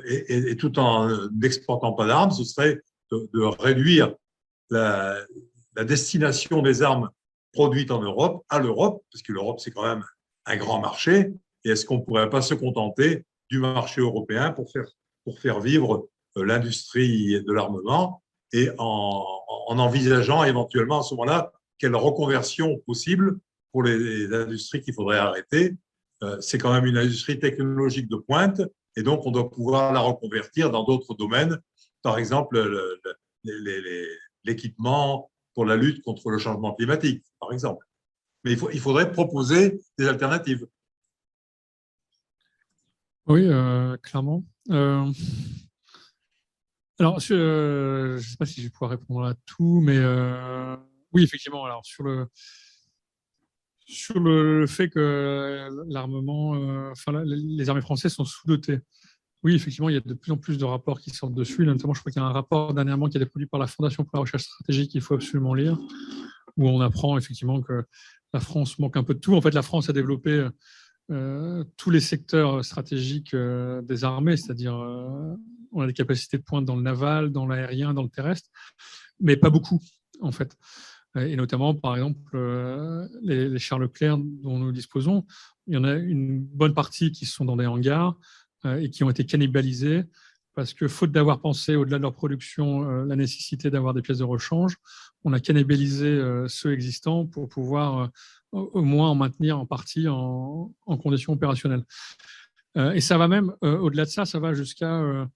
Speaker 10: et tout en n'exportant pas d'armes, ce serait de réduire la destination des armes produites en Europe à l'Europe, parce que l'Europe c'est quand même un grand marché. Et est-ce qu'on ne pourrait pas se contenter du marché européen pour faire vivre l'industrie de l'armement et en envisageant éventuellement à ce moment-là quelle reconversion possible pour les industries qu'il faudrait arrêter? C'est quand même une industrie technologique de pointe et donc on doit pouvoir la reconvertir dans d'autres domaines, par exemple l'équipement pour la lutte contre le changement climatique, par exemple. Mais il faudrait proposer des alternatives.
Speaker 2: Oui, clairement. Alors, je ne sais pas si je vais pouvoir répondre à tout, mais oui, effectivement. Alors, sur le fait que l'armement, les armées françaises sont sous-dotées. Oui, effectivement, il y a de plus en plus de rapports qui sortent dessus. Notamment, je crois qu'il y a un rapport dernièrement qui a été produit par la Fondation pour la recherche stratégique qu'il faut absolument lire, où on apprend effectivement que la France manque un peu de tout. En fait, la France a développé tous les secteurs stratégiques des armées, c'est-à-dire on a des capacités de pointe dans le naval, dans l'aérien, dans le terrestre, mais pas beaucoup, en fait. Et notamment, par exemple, les chars Leclerc dont nous disposons, il y en a une bonne partie qui sont dans des hangars et qui ont été cannibalisés parce que, faute d'avoir pensé, au-delà de leur production, la nécessité d'avoir des pièces de rechange, on a cannibalisé ceux existants pour pouvoir au moins en maintenir en partie en conditions opérationnelles. Et ça va même, au-delà de ça, ça va jusqu'à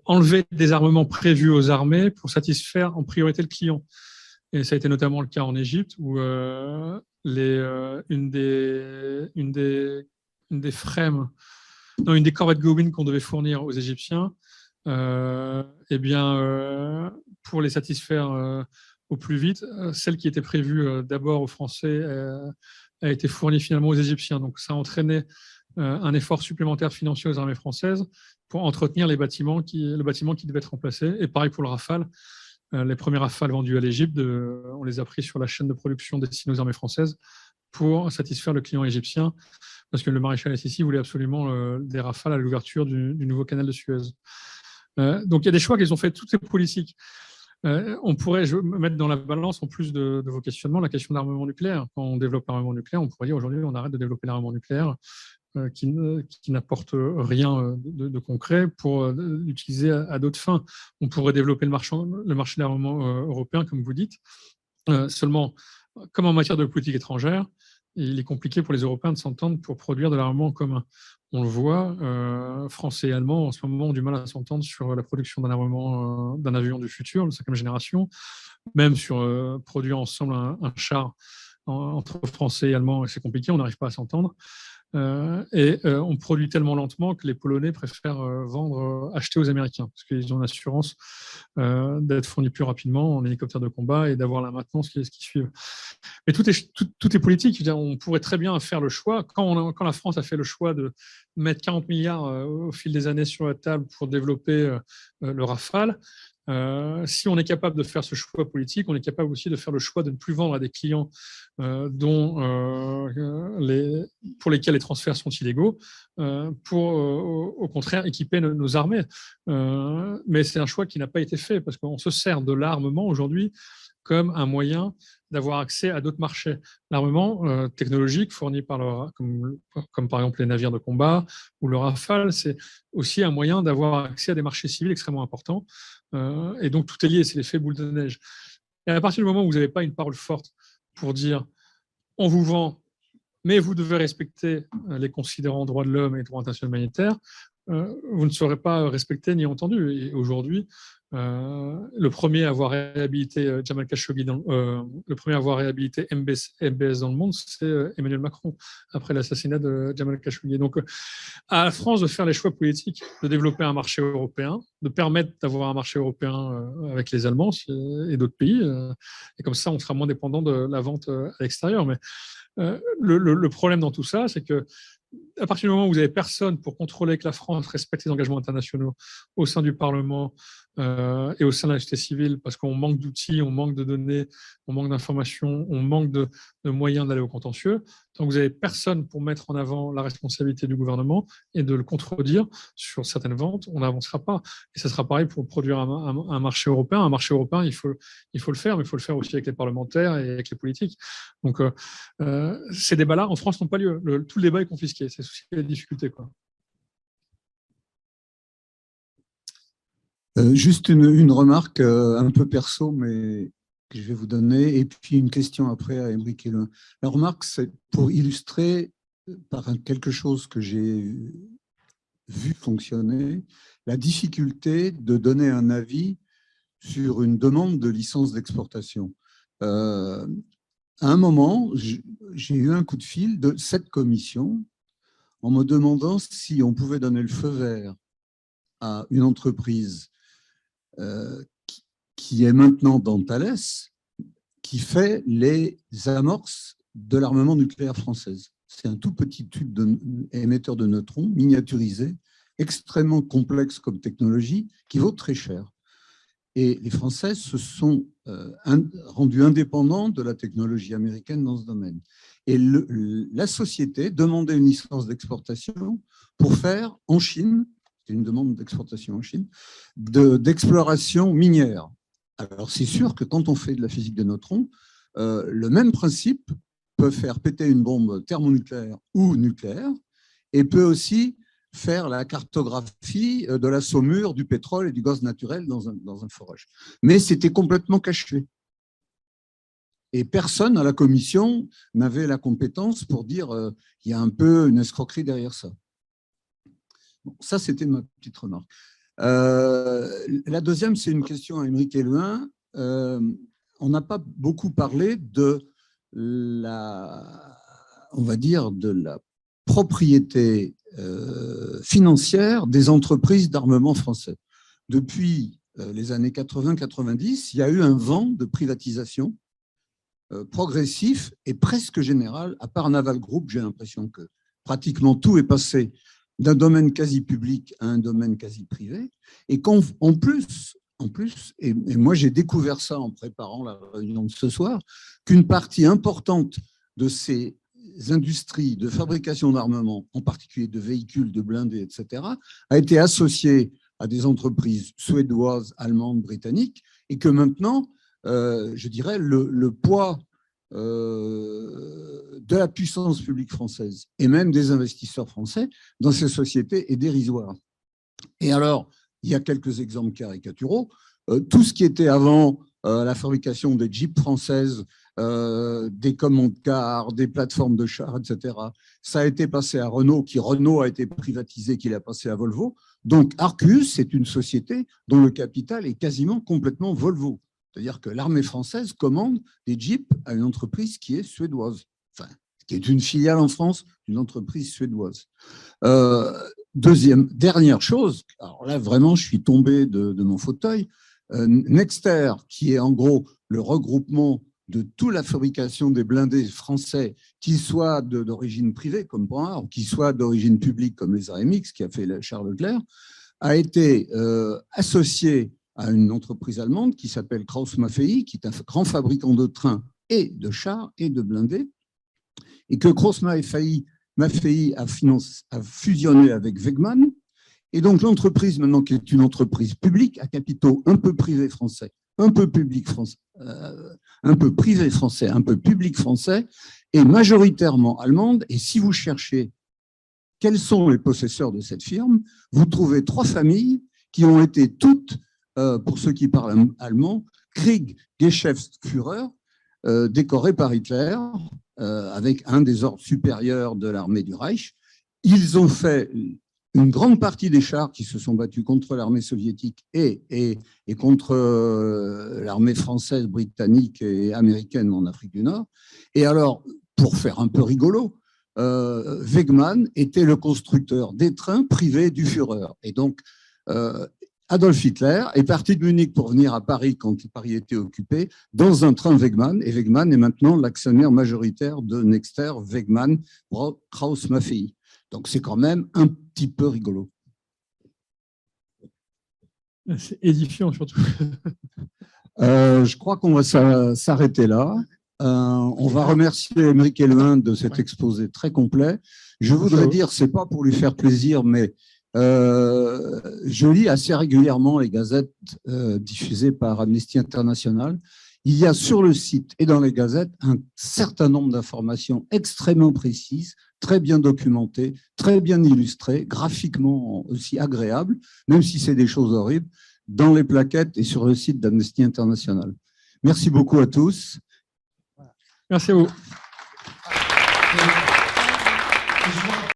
Speaker 2: enlever des armements prévus aux armées pour satisfaire en priorité le client. Et ça a été notamment le cas en Égypte, où une des corvettes Gowin qu'on devait fournir aux Égyptiens, pour les satisfaire au plus vite, celle qui était prévue d'abord aux Français a été fournie finalement aux Égyptiens. Donc ça a entraîné un effort supplémentaire financier aux armées françaises pour entretenir le bâtiment qui devait être remplacé. Et pareil pour le Rafale. Les premiers Rafales vendus à l'Égypte, on les a pris sur la chaîne de production destinée aux armées françaises pour satisfaire le client égyptien, parce que le maréchal Sissi voulait absolument des Rafales à l'ouverture du nouveau canal de Suez. Donc il y a des choix qu'ils ont fait, toutes ces politiques. On pourrait mettre dans la balance, en plus de vos questionnements, la question de l'armement nucléaire. Quand on développe l'armement nucléaire, on pourrait dire aujourd'hui on arrête de développer l'armement nucléaire qui n'apporte rien de concret pour l'utiliser à d'autres fins. On pourrait développer le marché de l'armement européen, comme vous dites. Seulement, comme en matière de politique étrangère, il est compliqué pour les Européens de s'entendre pour produire de l'armement en commun. On le voit, Français et Allemands en ce moment ont du mal à s'entendre sur la production d'un armement, d'un avion du futur, de 5e génération, même sur produire ensemble un char entre Français et Allemands, c'est compliqué, on n'arrive pas à s'entendre. On produit tellement lentement que les Polonais préfèrent acheter aux Américains, parce qu'ils ont l'assurance d'être fournis plus rapidement en hélicoptère de combat et d'avoir la maintenance qui suit. Mais tout est politique. On pourrait très bien faire le choix, quand la France a fait le choix de mettre 40 milliards au fil des années sur la table pour développer le Rafale, si on est capable de faire ce choix politique, on est capable aussi de faire le choix de ne plus vendre à des clients pour lesquels les transferts sont illégaux, pour au contraire équiper nos armées. Mais c'est un choix qui n'a pas été fait, parce qu'on se sert de l'armement aujourd'hui comme un moyen d'avoir accès à d'autres marchés. L'armement technologique fourni comme par exemple les navires de combat ou le Rafale, c'est aussi un moyen d'avoir accès à des marchés civils extrêmement importants. Et donc tout est lié, c'est l'effet boule de neige. Et à partir du moment où vous n'avez pas une parole forte pour dire on vous vend, mais vous devez respecter les considérants droits de l'homme et droits internationaux humanitaires, vous ne serez pas respecté ni entendu. Et aujourd'hui, le premier à avoir réhabilité Jamal Khashoggi, le premier à avoir réhabilité MBS dans le monde, c'est Emmanuel Macron, après l'assassinat de Jamal Khashoggi. Donc, à la France de faire les choix politiques, de développer un marché européen, de permettre d'avoir un marché européen avec les Allemands et d'autres pays. Et comme ça, on sera moins dépendant de la vente à l'extérieur. Mais le problème dans tout ça, c'est que à partir du moment où vous n'avez personne pour contrôler que la France respecte les engagements internationaux au sein du Parlement et au sein de la société civile, parce qu'on manque d'outils, on manque de données, on manque d'informations, on manque de moyens d'aller au contentieux, donc vous n'avez personne pour mettre en avant la responsabilité du gouvernement et de le contredire sur certaines ventes, on n'avancera pas. Et ça sera pareil pour produire un marché européen. Un marché européen, il faut le faire, mais il faut le faire aussi avec les parlementaires et avec les politiques. Donc, ces débats-là, en France, n'ont pas lieu. Tout le débat est confisqué. C'est aussi la difficulté, quoi.
Speaker 1: Juste une remarque un peu perso, mais que je vais vous donner, et puis une question après à Aymeric Héluin. La remarque, c'est pour illustrer par quelque chose que j'ai vu fonctionner, la difficulté de donner un avis sur une demande de licence d'exportation. À un moment, j'ai eu un coup de fil de cette commission en me demandant si on pouvait donner le feu vert à une entreprise qui est maintenant dans Thales, qui fait les amorces de l'armement nucléaire française. C'est un tout petit tube émetteur de neutrons, miniaturisé, extrêmement complexe comme technologie, qui vaut très cher. Et les Français se sont rendus indépendants de la technologie américaine dans ce domaine. Et la société demandait une licence d'exportation pour faire en Chine, c'est une demande d'exportation en Chine, d'exploration minière. Alors c'est sûr que quand on fait de la physique des neutrons, le même principe peut faire péter une bombe thermonucléaire ou nucléaire et peut aussi faire la cartographie de la saumure du pétrole et du gaz naturel dans un forage. Mais c'était complètement caché. Et personne à la commission n'avait la compétence pour dire qu'il y a un peu une escroquerie derrière ça. Bon, ça, c'était ma petite remarque. La deuxième, c'est une question à Émeric Hélouin. On n'a pas beaucoup parlé de on va dire, de la propriété financière des entreprises d'armement français. Depuis les années 80-90, il y a eu un vent de privatisation progressif et presque général. À part Naval Group, j'ai l'impression que pratiquement tout est passé d'un domaine quasi public à un domaine quasi privé. Et en plus, et moi j'ai découvert ça en préparant la réunion de ce soir, qu'une partie importante de ces industries de fabrication d'armement, en particulier de véhicules, de blindés, etc., a été associée à des entreprises suédoises, allemandes, britanniques, et que maintenant, je dirais, le poids de la puissance publique française et même des investisseurs français dans ces sociétés est dérisoire. Et alors, il y a quelques exemples caricaturaux. Tout ce qui était avant la fabrication des Jeeps françaises, des commandes-cars, des plateformes de chars, etc., ça a été passé à Renault, Renault a été privatisé, qu'il a passé à Volvo. Donc, Arcus, c'est une société dont le capital est quasiment complètement Volvo. C'est-à-dire que l'armée française commande des Jeeps à une entreprise qui est suédoise, enfin, qui est une filiale en France d'une entreprise suédoise. Dernière chose, alors là, vraiment, je suis tombé de mon fauteuil. Nexter, qui est en gros le regroupement de toute la fabrication des blindés français, qu'ils soient d'origine privée, comme Brun, ou qu'ils soient d'origine publique, comme les AMX, qui a fait Charles Leclerc, a été associé à une entreprise allemande qui s'appelle Krauss-Maffei, qui est un grand fabricant de trains et de chars et de blindés, et que Krauss-Maffei a fusionné avec Wegmann. Et donc l'entreprise, maintenant, qui est une entreprise publique, à capitaux un peu privés français, un peu public français, un peu privé français, un peu public français, est majoritairement allemande. Et si vous cherchez quels sont les possesseurs de cette firme, vous trouvez 3 familles qui ont été toutes, pour ceux qui parlent allemand, Kriegsgeschäftsführer, décorés par Hitler, avec un des ordres supérieurs de l'armée du Reich. Ils ont fait une grande partie des chars qui se sont battus contre l'armée soviétique et contre l'armée française, britannique et américaine en Afrique du Nord. Et alors, pour faire un peu rigolo, Wegmann était le constructeur des trains privés du Führer. Et donc, Adolf Hitler est parti de Munich pour venir à Paris quand Paris était occupé dans un train Wegmann. Et Wegmann est maintenant l'actionnaire majoritaire de Nexter, Wegmann, Krauss-Maffei. Donc, c'est quand même un petit peu rigolo.
Speaker 2: C'est édifiant, surtout.
Speaker 1: Je crois qu'on va s'arrêter là. On va remercier Émeric Hélouin de cet exposé très complet. Je voudrais dire, ce n'est pas pour lui faire plaisir, mais je lis assez régulièrement les gazettes diffusées par Amnesty International. Il y a sur le site et dans les gazettes un certain nombre d'informations extrêmement précises, très bien documentées, très bien illustrées, graphiquement aussi agréables, même si c'est des choses horribles, dans les plaquettes et sur le site d'Amnesty International. Merci beaucoup à tous.
Speaker 2: Merci à vous.